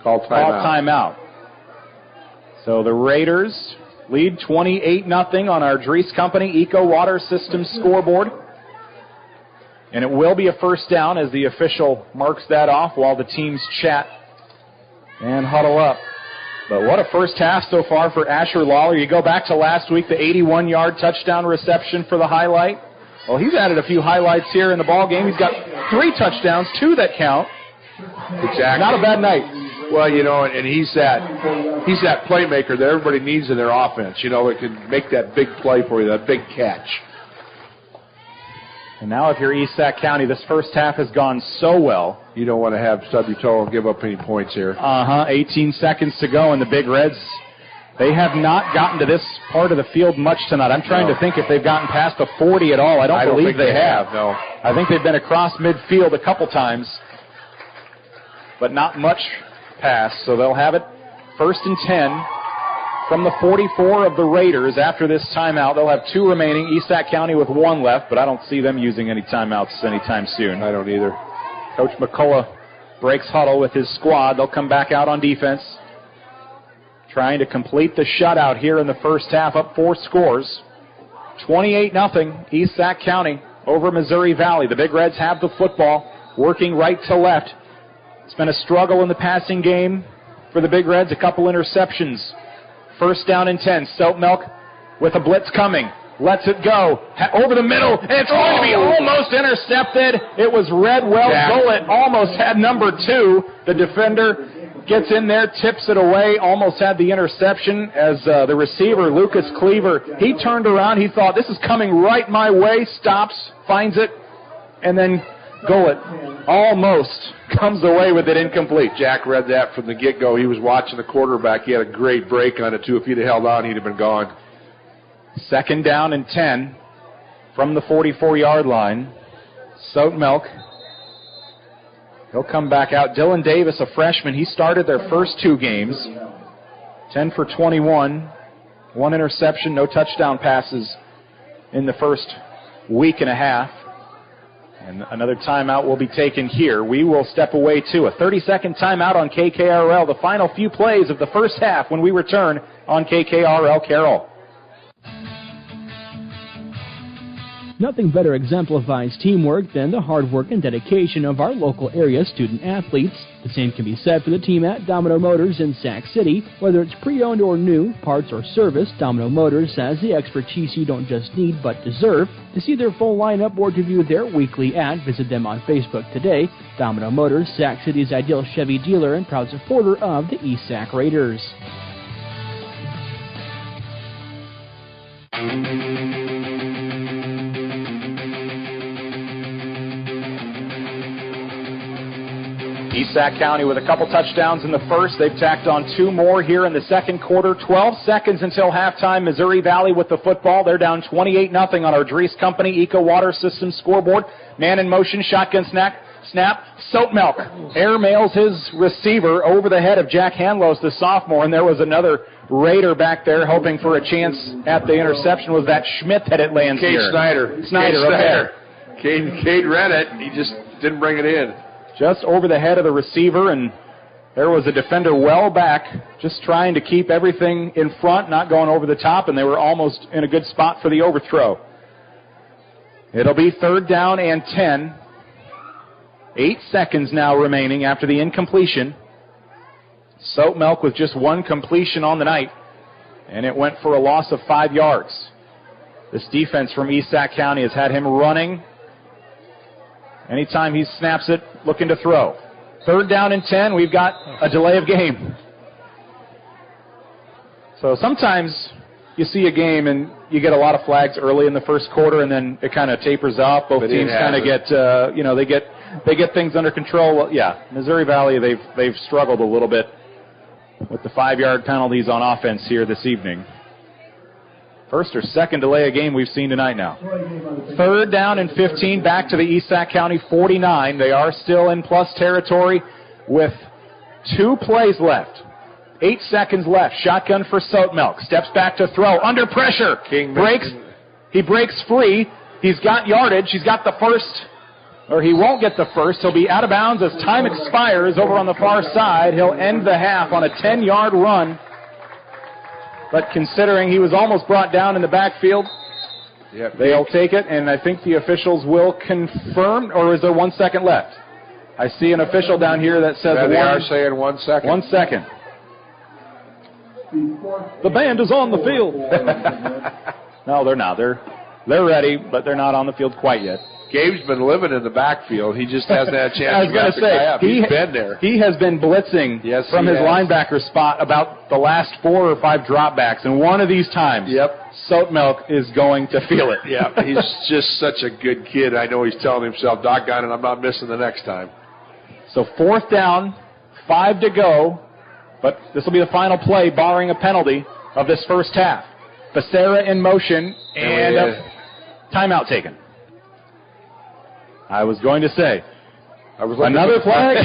call timeout. So the Raiders lead 28-0 on our Dries Company Eco Water Systems scoreboard. And it will be a first down as the official marks that off while the teams chat and huddle up. But what a first half so far for Asher Lawler. You go back to last week, the 81-yard touchdown reception for the highlight. Well, he's added a few highlights here in the ball game. He's got 3 touchdowns, 2 that count. Exactly. Not a bad night. Well, and he's that playmaker that everybody needs in their offense. That can make that big play for you, that big catch. And now if you're East Sac County, this first half has gone so well. You don't want to have stub your toe and give up any points here. 18 seconds to go, and the Big Reds, they have not gotten to this part of the field much tonight. I'm trying to think if they've gotten past the 40 at all. I don't believe they have. No. I think they've been across midfield a couple times, but not much past. So they'll have it 1st and 10 from the 44 of the Raiders after this timeout. They'll have 2 remaining. East Sac County with 1 left, but I don't see them using any timeouts anytime soon. I don't either. Coach McCullough breaks huddle with his squad. They'll come back out on defense, trying to complete the shutout here in the first half, up 4 scores. 28-0, East Sac County over Missouri Valley. The Big Reds have the football, working right to left. It's been a struggle in the passing game for the Big Reds, a couple interceptions. First down and 10, Soap Milk with a blitz coming. Lets it go over the middle, and it's going to be almost intercepted. It was Redwell Gullett, almost had number 2. The defender gets in there, tips it away, almost had the interception as the receiver, Lucas Cleaver, he turned around. He thought, this is coming right my way, stops, finds it, and then Gullett almost comes away with it incomplete. Jack read that from the get-go. He was watching the quarterback. He had a great break on it, too. If he'd have held on, he'd have been gone. 2nd down and 10 from the 44-yard line. Soap Milk. He'll come back out. Dylan Davis, a freshman, he started their first 2 games. 10 for 21. 1 interception, no touchdown passes in the first week and a half. And another timeout will be taken here. We will step away to a 30-second timeout on KKRL. The final few plays of the first half when we return on KKRL Carroll. Nothing better exemplifies teamwork than the hard work and dedication of our local area student athletes. The same can be said for the team at Domino Motors in Sac City. Whether it's pre-owned or new, parts or service, Domino Motors has the expertise you don't just need but deserve. To see their full lineup or to view their weekly ad, visit them on Facebook today. Domino Motors, Sac City's ideal Chevy dealer and proud supporter of the East Sac Raiders. East Sac County with a couple touchdowns in the first. They've tacked on 2 more here in the second quarter. 12 seconds until halftime. Missouri Valley with the football. They're down 28-0 on our Dries Company Eco Water Systems scoreboard. Man in motion, shotgun snap. Soap Milk air mails his receiver over the head of Jack Hanlos, the sophomore, and there was another Raider back there hoping for a chance at the interception. Was that Schmidt that it lands Cade here? Snyder. Cade read it. He just didn't bring it in. Just over the head of the receiver, and there was a defender well back, just trying to keep everything in front, not going over the top, and they were almost in a good spot for the overthrow. It'll be 3rd down and 10. 8 seconds now remaining after the incompletion. Soap Milk with just 1 completion on the night, and it went for a loss of 5 yards. This defense from East Sac County has had him running anytime he snaps it, looking to throw. 3rd down and 10, we've got a delay of game. So sometimes you see a game and you get a lot of flags early in the first quarter, and then it kind of tapers off. Both teams kind of get, they get things under control. Well, yeah, Missouri Valley, they've struggled a little bit with the 5-yard penalties on offense here this evening. First or second delay of game we've seen tonight now. 3rd down and 15, back to the East Sac County 49. They are still in plus territory with 2 plays left. 8 seconds left. Shotgun for Soatmelk. Steps back to throw. Under pressure. He breaks free. He's got yardage. He's got the first, or he won't get the first. He'll be out of bounds as time expires over on the far side. He'll end the half on a 10-yard run. But considering he was almost brought down in the backfield, they'll take it, and I think the officials will confirm, or is there 1 second left? I see an official down here that says they are saying 1 second. 1 second. The band is on the field. No, they're not. They're ready, but they're not on the field quite yet. Gabe's been living in the backfield. He just hasn't had a chance I was going to say, he's been there. He has been blitzing from his linebacker spot about the last 4 or 5 dropbacks, and one of these times, Soatmelk is going to feel it. Yeah, he's just such a good kid. I know he's telling himself, doggone it, I'm not missing the next time. So 4th down, 5 to go, but this will be the final play, barring a penalty of this first half. Becerra in motion, and a timeout taken. I was going to say, another flag?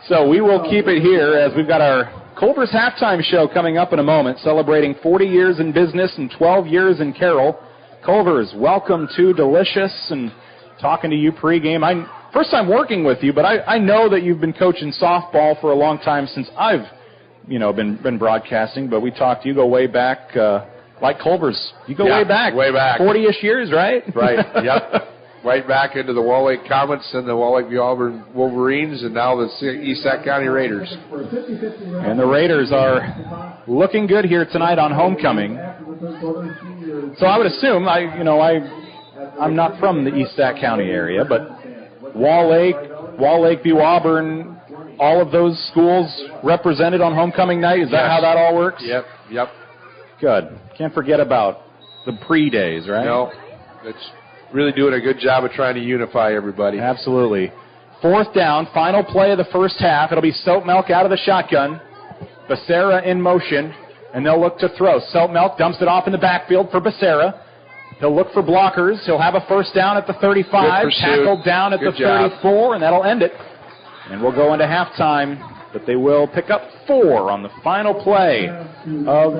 So we will keep it here as we've got our Culver's halftime show coming up in a moment, celebrating 40 years in business and 12 years in Carroll. Culver's, welcome to Delicious, and talking to you pregame. First time working with you, but I know that you've been coaching softball for a long time since I've, been broadcasting, but we talked, you go way back, like Culver's. You go way back. 40-ish years, right? Right, yep. Right back into the Wall Lake Comets and the Wall Lake Auburn Wolverines, and now the East Sac County Raiders. And the Raiders are looking good here tonight on homecoming. So I would assume, I'm not from the East Sac County area, but Wall Lake, View Auburn, all of those schools represented on homecoming night. Is that how that all works? Yep. Good. Can't forget about the pre-days, right? No, it's really doing a good job of trying to unify everybody. Absolutely. 4th down, final play of the first half. It'll be Soatmelk out of the shotgun. Becerra in motion, and they'll look to throw. Soatmelk dumps it off in the backfield for Becerra. He'll look for blockers. He'll have a first down at the 35, tackled down at the 34, and that'll end it. And we'll go into halftime, but they will pick up 4 on the final play of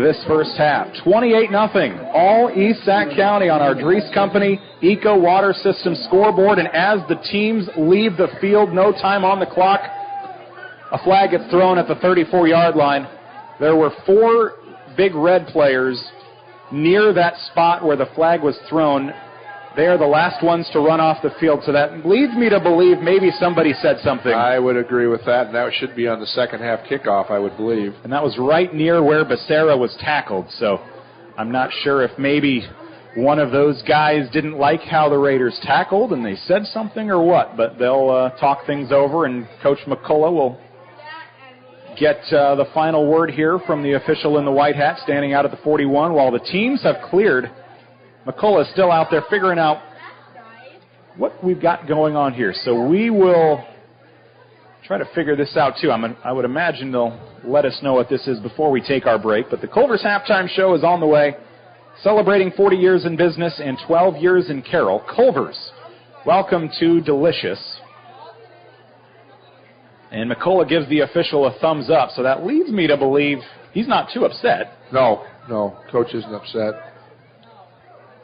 this first half. 28-0, all East Sac County on our Dries Company Eco Water System scoreboard. And as the teams leave the field, no time on the clock, a flag gets thrown at the 34-yard line. There were 4 big red players near that spot where the flag was thrown. They are the last ones to run off the field, so that leads me to believe maybe somebody said something. I would agree with that, and that should be on the second half kickoff, I would believe. And that was right near where Becerra was tackled, so I'm not sure if maybe one of those guys didn't like how the Raiders tackled and they said something or what, but they'll talk things over, and Coach McCullough will get the final word here from the official in the white hat standing out at the 41 while the teams have cleared. McCullough is still out there figuring out what we've got going on here. So we will try to figure this out, too. I would imagine they'll let us know what this is before we take our break. But the Culver's halftime show is on the way, celebrating 40 years in business and 12 years in Carroll. Culver's, welcome to Delicious. And McCullough gives the official a thumbs up, so that leads me to believe he's not too upset. No, Coach isn't upset.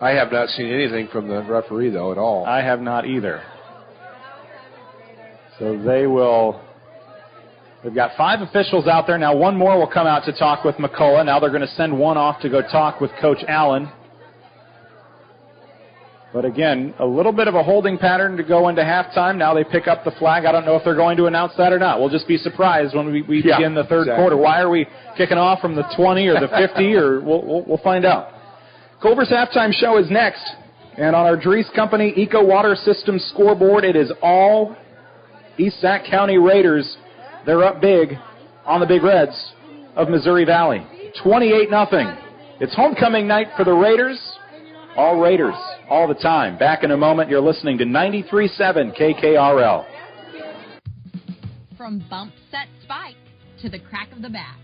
I have not seen anything from the referee, though, at all. I have not either. So they've got 5 officials out there. Now 1 more will come out to talk with McCullough. Now they're going to send 1 off to go talk with Coach Allen. But again, a little bit of a holding pattern to go into halftime. Now they pick up the flag. I don't know if they're going to announce that or not. We'll just be surprised when we begin the third quarter. Why are we kicking off from the 20 or the 50? Or we'll find out. Culver's halftime show is next. And on our Dries Company Eco Water System scoreboard, it is all East Sac County Raiders. They're up big on the Big Reds of Missouri Valley. 28-0. It's homecoming night for the Raiders. All Raiders, all the time. Back in a moment, you're listening to 93.7 KKRL. From bump, set, spike to the crack of the bat,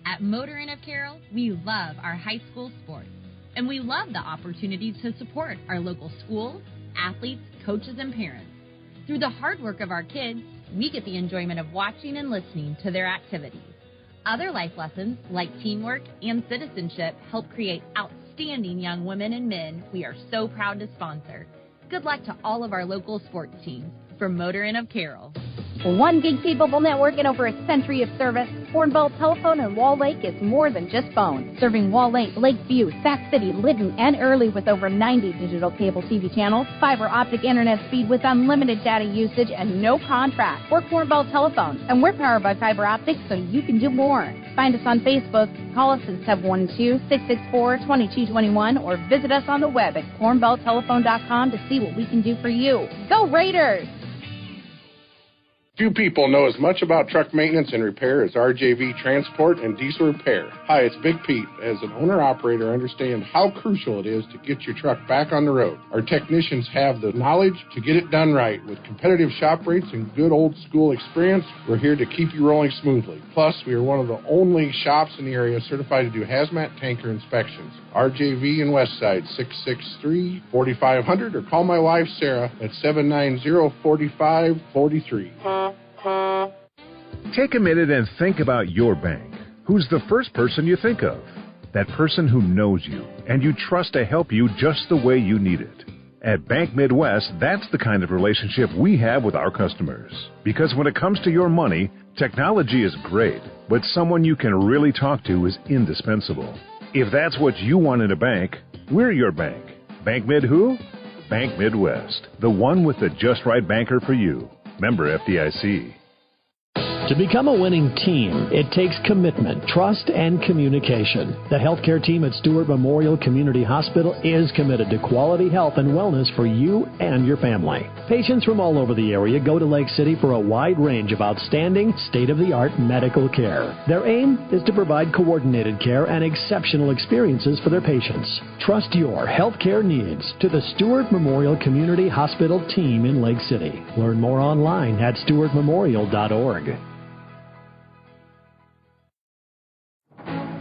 at Motor Inn of Carroll, we love our high school sports. And we love the opportunity to support our local schools, athletes, coaches, and parents. Through the hard work of our kids, we get the enjoyment of watching and listening to their activities. Other life lessons, like teamwork and citizenship, help create outstanding young women and men we are so proud to sponsor. Good luck to all of our local sports teams. From Motor Inn of Carroll. 1 gig capable network and over a century of service, Cornbelt Telephone in Wall Lake is more than just phones. Serving Wall Lake, Lakeview, Sac City, Lytton, and Early with over 90 digital cable TV channels, fiber optic internet speed with unlimited data usage and no contract. We're Cornbelt Telephone, and we're powered by fiber optics so you can do more. Find us on Facebook, call us at 712-664-2221, or visit us on the web at cornbelttelephone.com to see what we can do for you. Go Raiders! Few people know as much about truck maintenance and repair as RJV Transport and Diesel Repair. Hi, it's Big Pete. As an owner-operator, I understand how crucial it is to get your truck back on the road. Our technicians have the knowledge to get it done right. With competitive shop rates and good old-school experience, we're here to keep you rolling smoothly. Plus, we are one of the only shops in the area certified to do hazmat tanker inspections. RJV in Westside, 663-4500, or call my wife, Sarah, at 790-4543. Take a minute and think about your bank. Who's the first person you think of? That person who knows you and you trust to help you just the way you need it. At Bank Midwest, that's the kind of relationship we have with our customers. Because when it comes to your money, technology is great, but someone you can really talk to is indispensable. If that's what you want in a bank, we're your bank. Bank Mid who? Bank Midwest, the one with the just right banker for you. Member FDIC. To become a winning team, it takes commitment, trust, and communication. The healthcare team at Stewart Memorial Community Hospital is committed to quality health and wellness for you and your family. Patients from all over the area go to Lake City for a wide range of outstanding, state-of-the-art medical care. Their aim is to provide coordinated care and exceptional experiences for their patients. Trust your healthcare needs to the Stewart Memorial Community Hospital team in Lake City. Learn more online at stewartmemorial.org.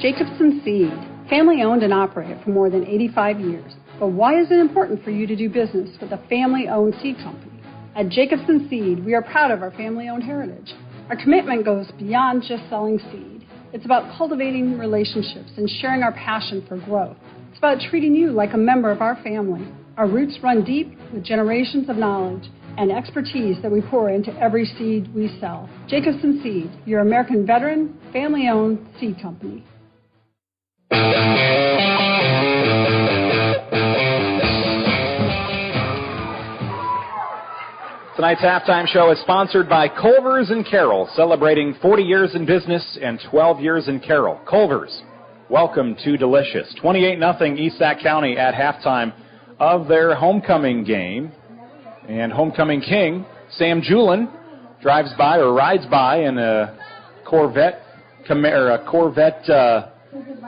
Jacobson Seed, family owned and operated for more than 85 years. But why is it important for you to do business with a family-owned seed company? At Jacobson Seed, we are proud of our family-owned heritage. Our commitment goes beyond just selling seed. It's about cultivating relationships and sharing our passion for growth. It's about treating you like a member of our family. Our roots run deep with generations of knowledge and expertise that we pour into every seed we sell. Jacobson Seed, your American veteran, family-owned seed company. Tonight's halftime show is sponsored by Culver's in Carroll, celebrating 40 years in business and 12 years in Carroll. Culver's, welcome to Delicious. 28-0 East Sac County at halftime of their homecoming game. And homecoming king, Sam Julin, drives by or rides by in a Corvette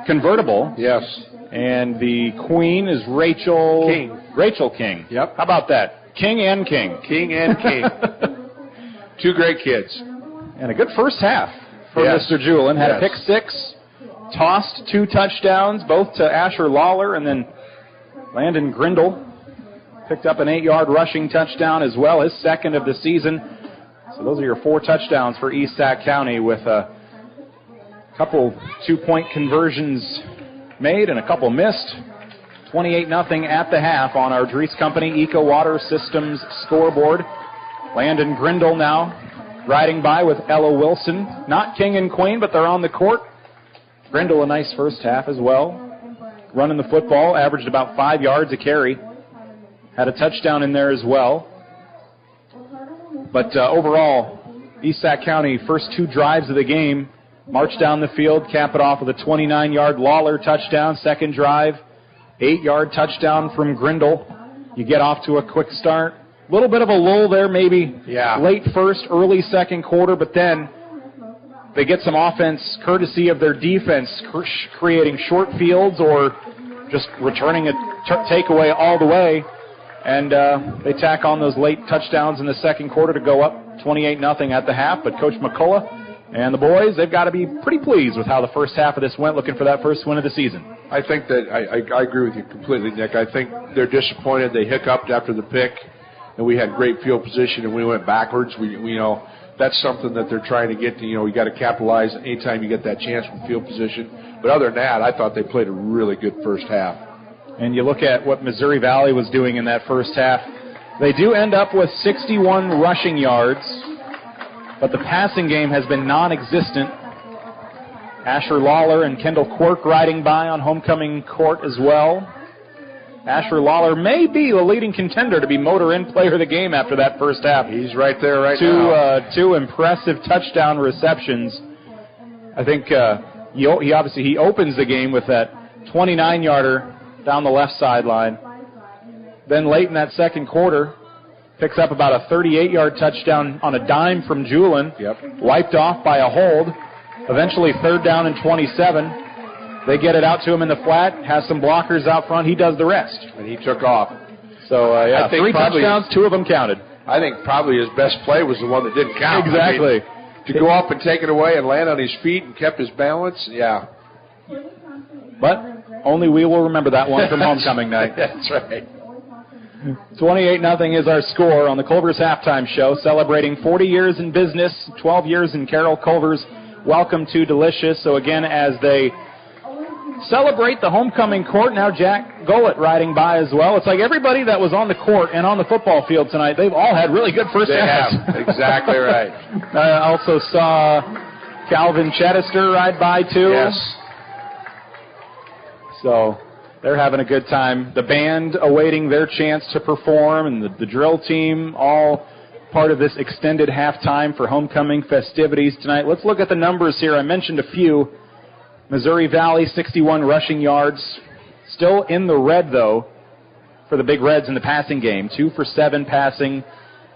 convertible. Yes. And the queen is Rachel King. Rachel King. Yep. How about that? King and King. King and King. Two great kids. And a good first half for Mr. Julin. Had a pick six, tossed 2 touchdowns, both to Asher Lawler, and then Landon Grindle picked up an 8-yard rushing touchdown as well, his second of the season. So those are your 4 touchdowns for East Sac County, with a couple 2-point conversions made and a couple missed. 28-0 at the half on our Dries Company Eco Water Systems scoreboard. Landon Grindle now riding by with Ella Wilson. Not King and Queen, but they're on the court. Grindle a nice first half as well. Running the football, averaged about 5 yards a carry. Had a touchdown in there as well. But overall, East Sac County, first 2 drives of the game, march down the field, cap it off with a 29-yard Lawler touchdown. Second drive, 8-yard touchdown from Grindle. You get off to a quick start. A little bit of a lull there, maybe late first, early second quarter, but then they get some offense courtesy of their defense, creating short fields or just returning a takeaway all the way. And they tack on those late touchdowns in the second quarter to go up 28-0 at the half. But Coach McCullough and the boys, they've got to be pretty pleased with how the first half of this went, looking for that first win of the season. I think that I agree with you completely, Nick. I think they're disappointed. They hiccuped after the pick, and we had great field position, and we went backwards. We that's something that they're trying to get to. You got to capitalize anytime you get that chance from field position. But other than that, I thought they played a really good first half. And you look at what Missouri Valley was doing in that first half. They do end up with 61 rushing yards, but the passing game has been non-existent. Asher Lawler and Kendall Quirk riding by on homecoming court as well. Asher Lawler may be the leading contender to be Motor Inn Player of the Game after that first half. He's right there now. Two impressive touchdown receptions. I think he opens the game with that 29-yarder down the left sideline. Then late in that second quarter, picks up about a 38-yard touchdown on a dime from Julin. Yep. Wiped off by a hold. Eventually third down and 27. They get it out to him in the flat, has some blockers out front. He does the rest. And he took off. So, I think 3 touchdowns, 2 of them counted. I think probably his best play was the one that didn't count. Exactly. To go up and take it away and land on his feet and kept his balance, yeah. But only we will remember that one from homecoming night. That's right. 28-0 is our score on the Culver's Halftime Show, celebrating 40 years in business, 12 years in Carroll Culver's. Welcome to Delicious. So again, as they celebrate the homecoming court, now Jack Gullett riding by as well. It's like everybody that was on the court and on the football field tonight, they've all had really good first halves. They have. Exactly right. I also saw Calvin Chedister ride by too. Yes. So they're having a good time. The band awaiting their chance to perform, and the drill team all part of this extended halftime for homecoming festivities tonight. Let's look at the numbers here. I mentioned a few. Missouri Valley, 61 rushing yards. Still in the red, though, for the Big Reds in the passing game. 2 for 7 passing,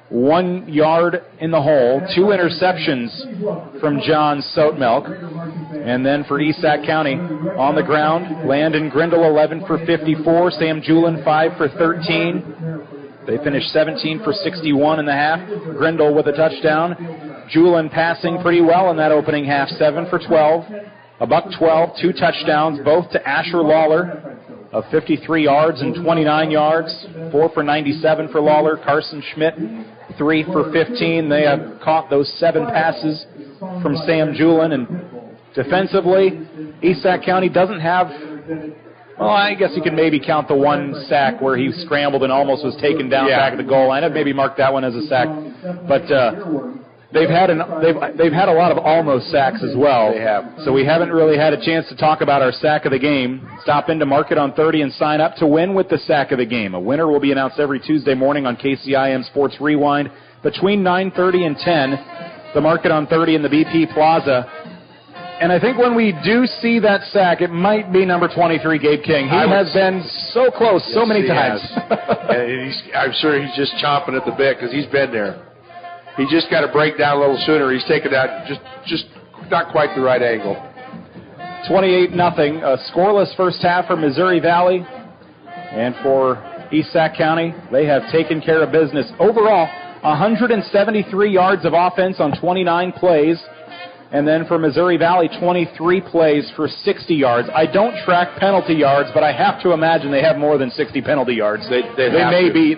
1 yard in the hole, 2 interceptions from John Sotemilk. And then for Esac County, on the ground, Landon Grindle, 11 for 54, Sam Julin, 5 for 13. They finished 17 for 61 in the half. Grindle with a touchdown. Julin passing pretty well in that opening half, 7 for 12. $112, 2 touchdowns, both to Asher Lawler of 53 yards and 29 yards, 4 for 97 for Lawler. Carson Schmidt, 3 for 15. They have caught those 7 passes from Sam Julin. And defensively, Esac County doesn't have, well, I guess you can maybe count the 1 sack where he scrambled and almost was taken down back at the goal line. I'd maybe mark that one as a sack. But they've had a lot of almost sacks as well. They have. So we haven't really had a chance to talk about our sack of the game. Stop into Market on 30 and sign up to win with the sack of the game. A winner will be announced every Tuesday morning on KCIM Sports Rewind between 9:30 and 10. The Market on 30 in the BP Plaza. And I think when we do see that sack, it might be number 23, Gabe King. He has been so close so many times. And I'm sure he's just chomping at the bit because he's been there. He just got to break down a little sooner. He's taken that just not quite the right angle. 28-0, a scoreless first half for Missouri Valley. And for Esac County, they have taken care of business. Overall, 173 yards of offense on 29 plays. And then for Missouri Valley, 23 plays for 60 yards. I don't track penalty yards, but I have to imagine they have more than 60 penalty yards. They may be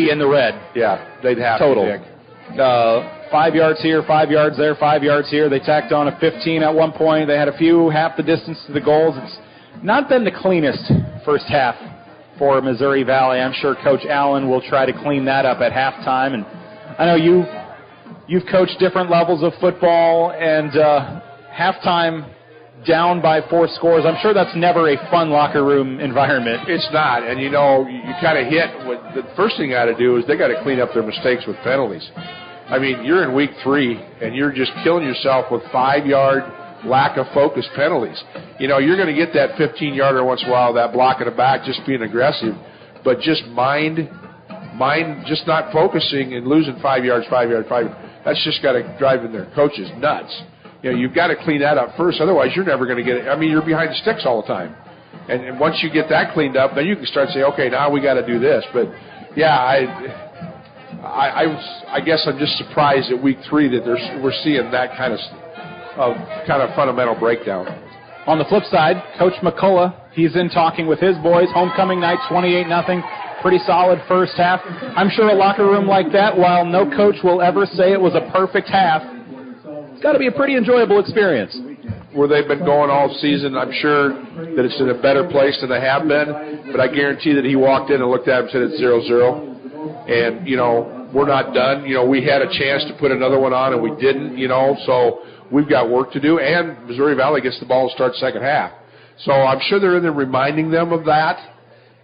in the red. Yeah, they'd have total. To, Nick. 5 yards here, 5 yards there, 5 yards here. They tacked on a 15 at one point. They had a few half the distance to the goals. It's not been the cleanest first half for Missouri Valley. I'm sure Coach Allen will try to clean that up at halftime. And I know you've coached different levels of football, and halftime down by 4 scores, I'm sure that's never a fun locker room environment. It's not. And, you kind of hit what the first thing you got to do is they got to clean up their mistakes with penalties. I mean, you're in week 3, and you're just killing yourself with 5-yard lack of focus penalties. You're going to get that 15-yarder once in a while, that block in the back, just being aggressive, but just mind just not focusing and losing 5 yards. That's just got to drive in their coaches nuts. you've got to clean that up first. Otherwise, you're never going to get it. I mean, you're behind the sticks all the time. And once you get that cleaned up, then you can start saying, okay, now we got to do this. But, yeah, I guess I'm just surprised at week 3 that we're seeing that kind of fundamental breakdown. On the flip side, Coach McCullough, he's in talking with his boys. Homecoming night, 28-0. Pretty solid first half. I'm sure a locker room like that, while no coach will ever say it was a perfect half, it's got to be a pretty enjoyable experience. Where they've been going all season, I'm sure that it's in a better place than they have been, but I guarantee that he walked in and looked at him and said it's 0-0. And, we're not done. We had a chance to put another one on and we didn't, so we've got work to do. And Missouri Valley gets the ball to start second half. So I'm sure they're in there reminding them of that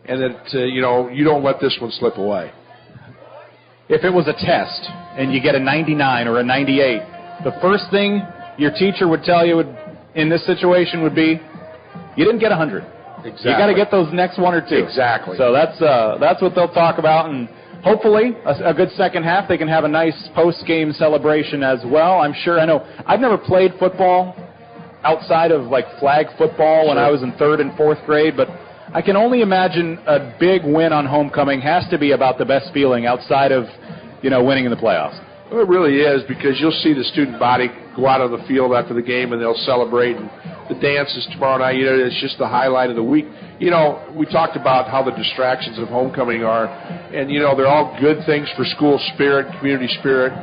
and that, you don't let this one slip away. If it was a test and you get a 99 or a 98, the first thing your teacher would tell you in this situation would be, you didn't get 100. Exactly. You got to get those next 1 or 2. Exactly. So that's what they'll talk about, and hopefully a good second half. They can have a nice post-game celebration as well. I'm sure. I know I've never played football outside of like flag football when I was in 3rd and 4th grade, but I can only imagine a big win on homecoming has to be about the best feeling outside of winning in the playoffs. Well, it really is, because you'll see the student body go out on the field after the game and they'll celebrate. And the dances tomorrow night, it's just the highlight of the week. We talked about how the distractions of homecoming are, and, they're all good things for school spirit, community spirit.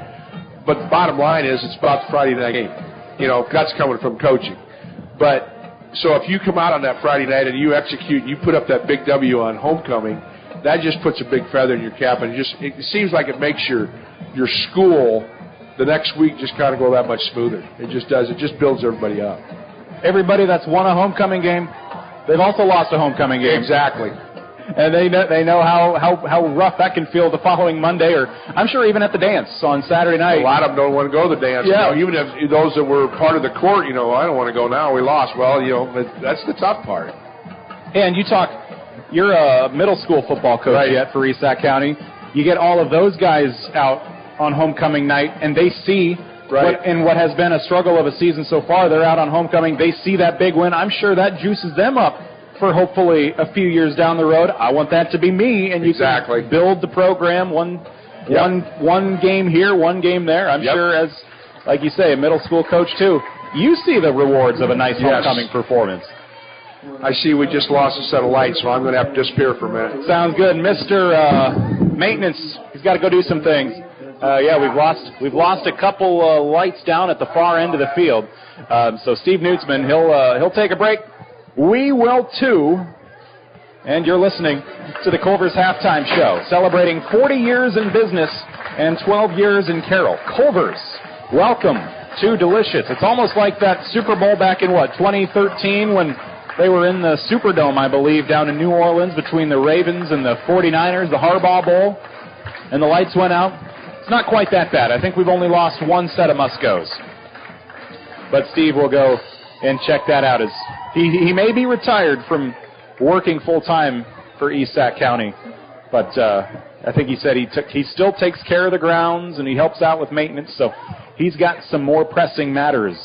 But the bottom line is it's about the Friday night game. That's coming from coaching. But so if you come out on that Friday night and you execute, you put up that big W on homecoming, that just puts a big feather in your cap, and it seems like it makes your school the next week just kind of go that much smoother. It just does. It just builds everybody up. Everybody that's won a homecoming game, they've also lost a homecoming game. Exactly. And they know how rough that can feel the following Monday, or I'm sure even at the dance on Saturday night. A lot of them don't want to go to the dance. Yeah. Even if those that were part of the court, I don't want to go now. We lost. Well, that's the tough part. And you're a middle school football coach yet for Esac County. You get all of those guys out on homecoming night, and they see what has been a struggle of a season so far. They're out on homecoming. They see that big win. I'm sure that juices them up for hopefully a few years down the road. I want that to be me, and you can build the program one game here, one game there. I'm sure, as like you say, a middle school coach too, you see the rewards of a nice homecoming performance. I see we just lost a set of lights, so I'm going to have to disappear for a minute. Sounds good. Mr. Maintenance, he's got to go do some things. We've lost a couple lights down at the far end of the field. So Steve Nutzman, he'll take a break. We will too. And you're listening to the Culver's Halftime Show, celebrating 40 years in business and 12 years in Carroll. Culver's, welcome to Delicious. It's almost like that Super Bowl back in 2013 when they were in the Superdome, I believe, down in New Orleans between the Ravens and the 49ers, the Harbaugh Bowl, and the lights went out. It's not quite that bad. I think we've only lost one set of Muscos. But Steve will go and check that out. As he may be retired from working full-time for Esac County, but I think he said he still takes care of the grounds and he helps out with maintenance, so he's got some more pressing matters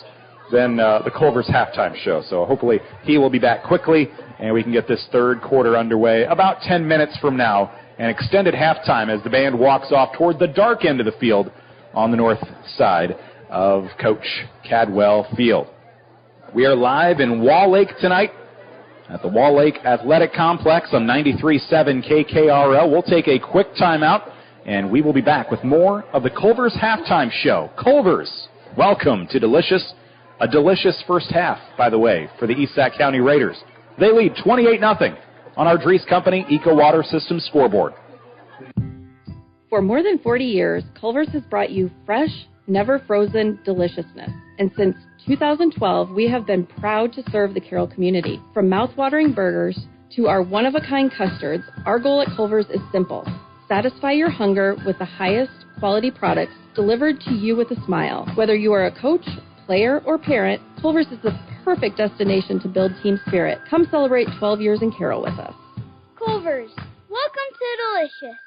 than the Culver's Halftime Show. So hopefully he will be back quickly and we can get this third quarter underway about 10 minutes from now. An extended halftime as the band walks off toward the dark end of the field on the north side of Coach Cadwell Field. We are live in Wall Lake tonight at the Wall Lake Athletic Complex on 93.7 KKRL. We'll take a quick timeout, and we will be back with more of the Culver's Halftime Show. Culver's, welcome to Delicious. A delicious first half, by the way, for the Esac County Raiders. They lead 28-0 on our Dries Company Eco Water System scoreboard. For more than 40 years, Culver's has brought you fresh, never frozen deliciousness. And since 2012, we have been proud to serve the Carroll community. From mouth-watering burgers to our one-of-a-kind custards, our goal at Culver's is simple. Satisfy your hunger with the highest quality products delivered to you with a smile. Whether you are a coach, player, or parent, Culver's is the perfect destination to build team spirit. Come celebrate 12 years in Carroll with us. Culver's, welcome to Delicious.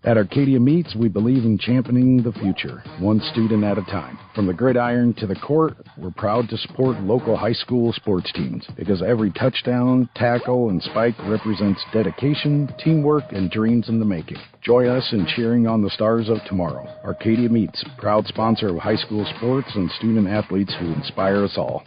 At Arcadia Meats, we believe in championing the future, one student at a time. From the gridiron to the court, we're proud to support local high school sports teams because every touchdown, tackle, and spike represents dedication, teamwork, and dreams in the making. Join us in cheering on the stars of tomorrow. Arcadia Meats, proud sponsor of high school sports and student athletes who inspire us all.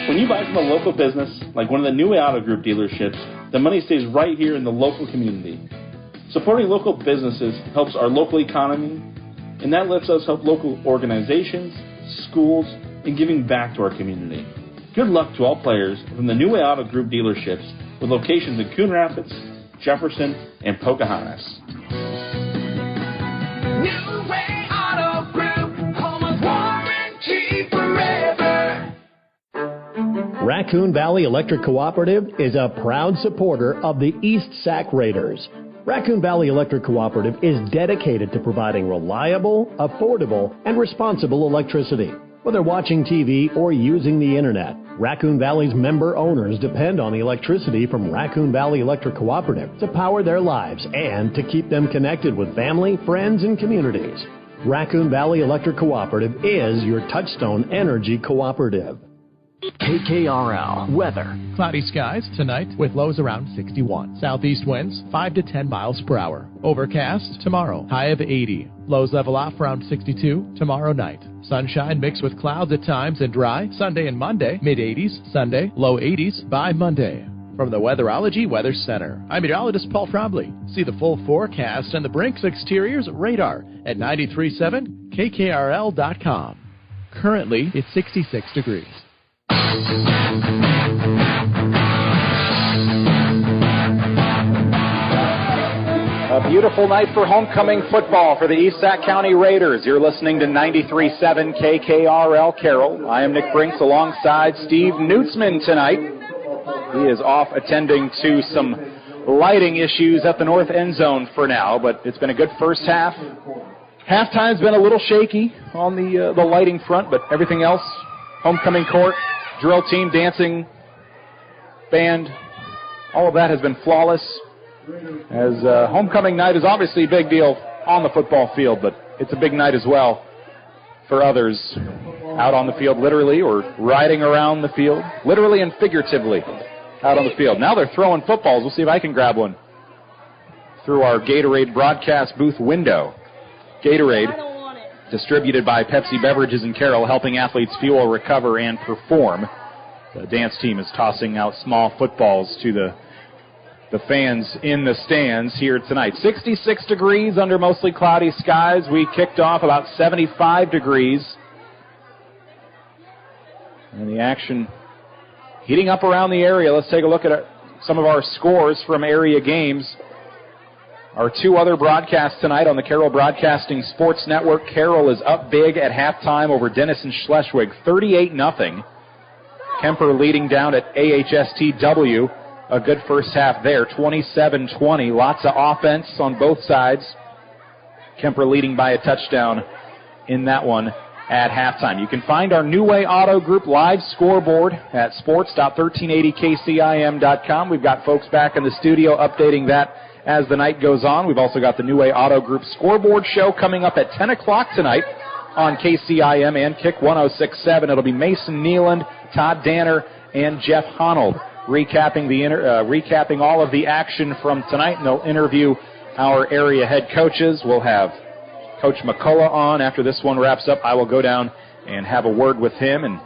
When you buy from a local business, like one of the New Way Auto Group dealerships, the money stays right here in the local community. Supporting local businesses helps our local economy, and that lets us help local organizations, schools, and giving back to our community. Good luck to all players from the New Way Auto Group dealerships with locations in Coon Rapids, Jefferson, and Pocahontas. New Way Auto Group, home of warranty forever. Raccoon Valley Electric Cooperative is a proud supporter of the East Sac Raiders. Raccoon Valley Electric Cooperative is dedicated to providing reliable, affordable, and responsible electricity. Whether watching TV or using the internet, Raccoon Valley's member owners depend on the electricity from Raccoon Valley Electric Cooperative to power their lives and to keep them connected with family, friends, and communities. Raccoon Valley Electric Cooperative is your Touchstone Energy Cooperative. KKRL weather. Cloudy skies tonight with lows around 61. Southeast winds 5 to 10 miles per hour. Overcast tomorrow, high of 80. Lows level off around 62 tomorrow night. Sunshine mixed with clouds at times and dry Sunday and Monday, mid-80s. Sunday, low 80s by Monday. From the Weatherology Weather Center, I'm meteorologist Paul Trombley. See the full forecast and the Brinks Exteriors radar at 93.7kkrl.com. Currently, it's 66 degrees. A beautiful night for homecoming football for the East Sac County Raiders. You're listening to 93.7 KKRL Carroll. I am Nick Brinks alongside Steve Nutzman tonight. He is off attending to some lighting issues at the north end zone for now, but it's been a good first half. Halftime's been a little shaky on the lighting front, but everything else, homecoming court, drill team, dancing, band, all of that has been flawless. As homecoming night is obviously a big deal on the football field, but it's a big night as well for others out on the field literally or riding around the field, literally and figuratively out on the field. Now they're throwing footballs. We'll see if I can grab one through our Gatorade broadcast booth window. Gatorade, distributed by Pepsi Beverages in Carroll, helping athletes fuel, recover, and perform. The dance team is tossing out small footballs to the fans in the stands here tonight. 66 degrees under mostly cloudy skies. We kicked off about 75 degrees. And the action heating up around the area. Let's take a look at some of our scores from area games. Our two other broadcasts tonight on the Carroll Broadcasting Sports Network. Carroll is up big at halftime over Denison Schleswig, 38-0. Kemper leading down at AHSTW. A good first half there, 27-20. Lots of offense on both sides. Kemper leading by a touchdown in that one at halftime. You can find our New Way Auto Group live scoreboard at sports.1380kcim.com. We've got folks back in the studio updating that as the night goes on. We've also got the New Way Auto Group scoreboard show coming up at 10 o'clock tonight on KCIM and Kick 106.7. It'll be Mason Nealand, Todd Danner, and Jeff Honnold recapping all of the action from tonight, and they'll interview our area head coaches. We'll have Coach McCullough on after this one wraps up. I will go down and have a word with him, and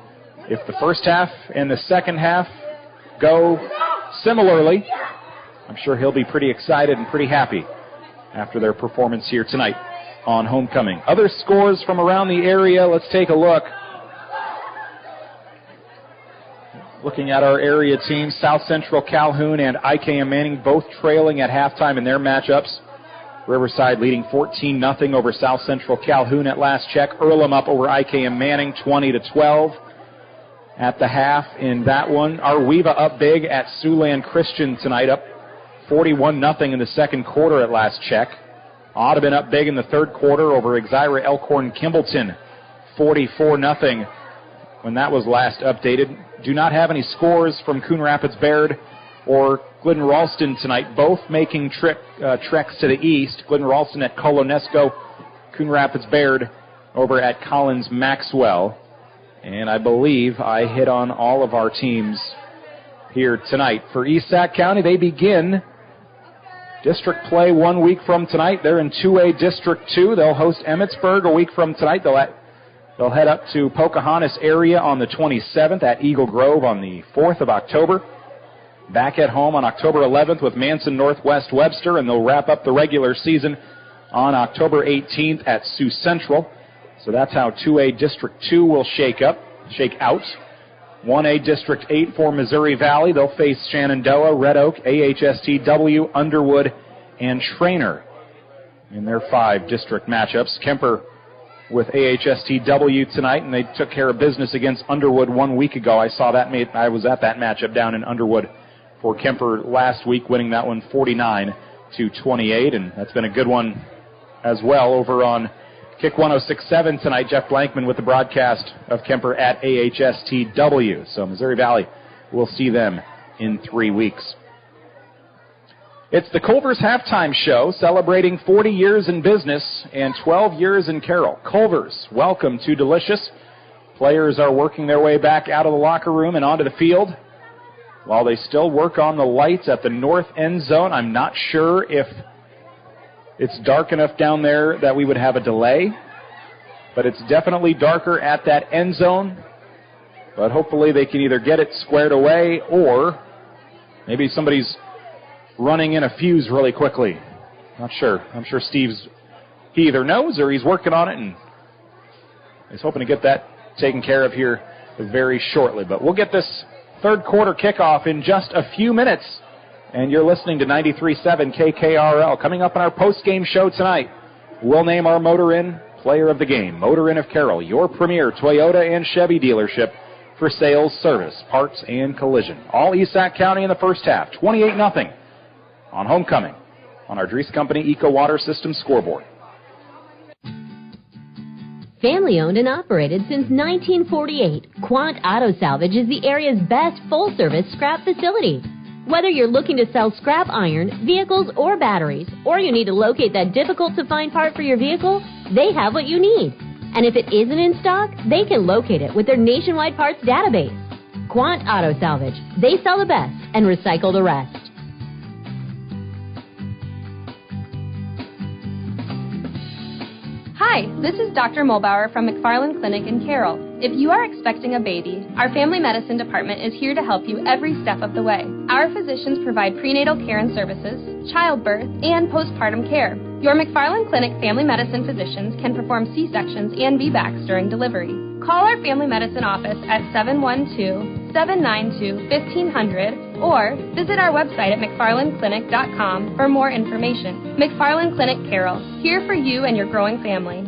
if the first half and the second half go similarly, I'm sure he'll be pretty excited and pretty happy after their performance here tonight on homecoming. Other scores from around the area, let's take a look. Looking at our area teams, South Central Calhoun and IKM Manning both trailing at halftime in their matchups. Riverside leading 14-0 over South Central Calhoun at last check. Earlham up over IKM Manning 20-12 at the half in that one. Arweva up big at Siouxland Christian tonight, up 41-0 in the second quarter at last check. Audubon up big in the third quarter over Exira Elkhorn Kimballton, 44-0 when that was last updated. Do not have any scores from Coon Rapids Baird or Glidden Ralston tonight, both making treks to the east. Glidden Ralston at Colonesco, Coon Rapids Baird over at Collins Maxwell. And I believe I hit on all of our teams here tonight. For East Sac County, they begin district play 1 week from tonight. They're in 2A District 2. They'll host Emmetsburg a week from tonight. They'll head up to Pocahontas area on the 27th, at Eagle Grove on the 4th of October. Back at home on October 11th with Manson Northwest Webster, and they'll wrap up the regular season on October 18th at Sioux Central. So that's how 2A District 2 will shake out. 1A District 8 for Missouri Valley. They'll face Shenandoah, Red Oak, AHSTW, Underwood, and Trainer in their 5 district matchups. Kemper with AHSTW tonight, and they took care of business against Underwood 1 week ago. I was at that matchup down in Underwood for Kemper last week, winning that one 49-28, and that's been a good one as well over on Kick 106.7 tonight. Jeff Blankman with the broadcast of Kemper at AHSTW. So Missouri Valley will see them in 3 weeks. It's the Culver's Halftime Show, celebrating 40 years in business and 12 years in Carroll. Culver's, welcome to Delicious. Players are working their way back out of the locker room and onto the field while they still work on the lights at the north end zone. I'm not sure if it's dark enough down there that we would have a delay, but it's definitely darker at that end zone. But hopefully they can either get it squared away, or maybe somebody's running in a fuse really quickly. Not sure. I'm sure he either knows or he's working on it, and he's hoping to get that taken care of here very shortly. But we'll get this third quarter kickoff in just a few minutes. And you're listening to 93.7 KKRL. Coming up on our post-game show tonight, we'll name our Motor Inn Player of the Game. Motor Inn of Carroll, your premier Toyota and Chevy dealership for sales, service, parts, and collision. All East Sac County in the first half, 28-0 on homecoming on our Dries Company Eco Water System scoreboard. Family owned and operated since 1948, Quant Auto Salvage is the area's best full-service scrap facility. Whether you're looking to sell scrap iron, vehicles, or batteries, or you need to locate that difficult-to-find part for your vehicle, they have what you need. And if it isn't in stock, they can locate it with their nationwide parts database. Quant Auto Salvage. They sell the best and recycle the rest. Hi, this is Dr. Mulbauer from McFarland Clinic in Carroll. If you are expecting a baby, our family medicine department is here to help you every step of the way. Our physicians provide prenatal care and services, childbirth, and postpartum care. Your McFarland Clinic family medicine physicians can perform C-sections and VBACs during delivery. Call our family medicine office at 712-792-1500 or visit our website at mcfarlandclinic.com for more information. McFarland Clinic Carroll, here for you and your growing family.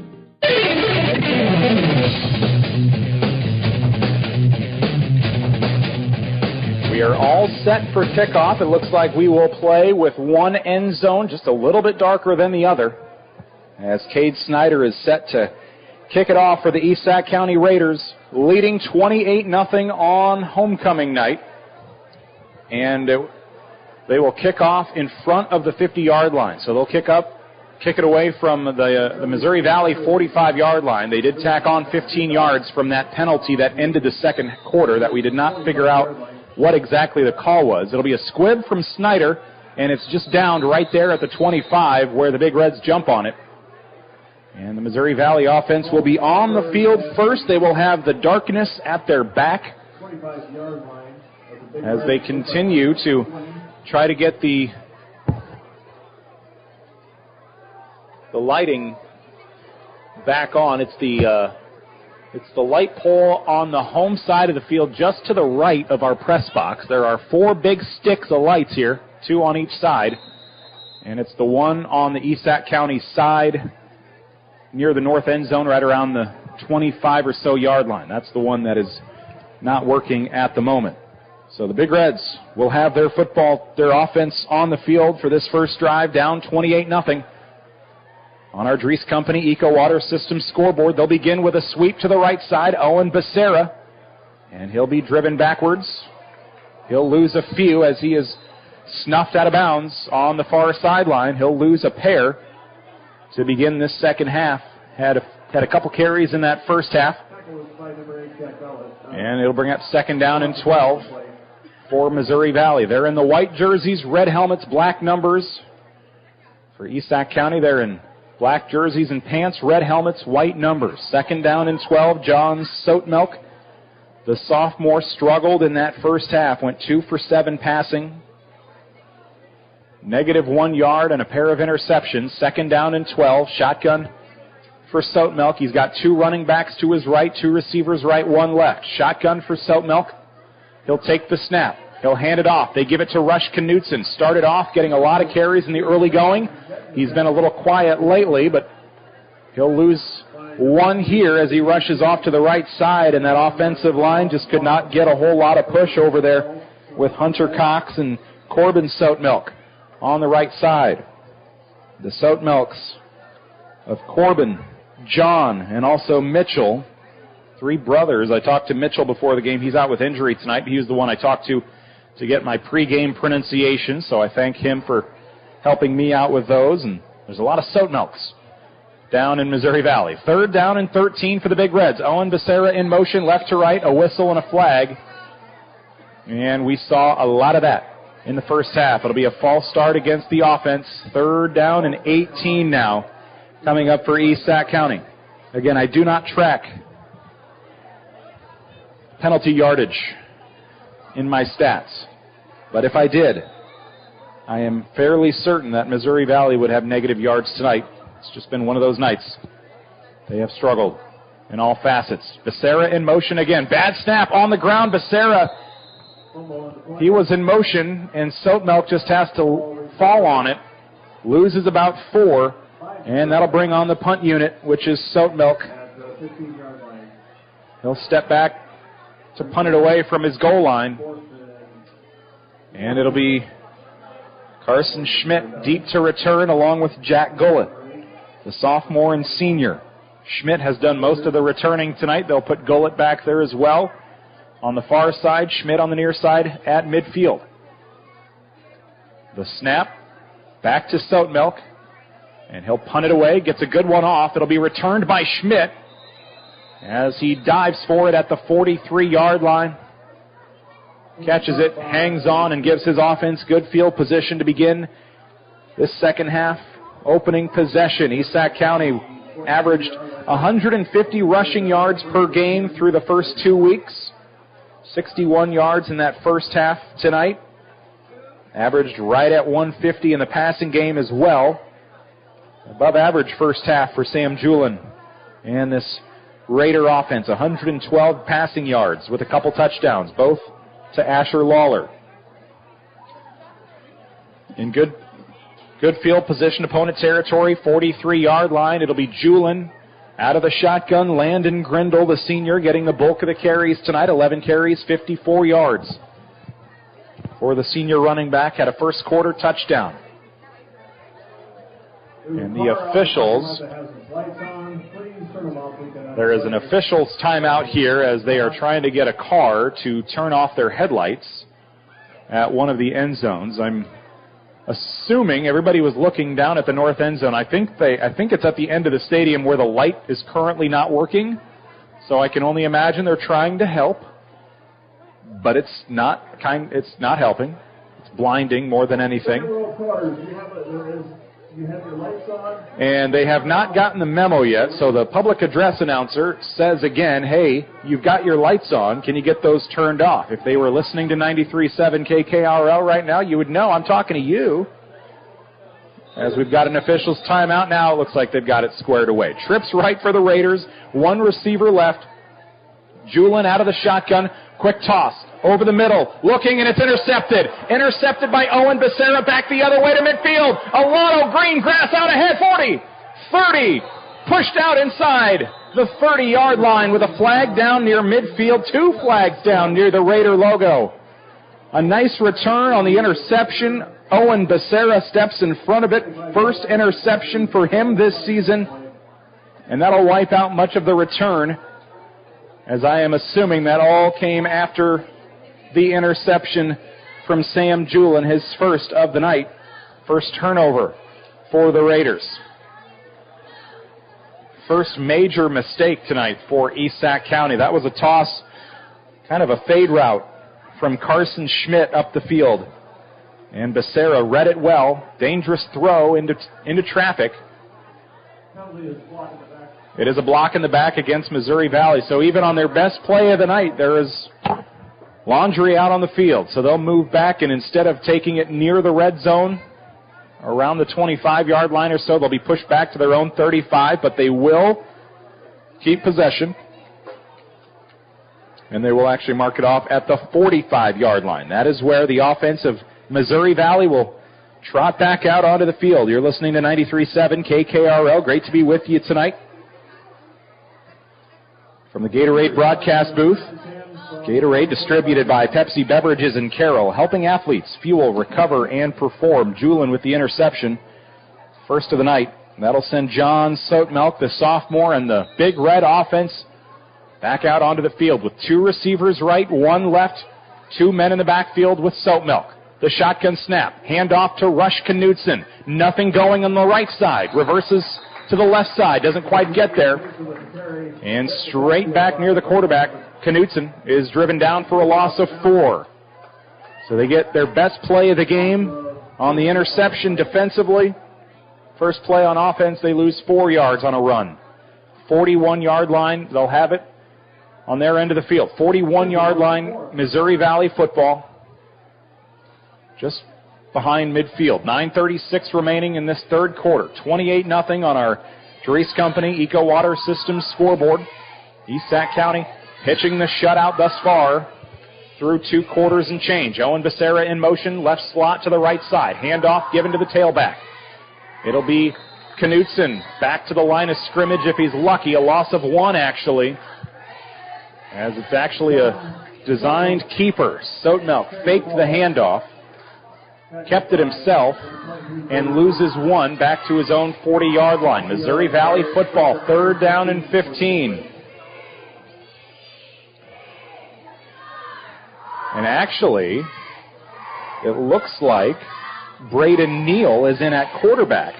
We are all set for kickoff. It looks like we will play with one end zone, just a little bit darker than the other, as Cade Snyder is set to kick it off for the East Sac County Raiders, leading 28-0 on homecoming night. And they will kick off in front of the 50-yard line. So they'll kick it away from the Missouri Valley 45-yard line. They did tack on 15 yards from that penalty that ended the second quarter that we did not figure out what exactly the call was. It'll be a squib from Snyder, and it's just downed right there at the 25 where the Big Reds jump on it. And the Missouri Valley offense will be on the field first. They will have the darkness at their back as they continue to try to get the lighting back on. It's the light pole on the home side of the field just to the right of our press box. There are 4 big sticks of lights here, 2 on each side. And it's the one on the East Sac County side near the north end zone, right around the 25 or so yard line. That's the one that is not working at the moment. So the Big Reds will have their offense on the field for this first drive, down 28-0. On our Dries Company Eco Water System scoreboard, they'll begin with a sweep to the right side. Owen Becerra And he'll be driven backwards. He'll lose a few as he is snuffed out of bounds on the far sideline. He'll lose a pair to begin this second half. Had a couple carries in that first half. And it'll bring up second down and 12 for Missouri Valley. They're in the white jerseys, red helmets, black numbers. For East Sac County, they're in black jerseys and pants, red helmets, white numbers. Second down and 12, John Sotemilk. The sophomore struggled in that first half, went 2 for 7 passing. -1 yard and a pair of interceptions. Second down and 12, shotgun for Sotemilk. He's got 2 running backs to his right, 2 receivers right, 1 left. Shotgun for Sotemilk. He'll take the snap. He'll hand it off. They give it to Rush Knutson. Started off getting a lot of carries in the early going. He's been a little quiet lately, but he'll lose 1 here as he rushes off to the right side, and that offensive line just could not get a whole lot of push over there with Hunter Cox and Corbin Sotemilk on the right side. The Sotemilks of Corbin, John, and also Mitchell, 3 brothers. I talked to Mitchell before the game. He's out with injury tonight, but he was the one I talked to get my pregame pronunciation, so I thank him for helping me out with those. And there's a lot of Sotemilks down in Missouri Valley. Third down and 13 for the Big Reds. Owen Becerra in motion, left to right, a whistle and a flag. And we saw a lot of that in the first half. It'll be a false start against the offense. Third down and 18 now coming up for East Sac County. Again, I do not track penalty yardage in my stats, but if I did, I am fairly certain that Missouri Valley would have negative yards tonight. It's just been one of those nights. They have struggled in all facets. Becerra in motion again. Bad snap on the ground. Becerra, he was in motion, and Sotemilk just has to fall on it. Loses about 4, and that'll bring on the punt unit, which is Sotemilk. He'll step back to punt it away from his goal line. And it'll be Carson Schmidt deep to return along with Jack Gullett, the sophomore and senior. Schmidt has done most of the returning tonight. They'll put Gullett back there as well. On the far side, Schmidt on the near side at midfield. The snap, back to Sotemilk, and he'll punt it away, gets a good one off. It'll be returned by Schmidt as he dives for it at the 43-yard line. Catches it, hangs on, and gives his offense good field position to begin this second half. Opening possession. East Sac County averaged 150 rushing yards per game through the first 2 weeks. 61 yards in that first half tonight. Averaged right at 150 in the passing game as well. Above average first half for Sam Julin and this Raider offense. 112 passing yards with a couple touchdowns, both to Asher Lawler. In good field position, opponent territory, 43-yard line. It'll be Julin out of the shotgun. Landon Grindle, the senior, getting the bulk of the carries tonight. 11 carries, 54 yards for the senior running back. Had a first quarter touchdown. And the officials, there is an officials timeout here as they are trying to get a car to turn off their headlights at one of the end zones. I'm assuming everybody was looking down at the north end zone. I think it's at the end of the stadium where the light is currently not working. So I can only imagine they're trying to help, but it's not helping. It's blinding more than anything. And they have not gotten the memo yet, so the public address announcer says again, hey, you've got your lights on. Can you get those turned off? If they were listening to 93.7 KKRL right now, you would know I'm talking to you. As we've got an official's timeout now, it looks like they've got it squared away. Trips right for the Raiders. 1 receiver left. Julin out of the shotgun. Quick toss over the middle. Looking, and it's intercepted. Intercepted by Owen Becerra. Back the other way to midfield. Alano Greengrass out ahead. 40. 30. Pushed out inside the 30-yard line with a flag down near midfield. 2 flags down near the Raider logo. A nice return on the interception. Owen Becerra steps in front of it. First interception for him this season. And that'll wipe out much of the return as I am assuming that all came after the interception from Sam Julin, his first of the night. First turnover for the Raiders. First major mistake tonight for East Sac County. That was a toss, kind of a fade route from Carson Schmidt up the field. And Becerra read it well. Dangerous throw into traffic. It is a block in the back against Missouri Valley. So even on their best play of the night, there is laundry out on the field. So they'll move back, and instead of taking it near the red zone, around the 25-yard line or so, they'll be pushed back to their own 35, but they will keep possession. And they will actually mark it off at the 45-yard line. That is where the offense of Missouri Valley will trot back out onto the field. You're listening to 93.7 KKRL. Great to be with you tonight from the Gatorade broadcast booth. Gatorade distributed by Pepsi Beverages in Carroll, helping athletes fuel, recover, and perform. Julin with the interception. First of the night. That'll send John Sotemelk, the sophomore, and the Big Red offense back out onto the field with two receivers right, one left, two men in the backfield with Sotemelk. The shotgun snap. Handoff to Rush Knutson. Nothing going on the right side. Reverses to the left side. Doesn't quite get there. And straight back near the quarterback. Knutson is driven down for a loss of 4. So they get their best play of the game on the interception defensively. First play on offense, they lose 4 yards on a run. 41-yard line, they'll have it on their end of the field. 41-yard line, Missouri Valley football. Just behind midfield. 9:36 remaining in this third quarter. 28-0 on our Dries Company Eco Water Systems scoreboard. East Sac County pitching the shutout thus far through 2 quarters and change. Owen Becerra in motion, left slot to the right side. Handoff given to the tailback. It'll be Knutson back to the line of scrimmage if he's lucky. A loss of 1, actually, as it's actually a designed keeper. Sotemelk faked the handoff, kept it himself, and loses 1 back to his own 40-yard line. Missouri Valley football, 3rd down and 15. And actually, it looks like Braden Neal is in at quarterback.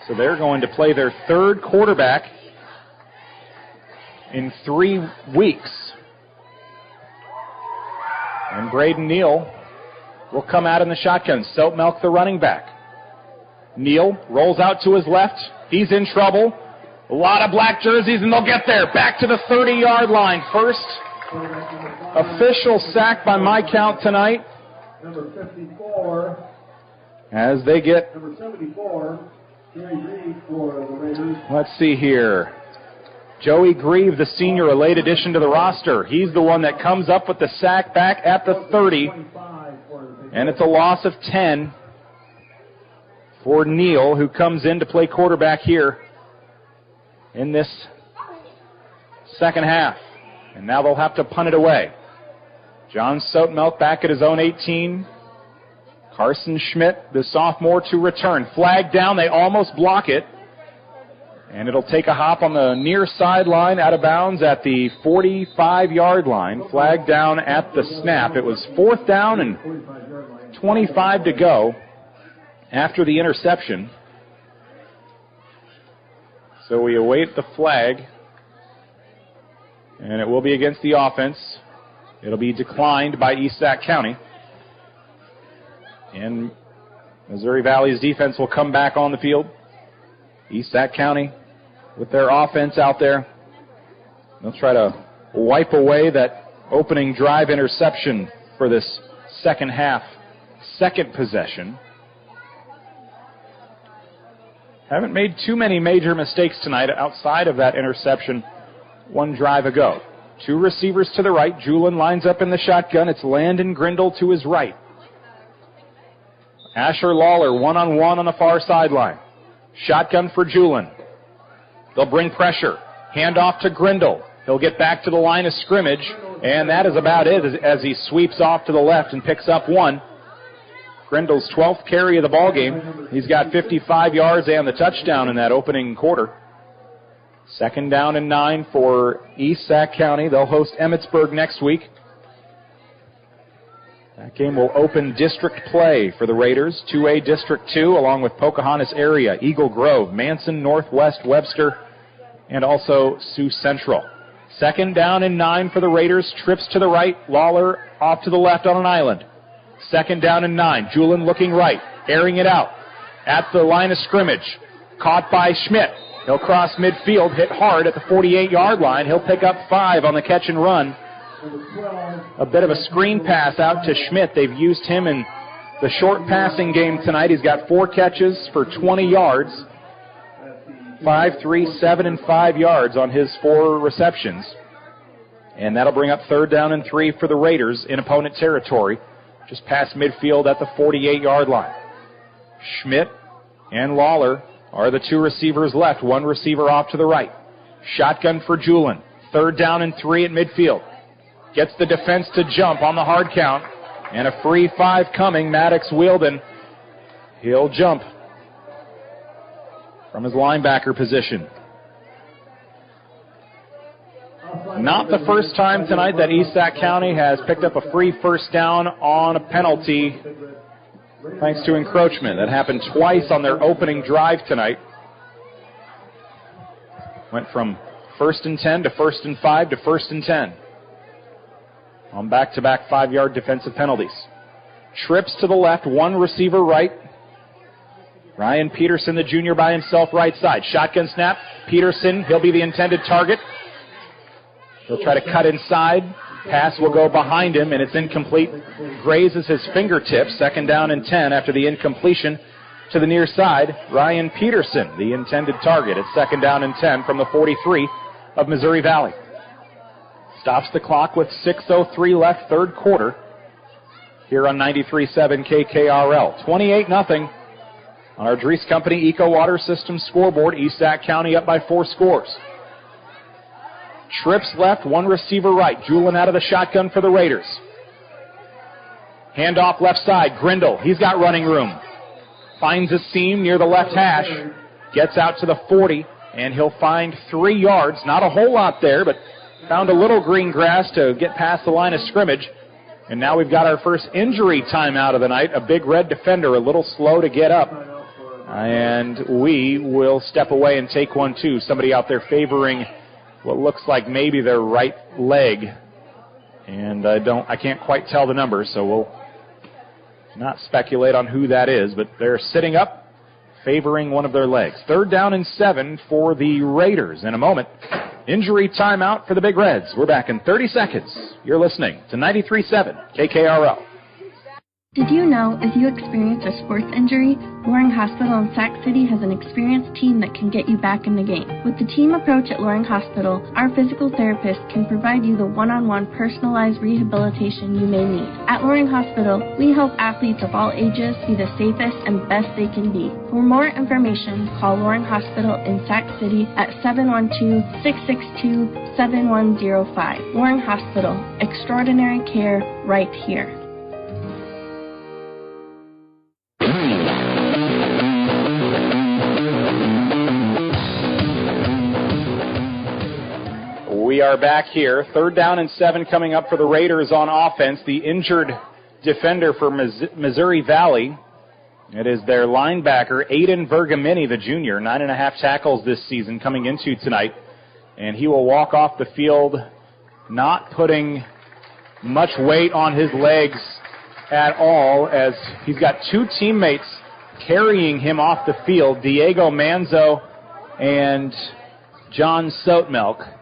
So they're going to play their 3rd quarterback in 3 weeks. And Braden Neal will come out in the shotgun. Sotemelk, the running back. Neal rolls out to his left. He's in trouble. A lot of black jerseys, and they'll get there. Back to the 30-yard line. First official sack by my count tonight. Number 54. As they get... Number 74, Gary Grieve for the Raiders. Let's see here. Joey Grieve, the senior, a late addition to the roster. He's the one that comes up with the sack back at the 30. And it's a loss of 10 for Neal, who comes in to play quarterback here in this second half. And now they'll have to punt it away. John Sotemelk back at his own 18. Carson Schmidt, the sophomore, to return. Flag down. They almost block it. And it'll take a hop on the near sideline, out of bounds at the 45-yard line. Flag down at the snap. It was 4th down and 25 to go after the interception. So we await the flag. And it will be against the offense. It'll be declined by East Sac County. And Missouri Valley's defense will come back on the field. East Sac County with their offense out there. They'll try to wipe away that opening drive interception for this second half, second possession. Haven't made too many major mistakes tonight outside of that interception 1 drive ago. 2 receivers to the right. Julin lines up in the shotgun. It's Landon Grindle to his right. Asher Lawler one-on-one on the far sideline. Shotgun for Julin. They'll bring pressure. Handoff to Grindle. He'll get back to the line of scrimmage, and that is about it as he sweeps off to the left and picks up 1. Grindle's 12th carry of the ball game. He's got 55 yards and the touchdown in that opening quarter. Second down and 9 for East Sac County. They'll host Emmetsburg next week. That game will open district play for the Raiders. 2A District 2, along with Pocahontas area, Eagle Grove, Manson, Northwest, Webster, and also Sioux Central. Second down and 9 for the Raiders. Trips to the right. Lawler off to the left on an island. Second down and 9. Julin looking right, airing it out at the line of scrimmage. Caught by Schmidt. He'll cross midfield, hit hard at the 48-yard line. He'll pick up 5 on the catch and run. A bit of a screen pass out to Schmidt. They've used him in the short passing game tonight. He's got 4 catches for 20 yards. 5, 3, 7, and 5 yards on his 4 receptions. And that'll bring up third down and 3 for the Raiders in opponent territory, just past midfield at the 48-yard line. Schmidt and Lawler are the 2 receivers left, 1 receiver off to the right. Shotgun for Julin. Third down and 3 at midfield. Gets the defense to jump on the hard count. And a free 5 coming. Maddox Wielden. He'll jump from his linebacker position. Not the first time tonight that East Sac County has picked up a free first down on a penalty thanks to encroachment. That happened twice on their opening drive tonight. Went from 1st and 10 to 1st and 5 to 1st and 10 on back-to-back 5-yard defensive penalties. Trips to the left, 1 receiver right. Ryan Peterson, the junior, by himself right side. Shotgun snap. Peterson, he'll be the intended target. He'll try to cut inside. Pass will go behind him, and it's incomplete. Grazes his fingertips. Second down and 10 after the incompletion to the near side. Ryan Peterson, the intended target. It's second down and 10 from the 43 of Missouri Valley. Stops the clock with 6:03 left, third quarter, here on 93.7 KKRL. 28-0 on our Dries Company Eco Water System scoreboard. East Sac County up by 4 scores. Trips left, 1 receiver right. Julin out of the shotgun for the Raiders. Handoff left side. Grindle, he's got running room. Finds a seam near the left hash. Gets out to the 40, and he'll find 3 yards. Not a whole lot there, but found a little green grass to get past the line of scrimmage. And now we've got our first injury timeout of the night. A big red defender, a little slow to get up. And we will step away and take one, too. Somebody out there favoring what looks like maybe their right leg. And I can't quite tell the number, so we'll not speculate on who that is. But they're sitting up, favoring one of their legs. Third down and 7 for the Raiders. In a moment, injury timeout for the Big Reds. We're back in 30 seconds. You're listening to 93.7 KKRL. Did you know if you experience a sports injury, Loring Hospital in Sac City has an experienced team that can get you back in the game. With the team approach at Loring Hospital, our physical therapist can provide you the one-on-one personalized rehabilitation you may need. At Loring Hospital, we help athletes of all ages be the safest and best they can be. For more information, call Loring Hospital in Sac City at 712-662-7105. Loring Hospital, extraordinary care right here. We are back here. Third down and 7 coming up for the Raiders on offense. The injured defender for Missouri Valley. It is their linebacker, Aiden Vergamini, the junior, 9.5 tackles this season coming into tonight. And he will walk off the field not putting much weight on his legs at all, as he's got 2 teammates carrying him off the field, Diego Manzo and John Soatmelk.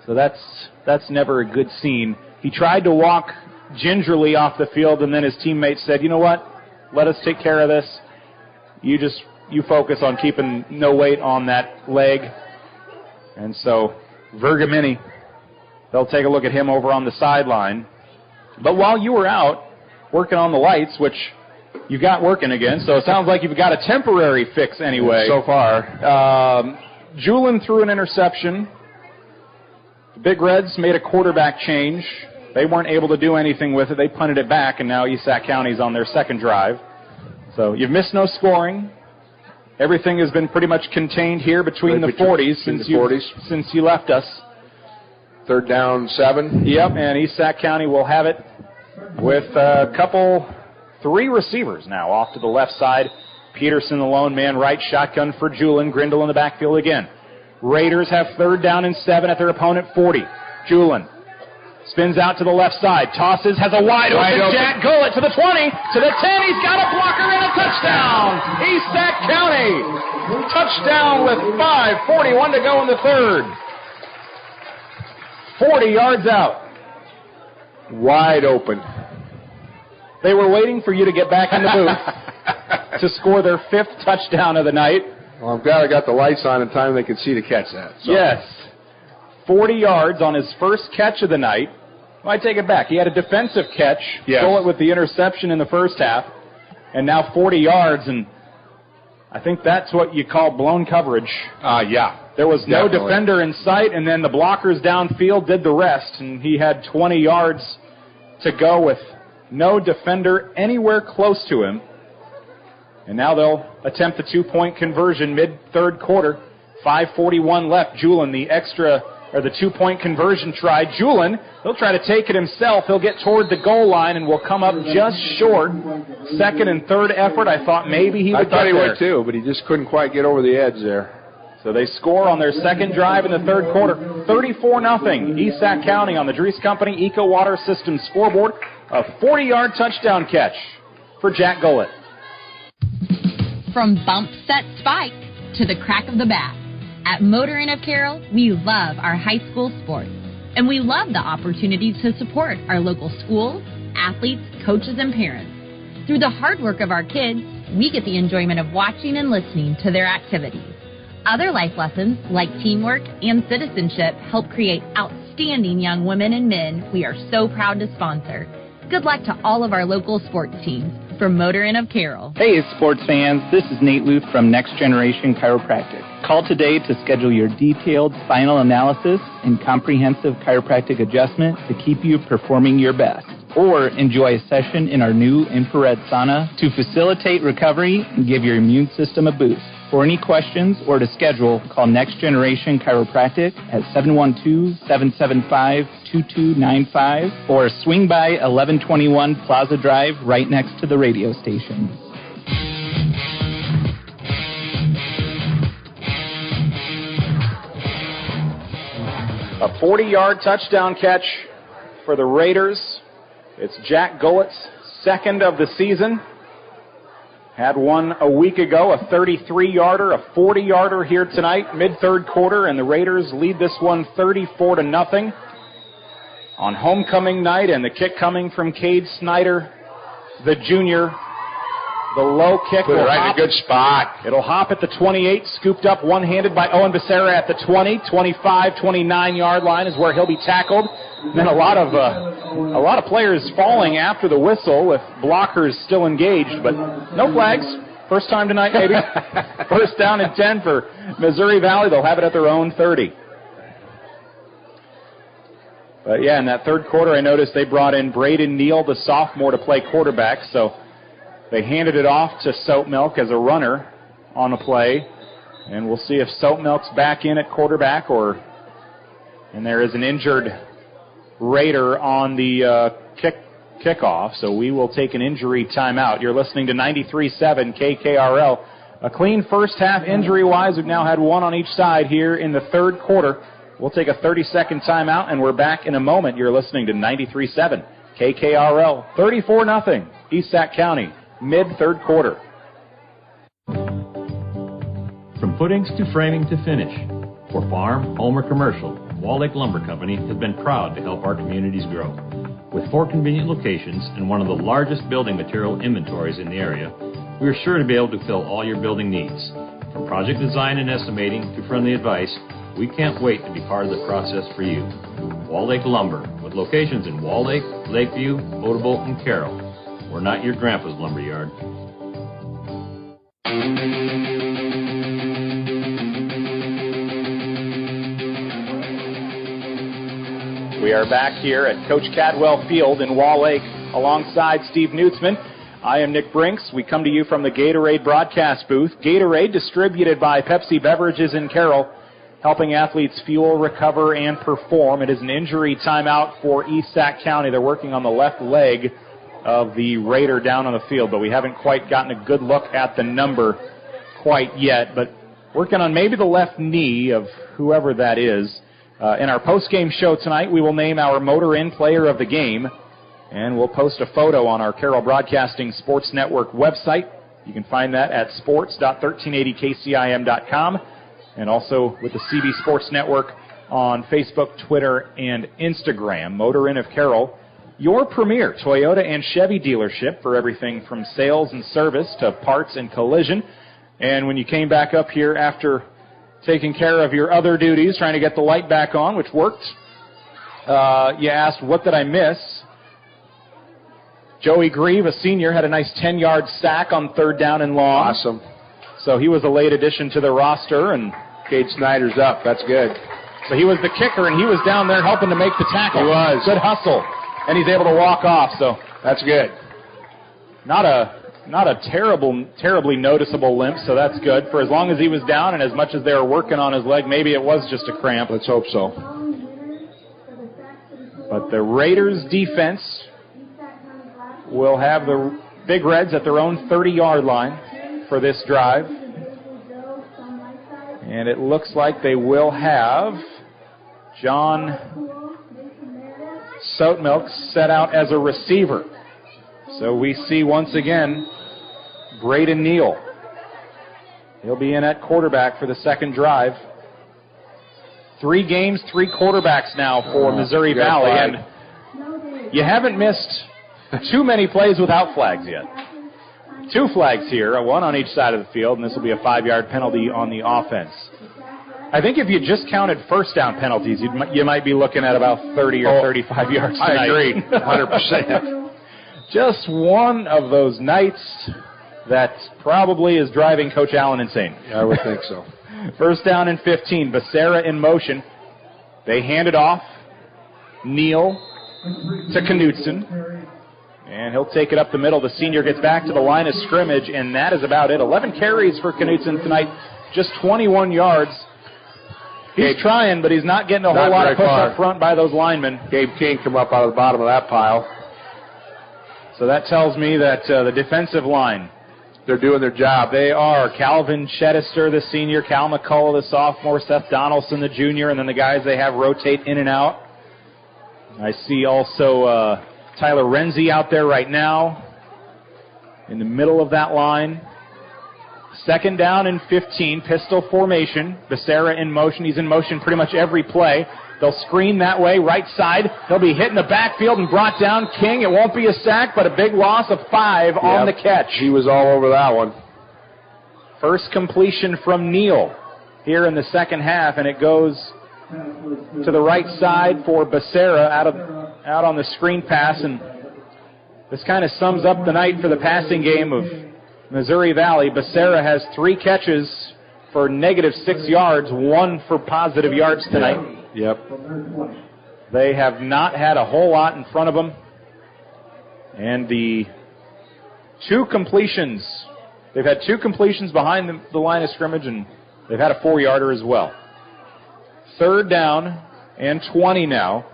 So that's never a good scene. He tried to walk gingerly off the field, and then his teammates said, you know what, let us take care of this. You focus on keeping no weight on that leg. And so Vergamini, they'll take a look at him over on the sideline. But while you were out working on the lights, which you got working again, so it sounds like you've got a temporary fix anyway. So far. Julin threw an interception. The Big Reds made a quarterback change. They weren't able to do anything with it. They punted it back, and now East Sac County's on their second drive. So you've missed no scoring. everything has been pretty much contained here between the 40s since you left us. 3rd down, 7. Yep, and East Sac County will have it with three receivers now off to the left side. Peterson, the lone man, right shotgun for Julin. Grindle in the backfield again. Raiders have 3rd down and 7 at their opponent 40. Julin spins out to the left side. Tosses, has a wide open Jack Gullett to the 20, to the 10. He's got a blocker and a touchdown. East Sac County. Touchdown with 5:41 to go in the 3rd. 40 yards out. Wide open. They were waiting for you to get back in the booth to score their 5th touchdown of the night. Well, I'm glad I got the lights on in time they could see to catch that. So. Yes. 40 yards on his first catch of the night. Well, I take it back. He had a defensive catch, stole it with the interception in the first half, and now 40 yards, and I think that's what you call blown coverage. Yeah. There was no defender in sight, and then the blockers downfield did the rest, and he had 20 yards to go with no defender anywhere close to him. And now they'll attempt the 2-point conversion mid-3rd quarter. 5:41 left. Julin, the 2-point conversion try. Julin, he'll try to take it himself. He'll get toward the goal line and will come up just short. 2nd and 3rd effort. I thought maybe he would get there. I thought he would too, but he just couldn't quite get over the edge there. So they score on their 2nd drive in the 3rd quarter. 34-0. East Sac County on the Dries Company Eco Water System scoreboard. A 40-yard touchdown catch for Jack Gullett. From bump, set, spike to the crack of the bat. At Motor Inn of Carroll, we love our high school sports. And we love the opportunity to support our local schools, athletes, coaches, and parents. Through the hard work of our kids, we get the enjoyment of watching and listening to their activities. Other life lessons, like teamwork and citizenship, help create outstanding young women and men we are so proud to sponsor. Good luck to all of our local sports teams. From Motor Inn of Carroll. Hey, sports fans. This is Nate Luth from Next Generation Chiropractic. Call today to schedule your detailed spinal analysis and comprehensive chiropractic adjustment to keep you performing your best. Or enjoy a session in our new infrared sauna to facilitate recovery and give your immune system a boost. For any questions or to schedule, call Next Generation Chiropractic at 712-775-2295 or swing by 1121 Plaza Drive right next to the radio station. A 40-yard touchdown catch for the Raiders. It's Jack Gullett's 2nd of the season. Had one a week ago, a 33-yarder, a 40-yarder here tonight, mid-3rd quarter, and the Raiders lead this one 34-0 on homecoming night, and the kick coming from Cade Snyder, the junior. The low kick will right in a good spot. It'll hop at the 28, scooped up one-handed by Owen Becerra at the 20, 25, 29-yard line is where he'll be tackled. And then a lot of players falling after the whistle with blockers still engaged, but no flags. First time tonight, maybe. 1st down and 10 for Missouri Valley. They'll have it at their own 30. But yeah, in that 3rd quarter, I noticed they brought in Braden Neal, the sophomore, to play quarterback. So they handed it off to Soap Milk as a runner on a play. And we'll see if Soap Milk's back in at quarterback and there is an injured Raider on the kickoff, so we will take an injury timeout. You're listening to 93.7 KKRL. A clean first half injury-wise. We've now had one on each side here in the 3rd quarter. We'll take a 30-second timeout, and we're back in a moment. You're listening to 93.7 KKRL. 34-0 East Sac County, mid-3rd quarter. From footings to framing to finish, for farm, home, or commercial, Wall Lake Lumber Company has been proud to help our communities grow. With 4 convenient locations and one of the largest building material inventories in the area, we are sure to be able to fill all your building needs. From project design and estimating to friendly advice, we can't wait to be part of the process for you. Wall Lake Lumber, with locations in Wall Lake, Lakeview, Odebolt, and Carroll. We're not your grandpa's lumber yard. We are back here at Coach Cadwell Field in Wall Lake alongside Steve Nutzman. I am Nick Brinks. We come to you from the Gatorade broadcast booth. Gatorade, distributed by Pepsi Beverages in Carroll, helping athletes fuel, recover, and perform. It is an injury timeout for East Sac County. They're working on the left leg of the Raider down on the field, but we haven't quite gotten a good look at the number quite yet, but working on maybe the left knee of whoever that is. In our post-game show tonight, we will name our Motor Inn Player of the Game, and we'll post a photo on our Carroll Broadcasting Sports Network website. You can find that at sports.1380kcim.com, and also with the CB Sports Network on Facebook, Twitter, and Instagram. Motor Inn of Carroll, your premier Toyota and Chevy dealership for everything from sales and service to parts and collision. And when you came back up here after taking care of your other duties, trying to get the light back on, which worked, you asked, what did I miss? Joey Grieve, a senior, had a nice 10-yard sack on 3rd down and long. Awesome. So he was a late addition to the roster. And Cade Snyder's up. That's good. So he was the kicker, and he was down there helping to make the tackle. He was. Good hustle. And he's able to walk off. So that's good. Not a terribly noticeable limp, so that's good. For as long as he was down and as much as they were working on his leg, maybe it was just a cramp. Let's hope so. But the Raiders' defense will have the Big Reds at their own 30-yard line for this drive. And it looks like they will have John Sotemilk set out as a receiver. So we see once again Braden Neal. He'll be in at quarterback for the second drive. 3 games, 3 quarterbacks now for Missouri Valley. And you haven't missed too many plays without flags yet. 2 flags here, 1 on each side of the field, and this will be a 5-yard penalty on the offense. I think if you just counted first down penalties, you might be looking at about 30 or 35 yards tonight. I agree, 100%. Just one of those nights that probably is driving Coach Allen insane. Yeah, I would think so. First down and 15. Becerra in motion. They hand it off. Neal to Knutson. And he'll take it up the middle. The senior gets back to the line of scrimmage, and that is about it. 11 carries for Knutson tonight, just 21 yards. He's trying, but he's not getting a whole lot of push up front by those linemen. Gabe King come up out of the bottom of that pile. So that tells me that the defensive line, they're doing their job. They are. Calvin Chedister, the senior, Cal McCullough, the sophomore, Seth Donaldson, the junior, and then the guys they have rotate in and out. I see also Tyler Renzi out there right now in the middle of that line. Second down and 15, pistol formation. Becerra in motion. He's in motion pretty much every play. They'll screen that way, right side. He'll be hit in the backfield and brought down. King, it won't be a sack, but a big loss of 5 on the catch. He was all over that one. First completion from Neal here in the second half, and it goes to the right side for Becerra out on the screen pass. And this kind of sums up the night for the passing game of Missouri Valley. Becerra has 3 catches for -6 yards, 1 for positive yards tonight. Yep. They have not had a whole lot in front of them. And the 2 completions, they've had 2 completions behind the line of scrimmage, and they've had a 4-yarder as well. Third down and 20 now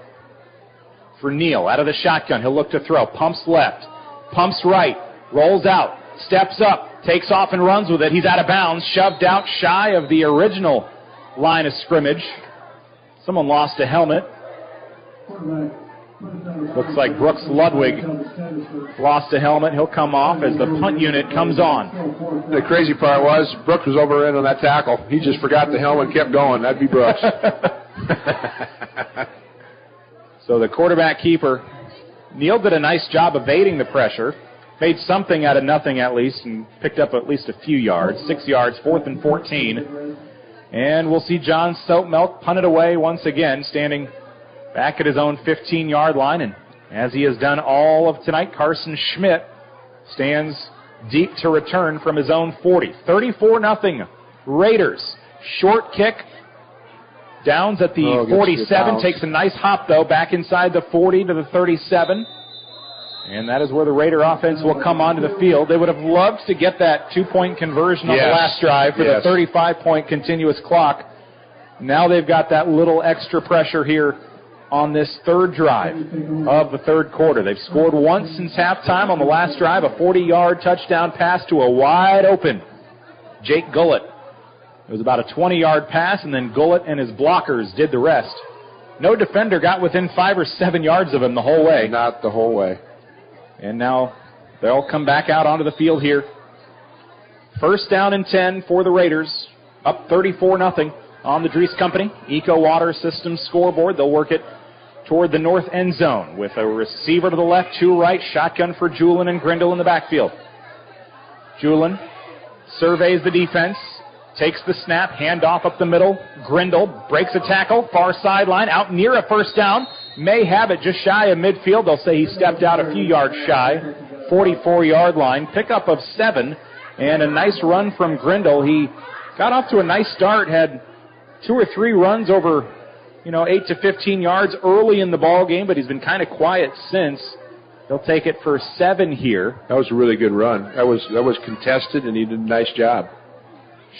for Neal. Out of the shotgun, he'll look to throw. Pumps left, pumps right, rolls out, steps up, takes off and runs with it. He's out of bounds, shoved out shy of the original line of scrimmage. Someone lost a helmet. Looks like Brooks Ludwig lost a helmet. He'll come off as the punt unit comes on. The crazy part was Brooks was over in on that tackle. He just forgot the helmet and kept going. That'd be Brooks. So the quarterback keeper, Neal, did a nice job evading the pressure. Made something out of nothing at least and picked up at least a few yards. 6 yards, 4th and 14. And we'll see John Sotemilk punt it away once again, standing back at his own 15-yard line. And as he has done all of tonight, Carson Schmidt stands deep to return from his own 40. 34-0 Raiders. Short kick. Downs at the 47. Takes a nice hop, though, back inside the 40 to the 37. And that is where the Raider offense will come onto the field. They would have loved to get that 2-point conversion on the last drive for the 35-point continuous clock. Now they've got that little extra pressure here on this third drive of the third quarter. They've scored once since halftime on the last drive, a 40-yard touchdown pass to a wide-open Jake Gullett. It was about a 20-yard pass, and then Gullett and his blockers did the rest. No defender got within 5 or 7 yards of him the whole way. Not the whole way. And now they'll come back out onto the field here. First down and 10 for the Raiders. Up 34-0 on the Dries Company Eco Water Systems scoreboard. They'll work it toward the north end zone with a receiver to the left, 2 right, shotgun for Julin and Grindle in the backfield. Julin surveys the defense, takes the snap, handoff up the middle. Grindle breaks a tackle, far sideline, out near a first down. May have it just shy of midfield. They'll say he stepped out a few yards shy. 44-yard line, pickup of 7, and a nice run from Grindle. He got off to a nice start, had 2 or 3 runs over 8 to 15 yards early in the ball game, but he's been kind of quiet since. They'll take it for 7 here. That was a really good run. That was contested, and he did a nice job.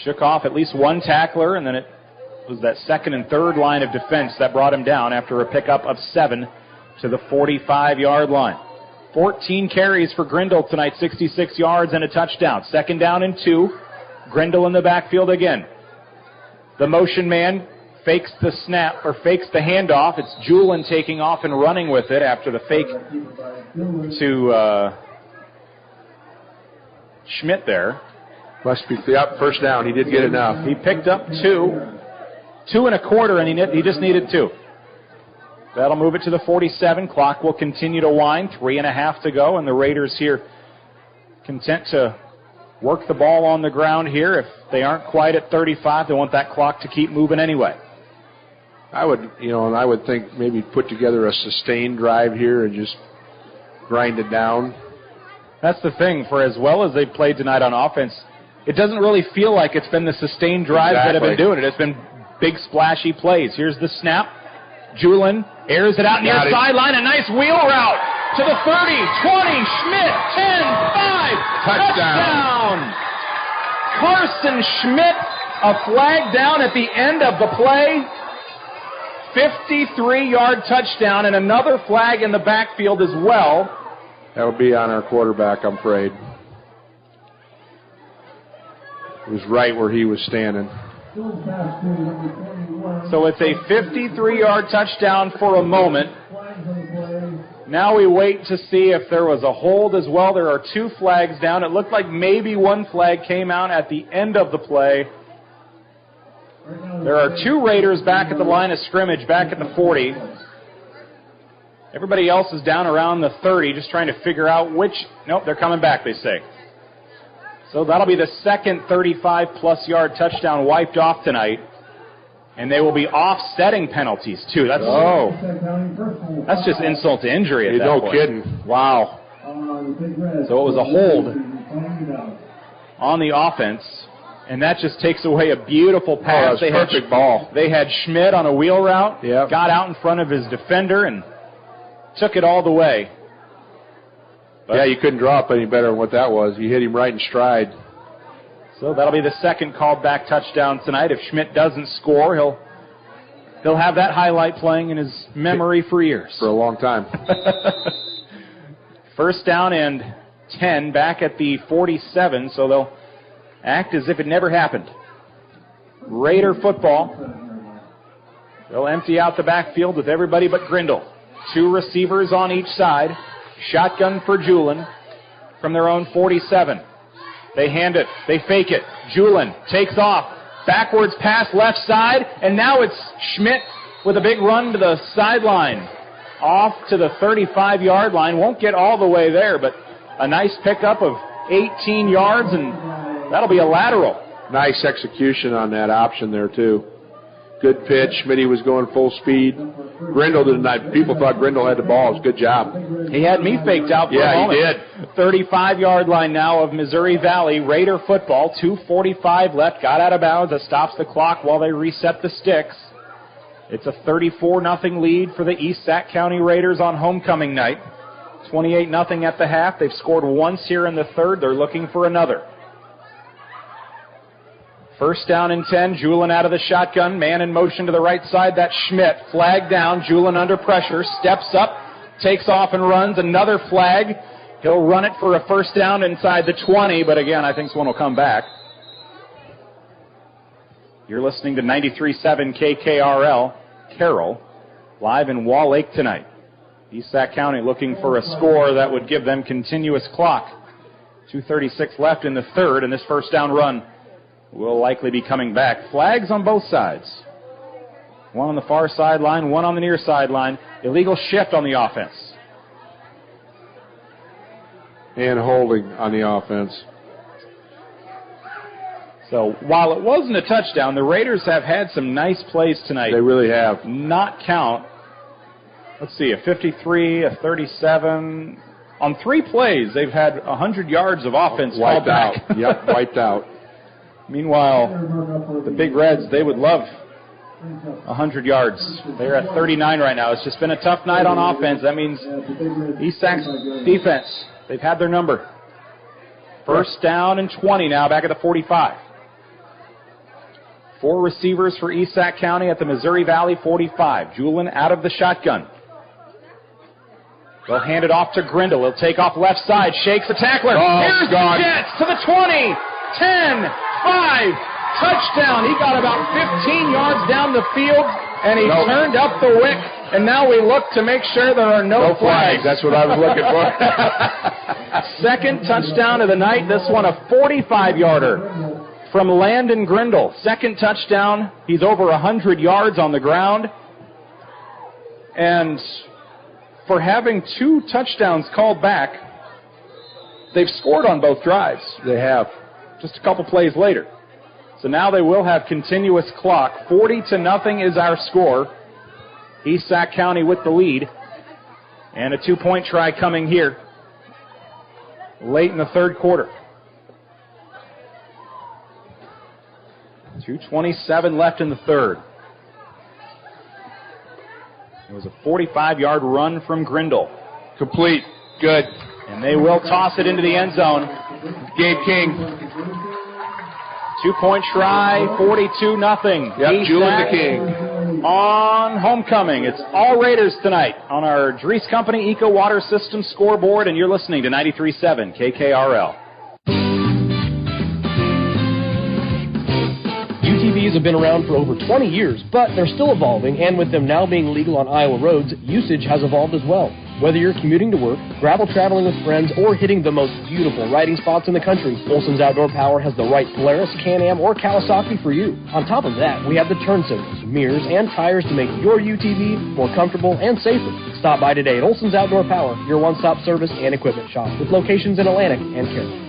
Shook off at least one tackler, and then it was that second and third line of defense that brought him down after a pickup of 7 to the 45-yard line. 14 carries for Grindle tonight, 66 yards and a touchdown. Second down and 2. Grindle in the backfield again. The motion man fakes the snap, or fakes the handoff. It's Julin taking off and running with it after the fake to Schmidt there. Must be first down. He did get enough. He picked up 2. 2 and a quarter, and he just needed 2. That'll move it to the 47. Clock will continue to wind. 3.5 to go, and the Raiders here content to work the ball on the ground here. If they aren't quite at 35, they want that clock to keep moving anyway. I would think maybe put together a sustained drive here and just grind it down. That's the thing. For as well as they've played tonight on offense, it doesn't really feel like it's been the sustained drives that have been doing it. It's been big splashy plays. Here's the snap. Julin airs it out near sideline. A nice wheel route to the 30, 20, Schmidt, 10, 5. Touchdown. Carson Schmidt, a flag down at the end of the play. 53-yard touchdown, and another flag in the backfield as well. That would be on our quarterback, I'm afraid. It was right where he was standing. So it's a 53-yard touchdown for a moment. Now we wait to see if there was a hold as well. There are 2 flags down. It looked like maybe one flag came out at the end of the play. There are 2 Raiders back at the line of scrimmage, back at the 40. Everybody else is down around the 30, just trying to figure out which. Nope, they're coming back, they say. So that'll be the second 35-plus yard touchdown wiped off tonight. And they will be offsetting penalties, too. That's just insult to injury at that point. No kidding. Wow. So it was a hold on the offense, and that just takes away a beautiful pass. That was perfect ball. They had Schmidt on a wheel route, got out in front of his defender, and took it all the way. But you couldn't draw up any better than what that was. You hit him right in stride. So that'll be the second called back touchdown tonight. If Schmidt doesn't score, he'll have that highlight playing in his memory for years. For a long time. First down and 10 back at the 47, so they'll act as if it never happened. Raider football. They'll empty out the backfield with everybody but Grindle. 2 receivers on each side. Shotgun for Julin from their own 47. They hand it. They fake it. Julin takes off. Backwards pass left side, and now it's Schmidt with a big run to the sideline. Off to the 35-yard line. Won't get all the way there, but a nice pickup of 18 yards, and that'll be a lateral. Nice execution on that option there, too. Good pitch. Schmitty was going full speed. Grindle didn't. People thought Grindle had the ball. It was a good job. He had me faked out for a moment. Yeah, he did. 35-yard line now of Missouri Valley. Raider football. 2:45 left. Got out of bounds. That stops the clock while they reset the sticks. It's a 34-0 lead for the East Sac County Raiders on homecoming night. 28-0 at the half. They've scored once here in the third. They're looking for another. First down and 10. Julin out of the shotgun. Man in motion to the right side. That's Schmidt. Flag down. Julin under pressure. Steps up. Takes off and runs. Another flag. He'll run it for a first down inside the 20, but again, I think this one will come back. You're listening to 93.7 KKRL, Carroll, live in Wall Lake tonight. East Sac County looking for a score that would give them continuous clock. 2:36 left in the third, and this first down run will likely be coming back. Flags on both sides. One on the far sideline, one on the near sideline. Illegal shift on the offense. And holding on the offense. So while it wasn't a touchdown, the Raiders have had some nice plays tonight. They really have. Not count. Let's see, a 53, a 37. On 3 plays, they've had 100 yards of offense called back. Yep, wiped out. Meanwhile, the Big Reds, they would love 100 yards. They're at 39 right now. It's just been a tough night on offense. That means East Sac's defense, they've had their number. First down and 20 now, back at the 45. 4 receivers for East Sac County at the Missouri Valley 45. Julin out of the shotgun. They'll hand it off to Grindle. He'll take off left side, shakes the tackler. Here's the Jets to the 20, 10, 5, touchdown. He got about 15 yards down the field, and he turned up the wick. And now we look to make sure there are no flags. That's what I was looking for. Second touchdown of the night. This one a 45-yarder from Landon Grindle. Second touchdown. He's over 100 yards on the ground. And for having 2 touchdowns called back, they've scored on both drives. They have. Just a couple plays later. So now they will have continuous clock. 40-0 is our score. East Sac County with the lead. And a 2-point try coming here late in the third quarter. 2:27 left in the third. It was a 45-yard run from Grindle. Complete. Good. And they will toss it into the end zone. Gabe King. 2-point try, 42-0. Yep, Julin the King. On homecoming. It's all Raiders tonight on our Dries Company Eco Water System scoreboard, and you're listening to 93.7 KKRL. UTVs have been around for over 20 years, but they're still evolving, and with them now being legal on Iowa roads, usage has evolved as well. Whether you're commuting to work, gravel traveling with friends, or hitting the most beautiful riding spots in the country, Olson's Outdoor Power has the right Polaris, Can-Am, or Kawasaki for you. On top of that, we have the turn signals, mirrors, and tires to make your UTV more comfortable and safer. Stop by today at Olson's Outdoor Power, your one-stop service and equipment shop, with locations in Atlantic and Carroll.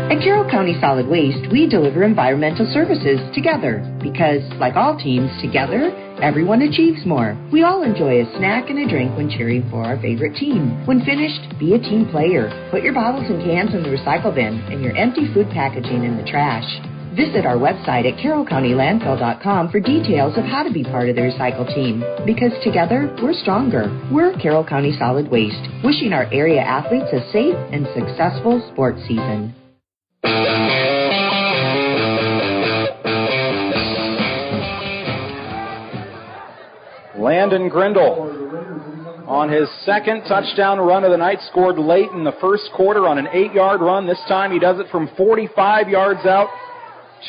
At Carroll County Solid Waste, we deliver environmental services together because, like all teams, together, everyone achieves more. We all enjoy a snack and a drink when cheering for our favorite team. When finished, be a team player. Put your bottles and cans in the recycle bin and your empty food packaging in the trash. Visit our website at carrollcountylandfill.com for details of how to be part of the recycle team. Because together, we're stronger. We're Carroll County Solid Waste, wishing our area athletes a safe and successful sports season. Landon Grindle on his second touchdown run of the night, scored late in the first quarter on an 8-yard run. This time he does it from 45 yards out.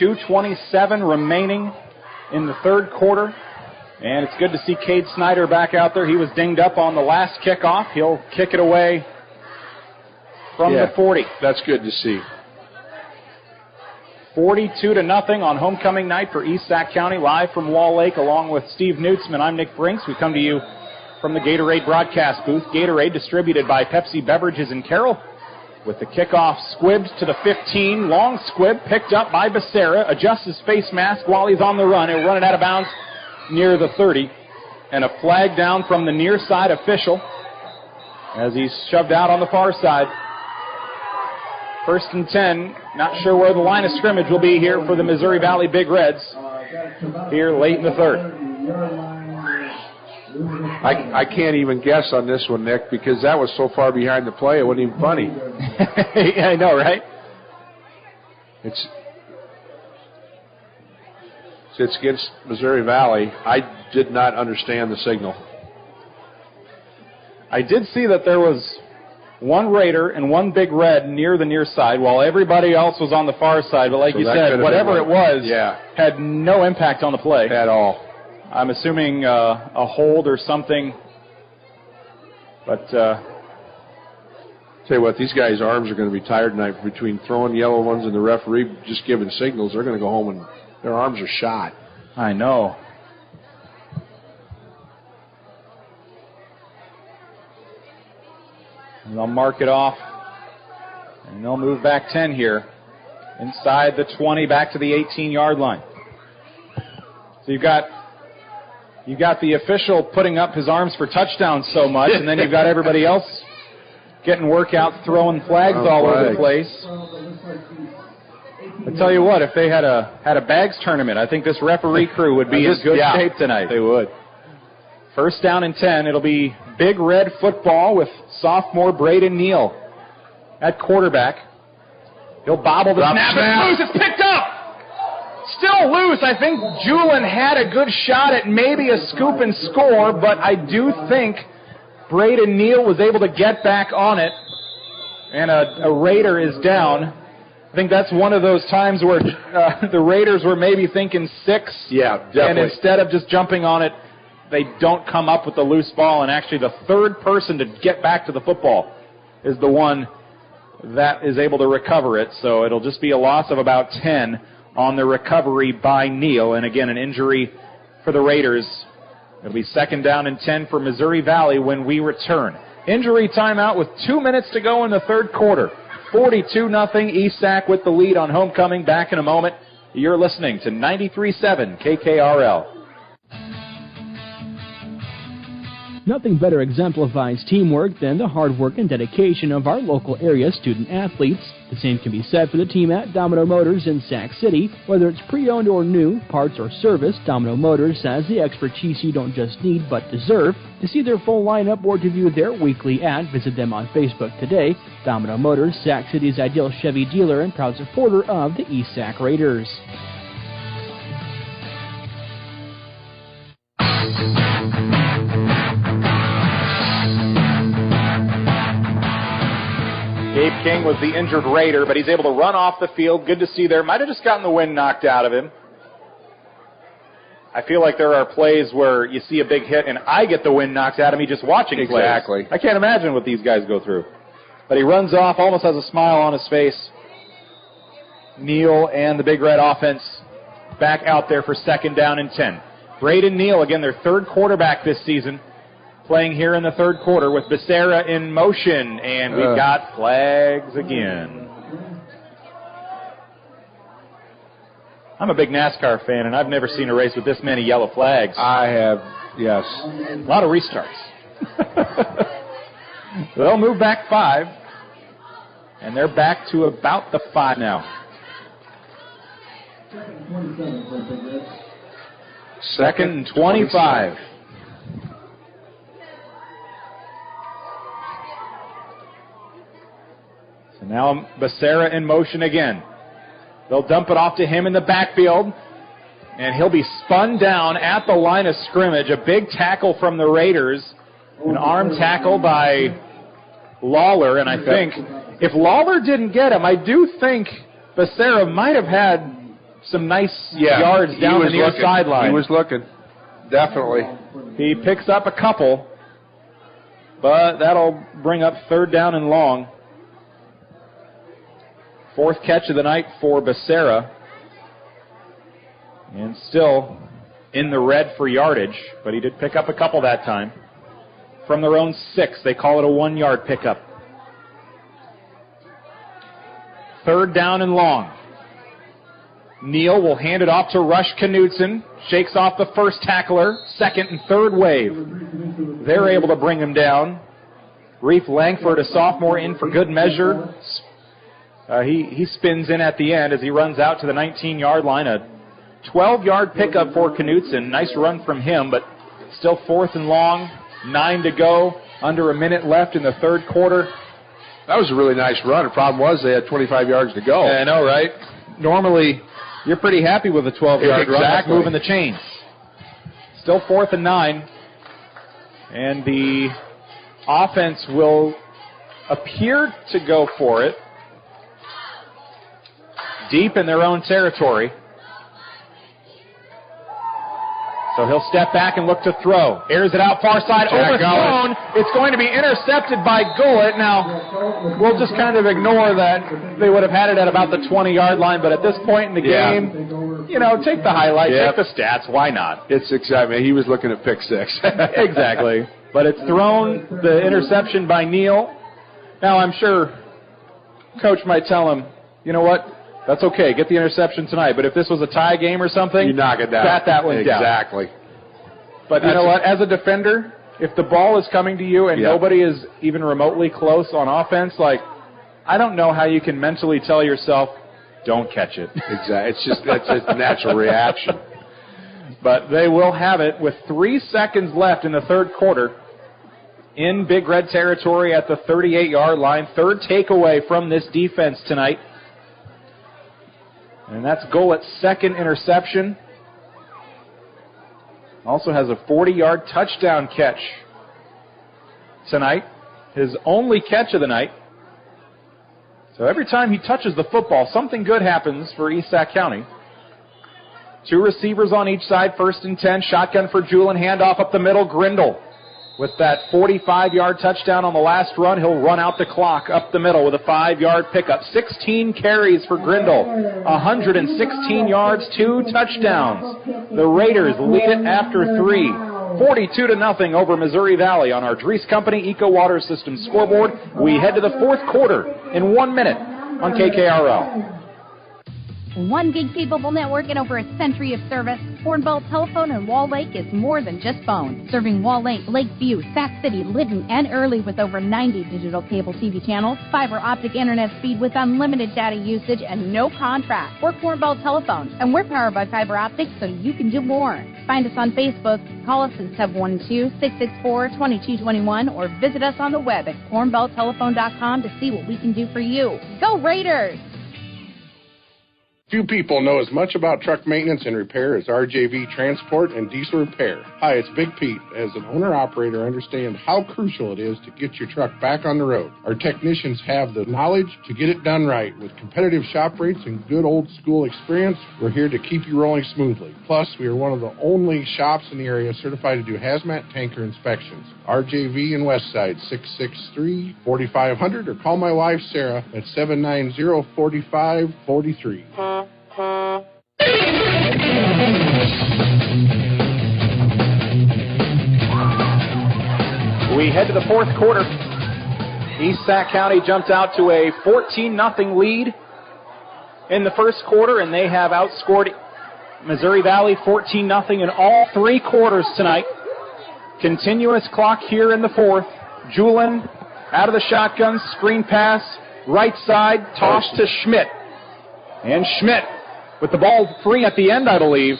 2:27 remaining in the third quarter. And it's good to see Cade Snyder back out there. He was dinged up on the last kickoff. He'll kick it away from the 40. That's good to see. 42-0 on homecoming night for East Sac County, live from Wall Lake, along with Steve Nutzman. I'm Nick Brinks. We come to you from the Gatorade broadcast booth. Gatorade distributed by Pepsi Beverages in Carroll. With the kickoff squibbed to the 15. Long squib picked up by Becerra. Adjusts his face mask while he's on the run. He'll run it out of bounds near the 30. And a flag down from the near side official as he's shoved out on the far side. First and 10. Not sure where the line of scrimmage will be here for the Missouri Valley Big Reds here late in the third. I can't even guess on this one, Nick, because that was so far behind the play, it wasn't even funny. Yeah, I know, right? It's against Missouri Valley. I did not understand the signal. I did see that there was one Raider and one Big Red near the near side while everybody else was on the far side. But like you said, whatever it was had no impact on the play. At all. I'm assuming a hold or something. But tell you what, these guys' arms are going to be tired tonight between throwing yellow ones and the referee just giving signals. They're going to go home and their arms are shot. I know. And they'll mark it off. And they'll move back 10 here. Inside the 20, back to the 18-yard line. So you've got the official putting up his arms for touchdowns so much, and then you've got everybody else getting workouts, throwing flags all over the place. I tell you what, if they had a bags tournament, I think this referee crew would be in good shape tonight. They would. First down and 10. It'll be Big Red football with sophomore Braden Neal at quarterback. He'll bobble the snap. It's loose. It's picked up. Still loose. I think Julin had a good shot at maybe a scoop and score, but I do think Braden Neal was able to get back on it, and a Raider is down. I think that's one of those times where the Raiders were maybe thinking 6. Yeah, definitely. And instead of just jumping on it, they don't come up with the loose ball, and actually the third person to get back to the football is the one that is able to recover it. So it'll just be a loss of about 10 on the recovery by Neal. And again, an injury for the Raiders. It'll be second down and 10 for Missouri Valley when we return. Injury timeout with 2 minutes to go in the third quarter. 42-0 ESAC with the lead on homecoming. Back in a moment. You're listening to 93.7 KKRL. Nothing better exemplifies teamwork than the hard work and dedication of our local area student athletes. The same can be said for the team at Domino Motors in Sac City. Whether it's pre-owned or new, parts or service, Domino Motors has the expertise you don't just need but deserve. To see their full lineup or to view their weekly ad, visit them on Facebook today. Domino Motors, Sac City's ideal Chevy dealer and proud supporter of the ESAC Raiders. Gabe King was the injured Raider, but he's able to run off the field. Good to see there. Might have just gotten the wind knocked out of him. I feel like there are plays where you see a big hit and I get the wind knocked out of me just watching plays. Exactly. I can't imagine what these guys go through. But he runs off, almost has a smile on his face. Neal and the Big Red offense back out there for second down and 10. Braden Neal, again, their third quarterback this season, playing here in the third quarter with Becerra in motion, and we've got flags again. I'm a big NASCAR fan, and I've never seen a race with this many yellow flags. I have, yes. A lot of restarts. They'll move back 5, and they're back to about the 5 now. Second and 25. So now Becerra in motion again. They'll dump it off to him in the backfield, and he'll be spun down at the line of scrimmage. A big tackle from the Raiders, an arm tackle by Lawler, and I think if Lawler didn't get him, I do think Becerra might have had some nice yards down the near sideline. He was looking, definitely. He picks up a couple, but that'll bring up third down and long. Fourth catch of the night for Becerra. And still in the red for yardage, but he did pick up a couple that time. From their own 6, they call it a 1-yard pickup. Third down and long. Neal will hand it off to Rush Knudsen. Shakes off the first tackler. Second and third wave. They're able to bring him down. Reef Langford, a sophomore, in for good measure. He spins in at the end as he runs out to the 19-yard line. A 12-yard pickup for Knudsen. Nice run from him, but Still 4th and long, 9 to go, under a minute left in the third quarter. That was a really nice run. The problem was they had 25 yards to go. Yeah, I know, right? Normally, you're pretty happy with a 12-yard run. That's moving the chains. Still 4th and 9. And the offense will appear to go for it deep in their own territory. So he'll step back and look to throw. Airs it out far side, overthrown. It's going to be intercepted by Gullett. Now, we'll just kind of ignore that they would have had it at about the 20-yard line, but at this point in the game, you know, take the highlights, take the stats. Why not? It's exactly. He was looking at pick 6. Exactly. But it's thrown, the interception by Neal. Now, I'm sure Coach might tell him, you know what? That's okay. Get the interception tonight. But if this was a tie game or something, you knock it down. Bat that one down. Exactly. But you know what? As a defender, if the ball is coming to you and nobody is even remotely close on offense, like, I don't know how you can mentally tell yourself, don't catch it. Exactly. It's just that's a natural reaction. But they will have it with 3 seconds left in the third quarter in Big Red territory at the 38-yard line. Third takeaway from this defense tonight. And that's Gullett's second interception. Also has a 40-yard touchdown catch tonight. His only catch of the night. So every time he touches the football, something good happens for East Sac County. 2 receivers on each side, 1st and 10. Shotgun for Julian, handoff up the middle. Grindle with that 45-yard touchdown on the last run. He'll run out the clock up the middle with a 5-yard pickup. 16 carries for Grindle. 116 yards, 2 touchdowns. The Raiders lead it after 3. 42-0 over Missouri Valley on our Dries Company Eco Water System scoreboard. We head to the fourth quarter in 1 minute on KKRL. 1 gig capable network and over a century of service. Hornbolt Telephone in Wall Lake is more than just phone. Serving Wall Lake, Lakeview, Sac City, Lytton, and Early with over 90 digital cable TV channels, fiber optic internet speed with unlimited data usage and no contract. We're Hornbolt Telephone, and we're powered by fiber optics so you can do more. Find us on Facebook, call us at 712-664-2221, or visit us on the web at hornbolttelephone.com to see what we can do for you. Go Raiders! Few people know as much about truck maintenance and repair as RJV Transport and Diesel Repair. Hi, it's Big Pete. As an owner-operator, I understand how crucial it is to get your truck back on the road. Our technicians have the knowledge to get it done right. With competitive shop rates and good old-school experience, we're here to keep you rolling smoothly. Plus, we are one of the only shops in the area certified to do hazmat tanker inspections. RJV in Westside, 663-4500, or call my wife, Sarah, at 790-4543. We head to the fourth quarter. East Sac County jumped out to a 14-0 lead in the first quarter, and they have outscored Missouri Valley 14-0 in all 3 quarters tonight. Continuous clock here in the fourth. Julian out of the shotgun, screen pass, right side, toss to Schmidt. And Schmidt with the ball free at the end, I believe.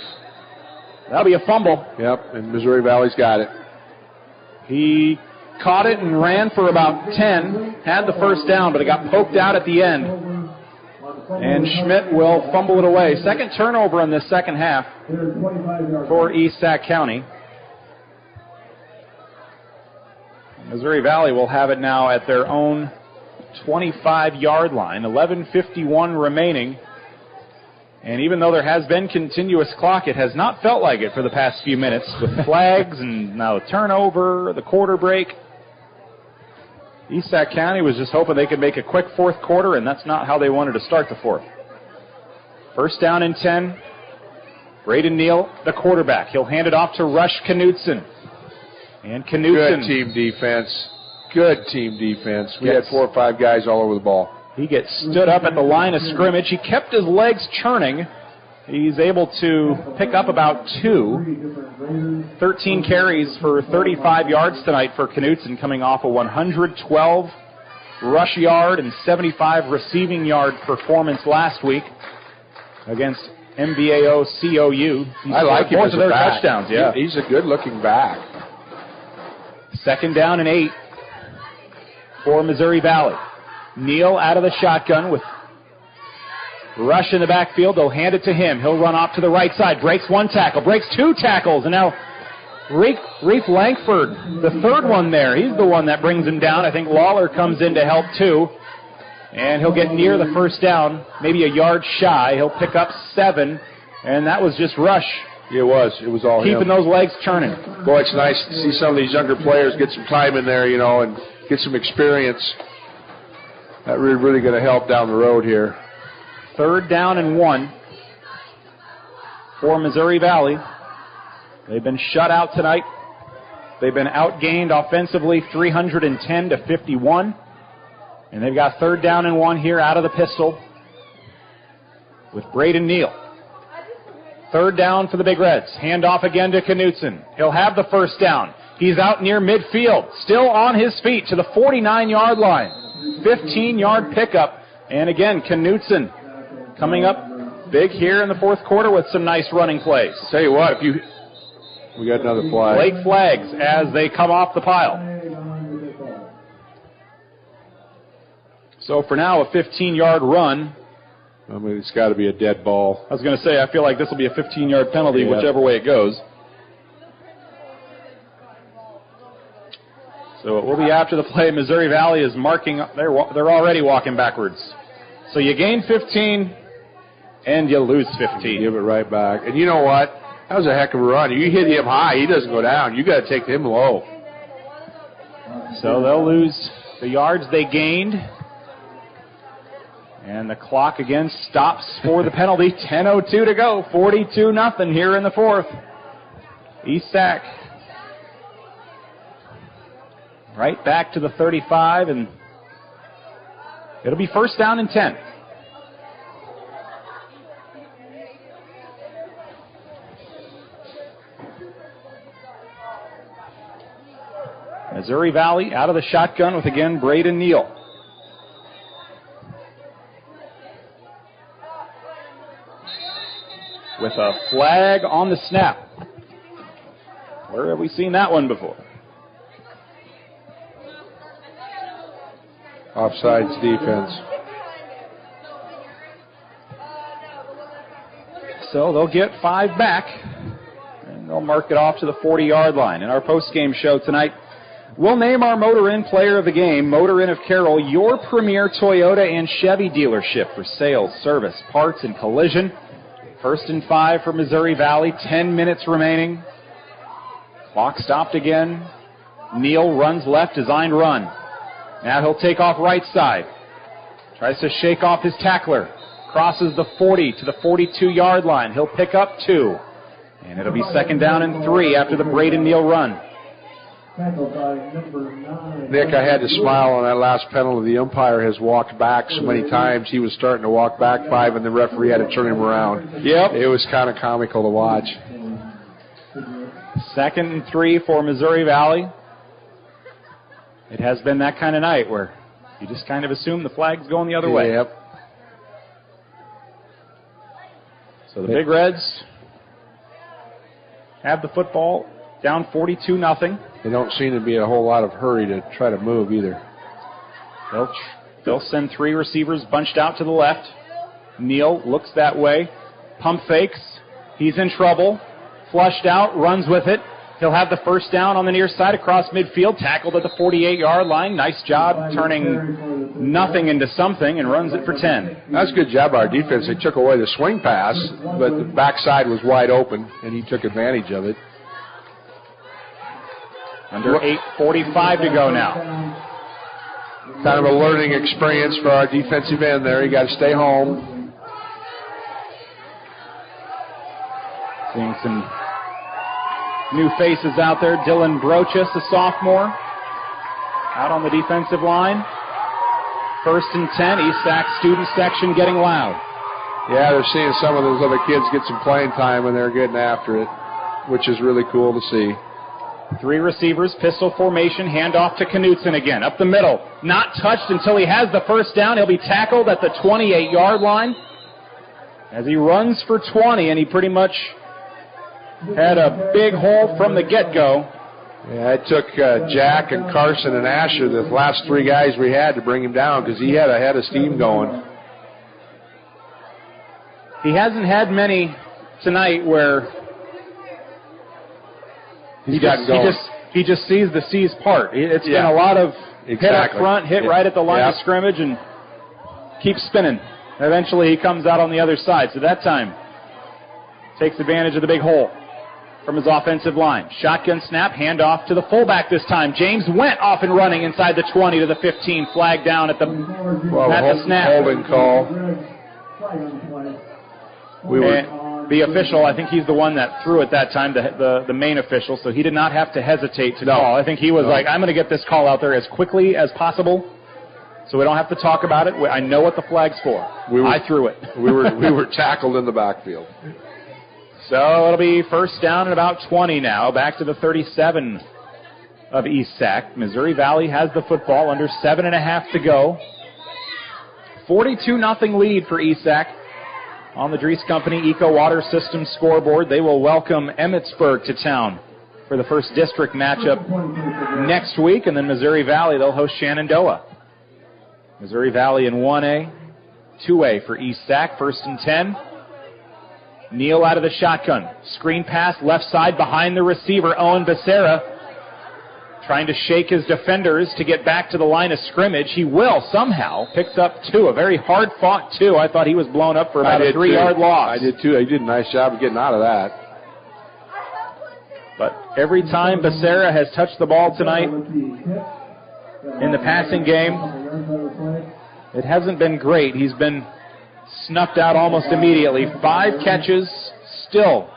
That'll be a fumble. Yep, and Missouri Valley's got it. He caught it and ran for about 10, had the first down, but it got poked out at the end. And Schmidt will fumble it away. Second turnover in the second half for East Sac County. Missouri Valley will have it now at their own 25-yard line. 11:51 remaining. And even though there has been continuous clock, it has not felt like it for the past few minutes with flags and now a turnover, the quarter break. East Sac County was just hoping they could make a quick fourth quarter, and that's not how they wanted to start the fourth. First down and 10. Braden Neal, the quarterback. He'll hand it off to Rush Knutson. And Knutson. Good team defense. Good team defense. We had 4 or 5 guys all over the ball. He gets stood up at the line of scrimmage. He kept his legs churning. He's able to pick up about 2. 13 carries for 35 yards tonight for Knutson, coming off a 112 rush yard and 75 receiving yard performance last week against MVAO COU. I like him as of their a back. touchdowns, yeah. He's a good-looking back. 2nd down and 8 for Missouri Valley. Neal out of the shotgun with Rush in the backfield. They'll hand it to him. He'll run off to the right side. Breaks 1 tackle. Breaks 2 tackles. And now Reef Langford, the 3rd one there. He's the one that brings him down. I think Lawler comes in to help too. And he'll get near the 1st down, maybe a yard shy. He'll pick up 7. And that was just Rush. It was. It was all keeping him. Those legs turning. Boy, it's nice to see some of these younger players get some time in there, and get some experience. That really going to help down the road here. 3rd down and 1 for Missouri Valley. They've been shut out tonight. They've been outgained offensively 310 to 51. And they've got 3rd down and 1 here out of the pistol with Braden Neal. 3rd down for the Big Reds. Hand off again to Knutson. He'll have the 1st down. He's out near midfield, still on his feet to the 49-yard line. 15-yard pickup. And again, Knutson coming up big here in the 4th quarter with some nice running plays. Tell you what, we got another flag. Late flags as they come off the pile. So for now, a 15-yard run. I mean, it's got to be a dead ball. I was going to say, I feel like this will be a 15-yard penalty, whichever way it goes. So it will be after the play. Missouri Valley is marking. They're already walking backwards. So you gain 15, and you lose 15. Give it right back. And you know what? That was a heck of a run. You hit him high, he doesn't go down. You got to take him low. So they'll lose the yards they gained. And the clock again stops for the penalty. 10:02 to go. 42-0 here in the 4th. East Sac right back to the 35, and it'll be 1st down and 10. Missouri Valley out of the shotgun with, again, Braden Neal. With a flag on the snap. Where have we seen that one before? Offsides defense. So they'll get 5 back, and they'll mark it off to the 40-yard line. In our post-game show tonight, we'll name our Motor Inn player of the game, Motor Inn of Carroll, your premier Toyota and Chevy dealership for sales, service, parts, and collision. 1st and 5 for Missouri Valley. 10 minutes remaining. Clock stopped again. Neal runs left, designed run. Now he'll take off right side. Tries to shake off his tackler. Crosses the 40 to the 42-yard line. He'll pick up 2. And it'll be 2nd down and 3 after the Braden Neal run. Nick, I had to smile on that last penalty. The umpire has walked back so many times. He was starting to walk back 5, and the referee had to turn him around. Yep. It was kind of comical to watch. 2nd and 3 for Missouri Valley. It has been that kind of night where you just kind of assume the flag's going the other way. Yep. So the Big Reds have the football, down 42-0. They don't seem to be in a whole lot of hurry to try to move either. They'll send 3 receivers bunched out to the left. Neal looks that way. Pump fakes. He's in trouble. Flushed out, runs with it. He'll have the 1st down on the near side across midfield, tackled at the 48-yard line. Nice job turning nothing into something and runs it for 10. That's a good job by our defense. They took away the swing pass, but the backside was wide open, and he took advantage of it. Under 8:45 to go now. Kind of a learning experience for our defensive end there. You got to stay home. Seeing some new faces out there. Dylan Brochus, a sophomore, out on the defensive line. 1st and 10. East Sac student section getting loud. Yeah, they're seeing some of those other kids get some playing time, and they're getting after it, which is really cool to see. 3 receivers, pistol formation, handoff to Knutson again. Up the middle. Not touched until he has the 1st down. He'll be tackled at the 28-yard line. as he runs for 20, and he pretty much had a big hole from the get-go. Yeah, it took Jack and Carson and Asher, the last three guys we had, to bring him down because he had a head of steam going. He hasn't had many tonight where he just sees the seas part. It's been a lot of hit up front, hit right at the line of scrimmage, and keeps spinning. Eventually he comes out on the other side. So that time takes advantage of the big hole from his offensive line. Shotgun snap, handoff to the fullback this time. James went off and running inside the 20 to the 15, flag down at the snap. Holding call. The official, I think he's the one that threw at that time, the main official, so he did not have to hesitate to call. I think he was like, I'm going to get this call out there as quickly as possible so we don't have to talk about it. I know what the flag's for. I threw it. we were tackled in the backfield. So it'll be first down at about 20 now, back to the 37 of East Sac. Missouri Valley has the football, under 7.5 to go. 42-0 lead for East Sac. On the Dries Company Eco Water System scoreboard, they will welcome Emmetsburg to town for the first district matchup next week, and then Missouri Valley, they'll host Shenandoah. Missouri Valley in 1A, 2A for East Sac, first and 10. Neal out of the shotgun. Screen pass left side behind the receiver, Owen Becerra. Trying to shake his defenders to get back to the line of scrimmage. He will somehow. Picks up 2. A very hard-fought 2. I thought he was blown up for about a 3-yard loss. I did too. He did a nice job of getting out of that. But every time Becerra has touched the ball tonight in the passing game, it hasn't been great. He's been snuffed out almost immediately. 5 catches, still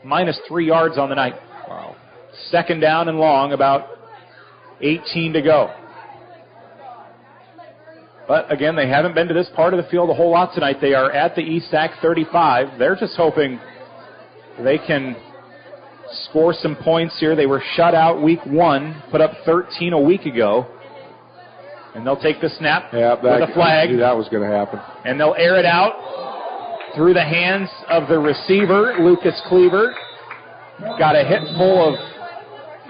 minus 3 yards on the night. Wow. Second down and long, about 18 to go. But again, they haven't been to this part of the field a whole lot tonight. They are at the East Sac 35. They're just hoping they can score some points here. They were shut out week 1, put up 13 a week ago. And they'll take the snap with a flag. I knew that was going to happen. And they'll air it out through the hands of the receiver, Lucas Cleaver. Got a hit full of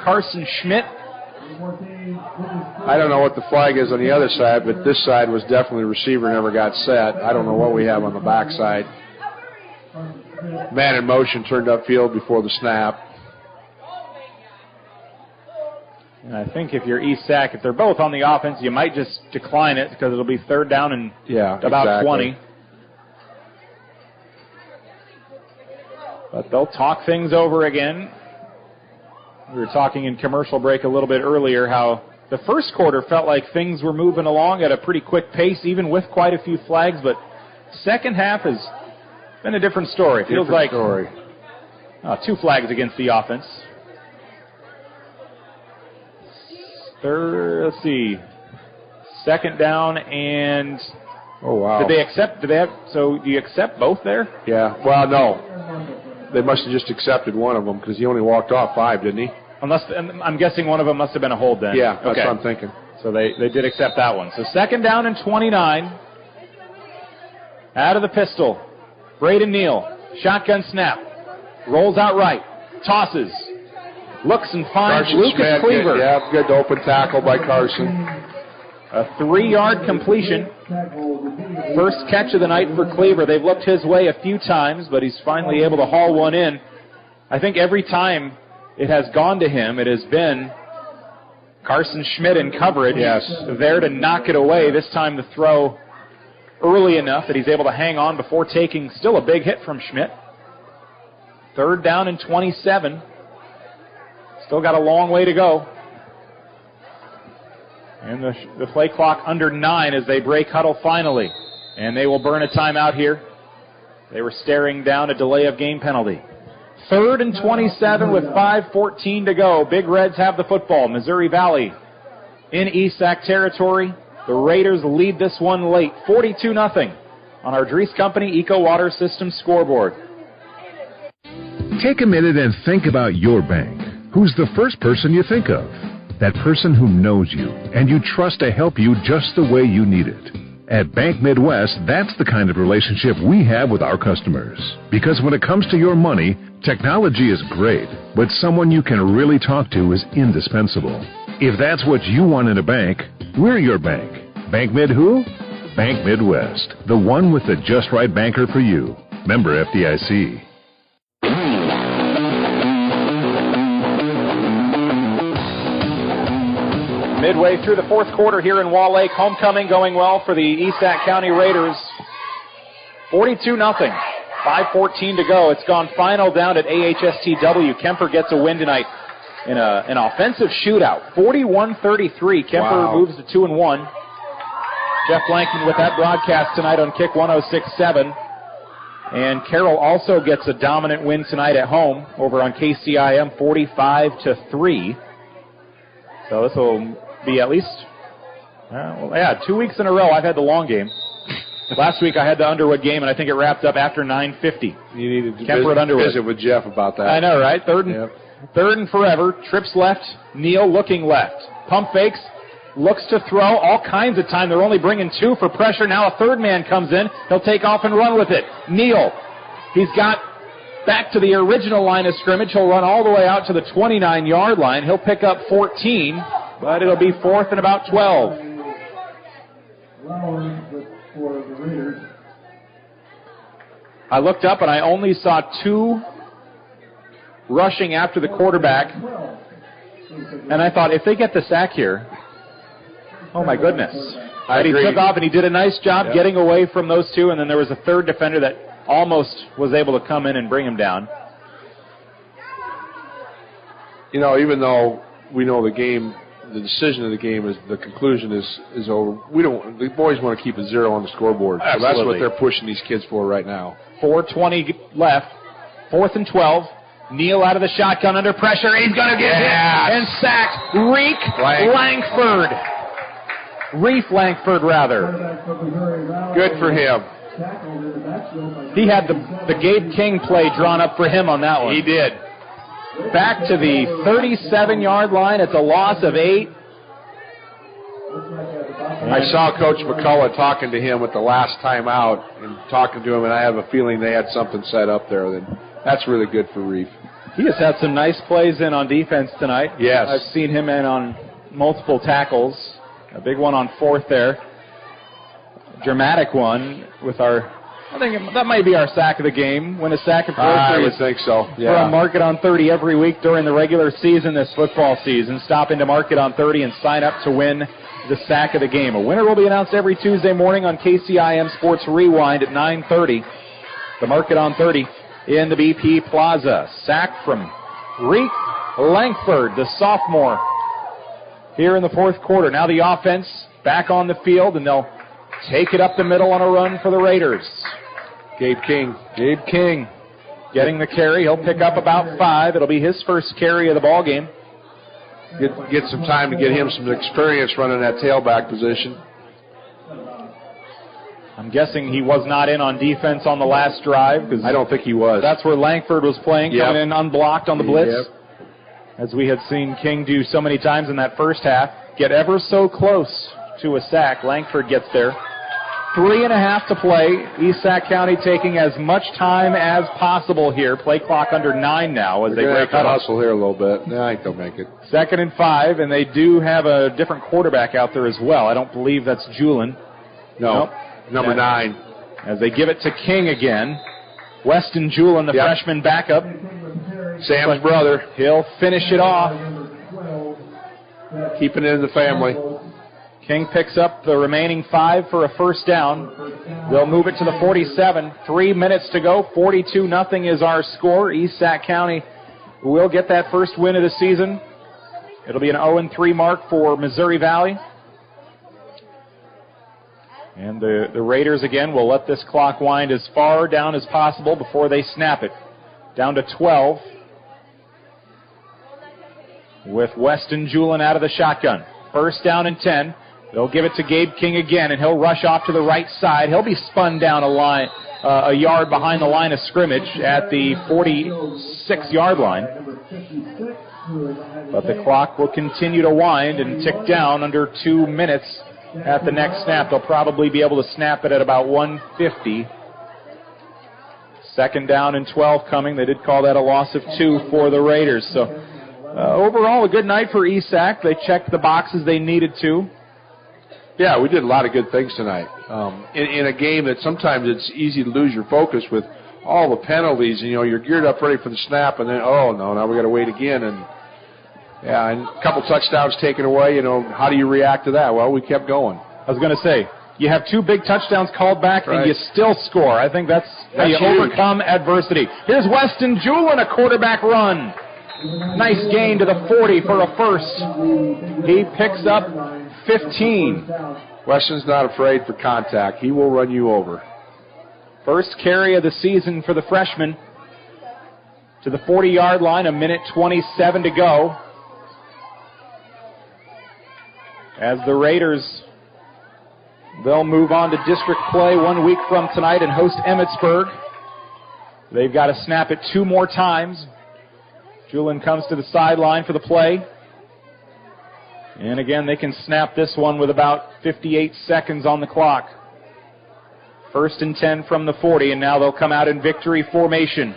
Carson Schmidt. I don't know what the flag is on the other side, but this side was definitely receiver never got set. I don't know what we have on the back side. Man in motion turned upfield before the snap. And I think if you're East Sac, if they're both on the offense, you might just decline it because it'll be third down and about 20. But they'll talk things over again. We were talking in commercial break a little bit earlier how the first quarter felt like things were moving along at a pretty quick pace, even with quite a few flags. But second half has been a different story. It feels like 2 flags against the offense. Let's see. Second down and... Oh, wow. Do you accept both there? Yeah. Well, no. They must have just accepted one of them because he only walked off 5, didn't he? I'm guessing one of them must have been a hold then. Yeah, that's what I'm thinking. So they did accept that one. So second down and 29. Out of the pistol. Braden Neal. Shotgun snap. Rolls out right. Tosses. Looks and finds Carson Lucas Schmidt, Cleaver. Good open tackle by Carson. A 3-yard completion. First catch of the night for Cleaver. They've looked his way a few times, but he's finally able to haul one in. I think every time it has gone to him, it has been Carson Schmidt in coverage. There to knock it away. This time the throw early enough that he's able to hang on before taking still a big hit from Schmidt. Third down and 27. Still got a long way to go. And the play clock under 9 as they break huddle finally. And they will burn a timeout here. They were staring down a delay of game penalty. Third and 27 with 5:14 to go. Big Reds have the football. Missouri Valley in East Sac territory. The Raiders lead this one late, 42-0 on our Dries Company Eco Water System scoreboard. Take a minute and think about your bank. Who's the first person you think of? That person who knows you and you trust to help you just the way you need it. At Bank Midwest, that's the kind of relationship we have with our customers. Because when it comes to your money, technology is great, but someone you can really talk to is indispensable. If that's what you want in a bank, we're your bank. Bank Mid who? Bank Midwest, the one with the just right banker for you. Member FDIC. Midway through the fourth quarter here in Wall Lake, homecoming going well for the East Sac County Raiders. 42-0, 5:14 to go. It's gone final down at AHSTW. Kemper gets a win tonight in an offensive shootout, 41-33. Kemper moves to 2-1. Jeff Blankman with that broadcast tonight on Kick 106.7. And Carroll also gets a dominant win tonight at home over on KCIM, 45-3. So this will be at least, 2 weeks in a row I've had the long game. Last week I had the Underwood game, and I think it wrapped up after 9:50. You needed to Kemper at Underwood. visit with Jeff about that. I know, right? Third and forever. Trips left. Neal looking left. Pump fakes. Looks to throw. All kinds of time. They're only bringing 2 for pressure. Now a third man comes in. He'll take off and run with it. Neal. He's got back to the original line of scrimmage. He'll run all the way out to the 29-yard line. He'll pick up 14, but it'll be 4th and about 12. I looked up and I only saw 2 rushing after the quarterback. And I thought, if they get the sack here, oh my goodness. But he took off and he did a nice job getting away from those 2, and then there was a third defender that almost was able to come in and bring him down. You know, even though we know the game, the decision of the game is, the conclusion is over, the boys want to keep a 0 on the scoreboard. So that's what they're pushing these kids for right now. 4:20 left, 4th and 12. Neal out of the shotgun under pressure. He's going to get hit and sacked. Reef Langford, rather. Good for him. He had the Gabe King play drawn up for him on that one. He did. Back to the 37-yard line. It's a loss of 8. I saw Coach McCullough talking to him at the last time out and talking to him, and I have a feeling they had something set up there. That's really good for Reef. He has had some nice plays in on defense tonight. Yes. I've seen him in on multiple tackles. A big one on 4th there. Dramatic one with I think that might be our sack of the game. When a sack of groceries. I would think so. Yeah. We're on Market on 30 every week during the regular season this football season. Stop into Market on 30 and sign up to win the sack of the game. A winner will be announced every Tuesday morning on KCIM Sports Rewind at 9:30. The Market on 30 in the BP Plaza. Sack from Reef Langford, the sophomore, here in the fourth quarter. Now the offense back on the field, and they'll take it up the middle on a run for the Raiders. Gabe King getting the carry. He'll pick up about 5. It'll be his first carry of the ball game. Get some time to get him some experience running that tailback position. I'm guessing he was not in on defense on the last drive. I don't think he was. That's where Langford was playing, coming in unblocked on the blitz. As we had seen King do so many times in that first half. Get ever so close to a sack. Langford gets there. 3.5 to play. East Sac County taking as much time as possible here. Play clock under 9 now as they break up. Hustle here a little bit. No, I think they'll make it. 2nd and 5, and they do have a different quarterback out there as well. I don't believe that's Julin. No. Number 9. As they give it to King again. Weston Julin, the freshman backup. Sam's brother. He'll finish it off. Keeping it in the family. King picks up the remaining 5 for a first down. They'll move it to the 47. 3 minutes to go. 42-0 is our score. East Sac County will get that first win of the season. It'll be an 0-3 mark for Missouri Valley. And the Raiders, again, will let this clock wind as far down as possible before they snap it. Down to 12. With Weston Julin out of the shotgun. First down and 10. They'll give it to Gabe King again, and he'll rush off to the right side. He'll be spun down a yard behind the line of scrimmage at the 46-yard line. But the clock will continue to wind and tick down under 2 minutes at the next snap. They'll probably be able to snap it at about 150. Second down and 12 coming. They did call that a loss of 2 for the Raiders. So overall, a good night for ESAC. They checked the boxes they needed to. Yeah, we did a lot of good things tonight. In a game that sometimes it's easy to lose your focus with all the penalties. You know, you're geared up ready for the snap, and then, oh, no, now we got to wait again. And a couple touchdowns taken away. You know, how do you react to that? Well, we kept going. I was going to say, you have 2 big touchdowns called back, right, and you still score. I think that's how you huge. overcome adversity. Here's Weston Julin, a quarterback run. Nice gain to the 40 for a first. He picks up 15. Weston's not afraid for contact. He will run you over. First carry of the season for the freshman. To the 40-yard line, 1:27 to go. As the Raiders, they'll move on to district play 1 week from tonight and host Emmitsburg. They've got to snap it 2 more times. Julin comes to the sideline for the play. And again, they can snap this one with about 58 seconds on the clock. First and 10 from the 40, and now they'll come out in victory formation.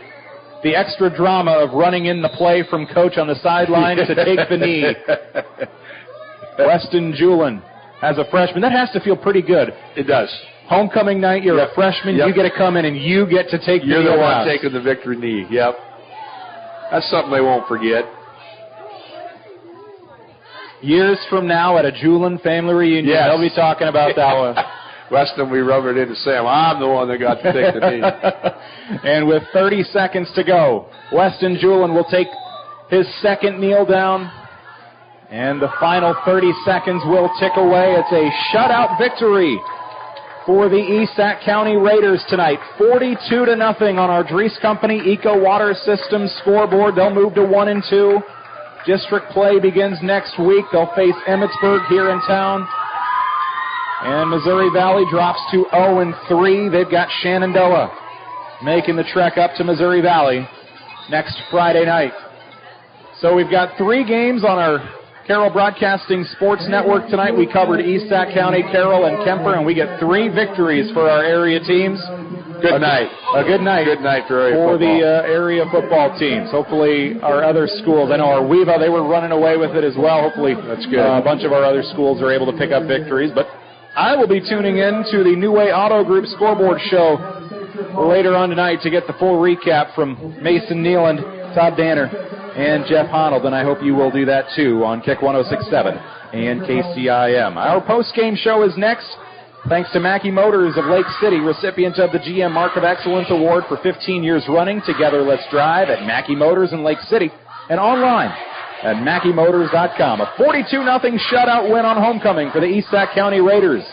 The extra drama of running in the play from coach on the sideline to take the knee. Weston Julin as a freshman. That has to feel pretty good. It does. Homecoming night, you're a freshman, you get to come in and you get to take the knee. You're the one taking the victory knee, yep. That's something they won't forget. Years from now at a Julin family reunion, yes, they'll be talking about that one. Weston, we rubbed it into Sam. I'm the one that got to take the knee. And with 30 seconds to go, Weston Julin will take his second kneel down. And the final 30 seconds will tick away. It's a shutout victory for the ESAC County Raiders tonight. 42-0 on our Dries Company Eco Water Systems scoreboard. They'll move to 1-2. District play begins next week. They'll face Emmitsburg here in town. And Missouri Valley drops to 0-3. They've got Shenandoah making the trek up to Missouri Valley next Friday night. So we've got 3 games on our Carroll Broadcasting Sports Network tonight. We covered ESAC County, Carroll, and Kemper, and we get 3 victories for our area teams. Good night. A good night. Good night for area football. The area football teams. Hopefully our other schools, I know our WEVA, they were running away with it as well. Hopefully that's good. A bunch of our other schools are able to pick up victories. But I will be tuning in to the New Way Auto Group scoreboard show later on tonight to get the full recap from Mason Nealand, Todd Danner, and Jeff Honnold, and I hope you will do that too on Kick 106.7 and KCIM. Our post-game show is next. Thanks to Mackey Motors of Lake City, recipient of the GM Mark of Excellence Award for 15 years running. Together, let's drive at Mackey Motors in Lake City and online at MackeyMotors.com. A 42-0 shutout win on homecoming for the ESAC County Raiders.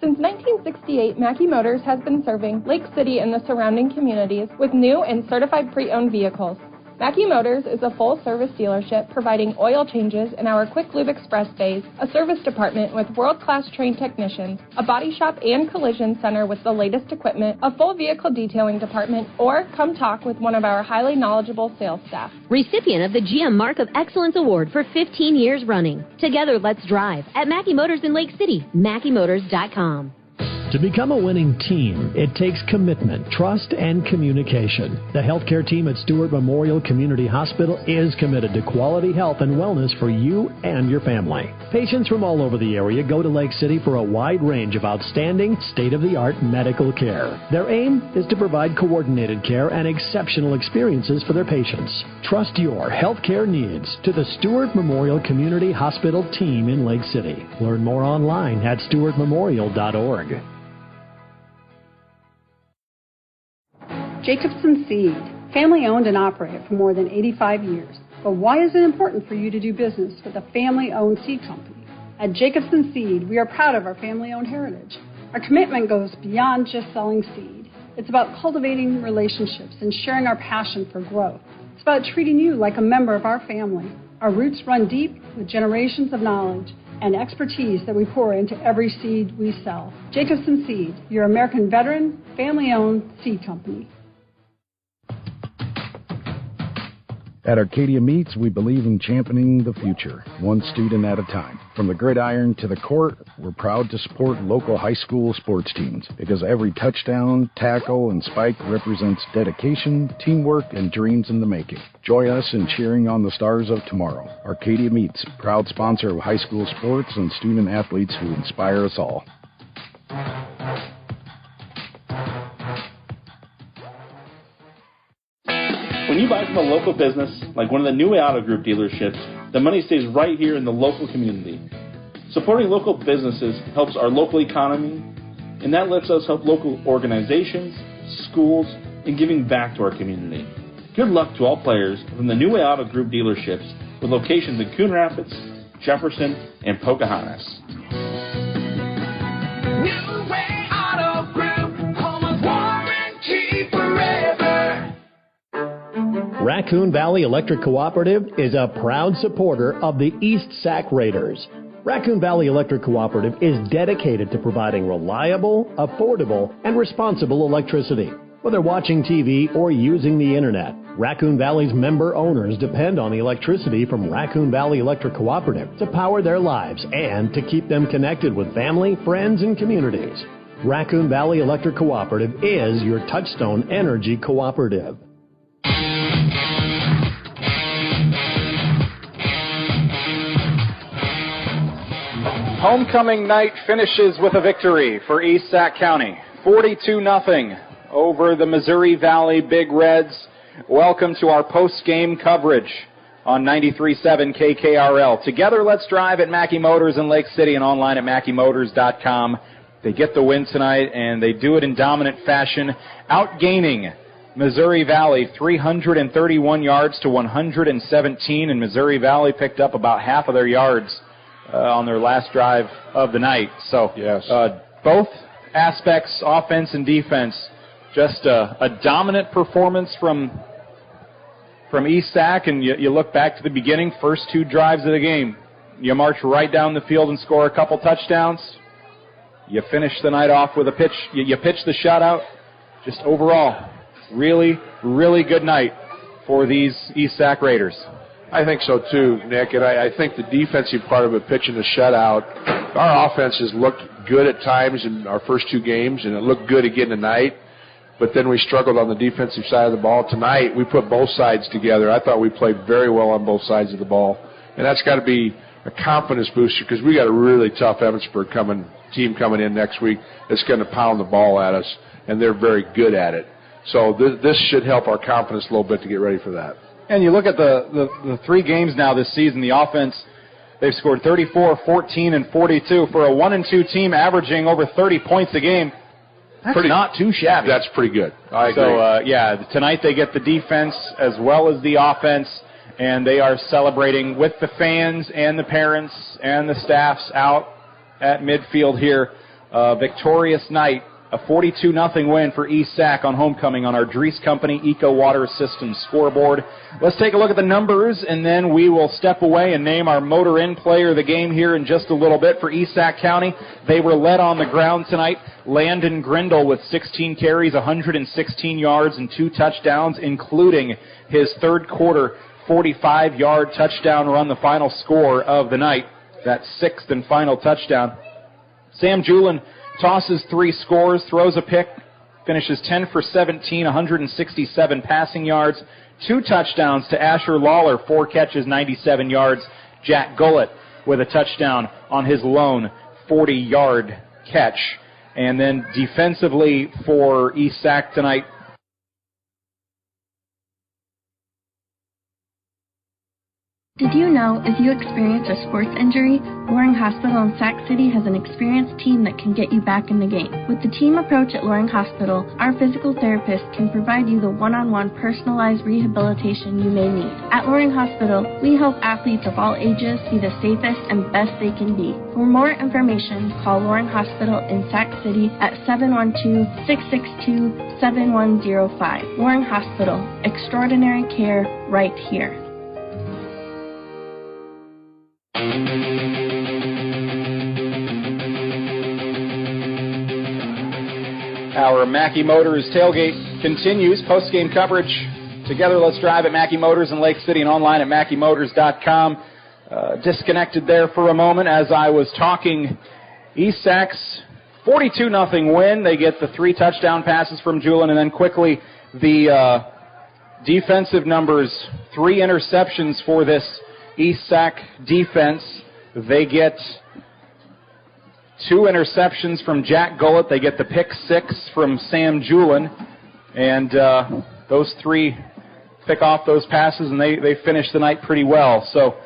Since 1968, Mackey Motors has been serving Lake City and the surrounding communities with new and certified pre-owned vehicles. Mackey Motors is a full-service dealership providing oil changes in our Quick Lube Express bays, a service department with world-class trained technicians, a body shop and collision center with the latest equipment, a full vehicle detailing department, or come talk with one of our highly knowledgeable sales staff. Recipient of the GM Mark of Excellence Award for 15 years running. Together, let's drive at Mackey Motors in Lake City, MackeyMotors.com. To become a winning team, it takes commitment, trust, and communication. The healthcare team at Stewart Memorial Community Hospital is committed to quality health and wellness for you and your family. Patients from all over the area go to Lake City for a wide range of outstanding, state-of-the-art medical care. Their aim is to provide coordinated care and exceptional experiences for their patients. Trust your healthcare needs to the Stewart Memorial Community Hospital team in Lake City. Learn more online at stewartmemorial.org. Jacobson Seed, family owned and operated for more than 85 years. But why is it important for you to do business with a family-owned seed company? At Jacobson Seed, we are proud of our family-owned heritage. Our commitment goes beyond just selling seed. It's about cultivating relationships and sharing our passion for growth. It's about treating you like a member of our family. Our roots run deep with generations of knowledge and expertise that we pour into every seed we sell. Jacobson Seed, your American veteran, family-owned seed company. At Arcadia Meats, we believe in championing the future, one student at a time. From the gridiron to the court, we're proud to support local high school sports teams because every touchdown, tackle, and spike represents dedication, teamwork, and dreams in the making. Join us in cheering on the stars of tomorrow. Arcadia Meats, proud sponsor of high school sports and student athletes who inspire us all. When you buy from a local business, like one of the New Auto Group dealerships, the money stays right here in the local community. Supporting local businesses helps our local economy, and that lets us help local organizations, schools, and giving back to our community. Good luck to all players from the New Auto Group dealerships with locations in Coon Rapids, Jefferson, and Pocahontas. New Way Auto Group, home of warranty forever. Raccoon Valley Electric Cooperative is a proud supporter of the East Sac Raiders. Raccoon Valley Electric Cooperative is dedicated to providing reliable, affordable, and responsible electricity. Whether watching TV or using the internet, Raccoon Valley's member owners depend on the electricity from Raccoon Valley Electric Cooperative to power their lives and to keep them connected with family, friends, and communities. Raccoon Valley Electric Cooperative is your Touchstone Energy cooperative. Homecoming night finishes with a victory for East Sac County, 42-0 over the Missouri Valley Big Reds. Welcome to our post-game coverage on 93.7 KKRL. Together, let's drive at Mackey Motors in Lake City and online at MackeyMotors.com. They get the win tonight, and they do it in dominant fashion, outgaining Missouri Valley 331 yards to 117, and Missouri Valley picked up about half of their yards on their last drive of the night. So yes. Both aspects, offense and defense, just a dominant performance from East Sac, and you look back to the beginning, first two drives of the game. You march right down the field and score a couple touchdowns. You finish the night off with a pitch. You pitch the shutout. Just overall, really, really good night for these East Sac Raiders. I think so too, Nick, and I think the defensive part of it, pitching the shutout, our offense has looked good at times in our first two games, and it looked good again tonight, but then we struggled on the defensive side of the ball. Tonight, we put both sides together. I thought we played very well on both sides of the ball, and that's got to be a confidence booster because we got a really tough Evansburg team coming in next week that's going to pound the ball at us, and they're very good at it. So this should help our confidence a little bit to get ready for that. And you look at the three games now this season, the offense, they've scored 34, 14, and 42 for a 1-2 team averaging over 30 points a game. That's not too shabby. That's pretty good. I agree. So, tonight they get the defense as well as the offense, and they are celebrating with the fans and the parents and the staffs out at midfield here. Victorious night. A 42-0 win for East Sac on homecoming on our Dries Company Eco Water Systems scoreboard. Let's take a look at the numbers, and then we will step away and name our Motor Inn player of the game here in just a little bit for East Sac County. They were led on the ground tonight. Landon Grindle with 16 carries, 116 yards, and 2 touchdowns, including his third quarter 45-yard touchdown run, the final score of the night, that sixth and final touchdown. Sam Julin tosses 3 scores, throws a pick, finishes 10 for 17, 167 passing yards, 2 touchdowns to Asher Lawler, 4 catches, 97 yards. Jack Gullett with a touchdown on his lone 40-yard catch. And then defensively for East Sac tonight, Did you know if you experience a sports injury, Loring Hospital in Sac City has an experienced team that can get you back in the game. With the team approach at Loring Hospital, our physical therapist can provide you the one-on-one personalized rehabilitation you may need. At Loring Hospital, we help athletes of all ages be the safest and best they can be. For more information, call Loring Hospital in Sac City at 712-662-7105. Loring Hospital, extraordinary care right here. Our Mackey Motors tailgate continues. Post-game coverage. Together, let's drive at Mackey Motors in Lake City and online at MackeyMotors.com. disconnected there for a moment as I was talking. East Sac's 42-0 win. They get the 3 touchdown passes from Julin, and then quickly the defensive numbers, 3 interceptions for this East Sac defense. They get 2 interceptions from Jack Gullett. They get the pick 6 from Sam Julin, and those 3 pick off those passes, and they finish the night pretty well. So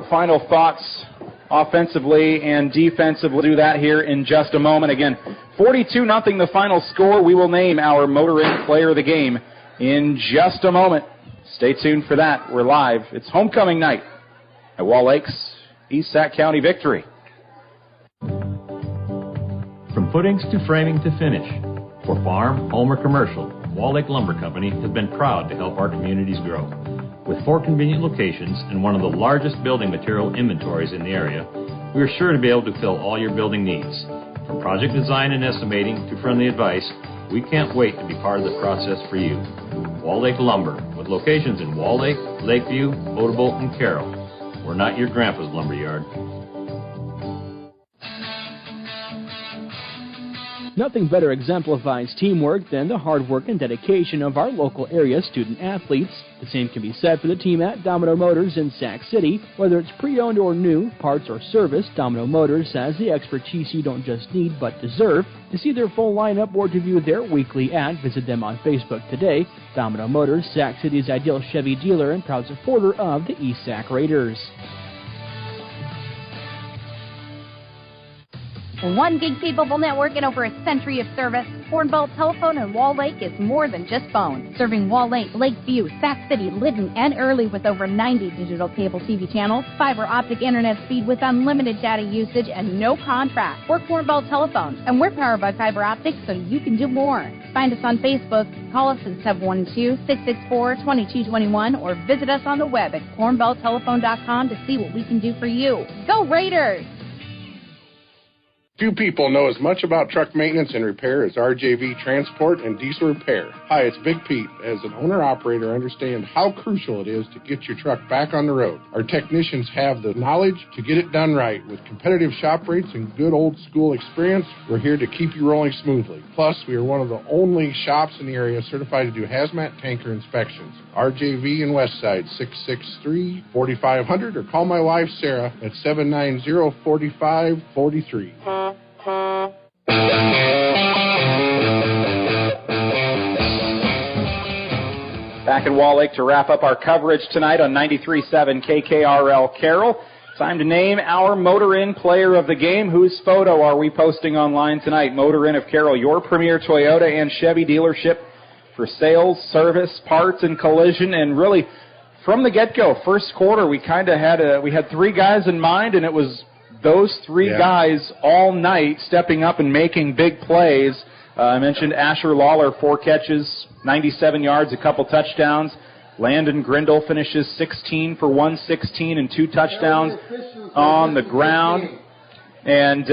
final thoughts offensively and defensively. We'll do that here in just a moment. Again, 42-0 the final score. We will name our Motor Inn Player of the Game in just a moment. Stay tuned for that. We're live. It's homecoming night at Wall Lake's East Sac County victory. From footings to framing to finish, for farm, home, or commercial, Wall Lake Lumber Company has been proud to help our communities grow. With 4 convenient locations and one of the largest building material inventories in the area, we are sure to be able to fill all your building needs. From project design and estimating to friendly advice, we can't wait to be part of the process for you. Wall Lake Lumber, with locations in Wall Lake, Lakeview, Odebolt, and Carroll. We're not your grandpa's lumber yard. Nothing better exemplifies teamwork than the hard work and dedication of our local area student athletes. The same can be said for the team at Domino Motors in Sac City. Whether it's pre-owned or new, parts or service, Domino Motors has the expertise you don't just need but deserve. To see their full lineup or to view their weekly ad, visit them on Facebook today. Domino Motors, Sac City's ideal Chevy dealer and proud supporter of the East Sac Raiders. One gig capable network and over a century of service, Hornbolt Telephone in Wall Lake is more than just phones. Serving Wall Lake, Lakeview, Sac City, Lytton, and Early with over 90 digital cable TV channels, fiber optic internet speed with unlimited data usage and no contract. We're Hornbolt Telephone, and we're powered by fiber optics so you can do more. Find us on Facebook, call us at 712-664-2221, or visit us on the web at hornbolttelephone.com to see what we can do for you. Go Raiders! Few people know as much about truck maintenance and repair as RJV Transport and Diesel Repair. Hi, it's Big Pete. As an owner-operator, I understand how crucial it is to get your truck back on the road. Our technicians have the knowledge to get it done right. With competitive shop rates and good old-school experience, we're here to keep you rolling smoothly. Plus, we are one of the only shops in the area certified to do hazmat tanker inspections. RJV in Westside, 663-4500, or call my wife, Sarah, at 790-4543. Back in Wall Lake to wrap up our coverage tonight on 93.7 KKRL Carroll. Time to name our Motor Inn Player of the Game. Whose photo are we posting online tonight? Motor Inn of Carroll, your premier Toyota and Chevy dealership for sales, service, parts, and collision. And really, from the get-go, first quarter, we kind of had 3 guys in mind, and it was those 3 guys all night stepping up and making big plays. I mentioned Asher Lawler, 4 catches, 97 yards, a couple touchdowns. Landon Grindle finishes 16 for 116 and 2 touchdowns on the ground. And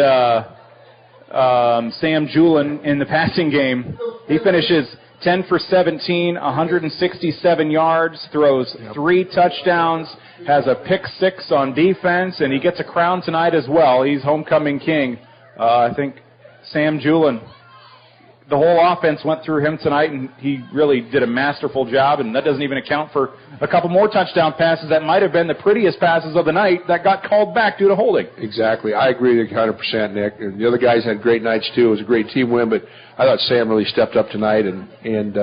Sam Julin in the passing game, he finishes 10 for 17, 167 yards, throws 3 touchdowns, has a pick 6 on defense, and he gets a crown tonight as well. He's homecoming king. I think Sam Julin, the whole offense went through him tonight, and he really did a masterful job, and that doesn't even account for a couple more touchdown passes that might have been the prettiest passes of the night that got called back due to holding. Exactly. I agree 100%, Nick. And the other guys had great nights, too. It was a great team win, but I thought Sam really stepped up tonight and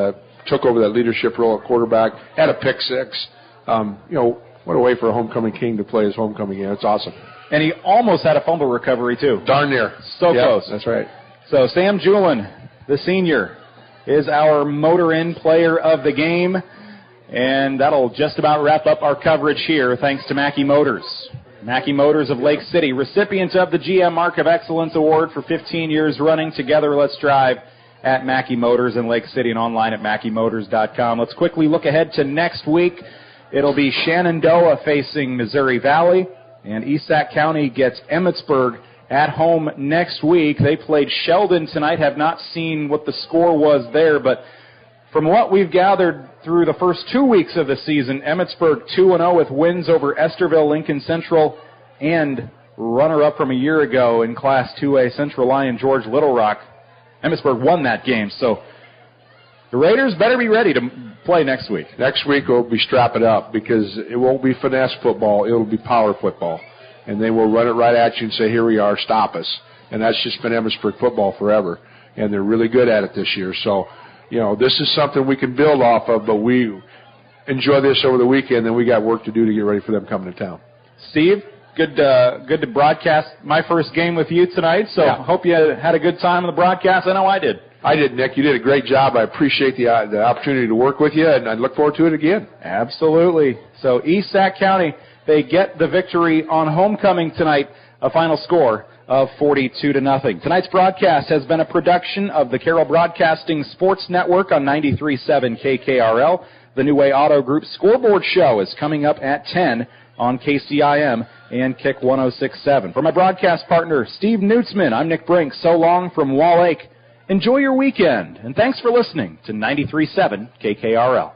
took over that leadership role at quarterback, had a pick 6. What a way for a homecoming king to play his homecoming game. It's awesome. And he almost had a fumble recovery, too. Darn near. So close. That's right. So Sam Julin, the senior, is our Motor Inn Player of the Game. And that'll just about wrap up our coverage here, thanks to Mackey Motors. Mackey Motors of Lake City, recipients of the GM Mark of Excellence Award for 15 years running. Together, let's drive at Mackey Motors in Lake City and online at MackeyMotors.com. Let's quickly look ahead to next week. It'll be Shenandoah facing Missouri Valley, and East Sac County gets Emmitsburg at home next week. They played Sheldon tonight. Have not seen what the score was there, but From what we've gathered through the first 2 weeks of the season, Emmetsburg 2-0 with wins over Esterville, Lincoln Central, and runner-up from a year ago in Class 2A, Central Lyon, George Little Rock. Emmetsburg won that game, so the Raiders better be ready to play next week. Next week we'll be strapping up because it won't be finesse football, it'll be power football. And they will run it right at you and say, here we are, stop us. And that's just been Emmetsburg football forever. And they're really good at it this year. So, this is something we can build off of, but we enjoy this over the weekend, and we got work to do to get ready for them coming to town. Steve, good to broadcast my first game with you tonight, so hope you had a good time on the broadcast. I know I did. I did, Nick. You did a great job. I appreciate the opportunity to work with you, and I look forward to it again. Absolutely. So East Sac County, they get the victory on homecoming tonight, a final score of 42-0. Tonight's broadcast has been a production of the Carroll Broadcasting Sports Network on 93.7 KKRL. The New Way Auto Group Scoreboard Show is coming up at 10 on KCIM and Kick 106.7. For my broadcast partner, Steve Nutzman, I'm Nick Brink. So long from Wall Lake. Enjoy your weekend, and thanks for listening to 93.7 KKRL.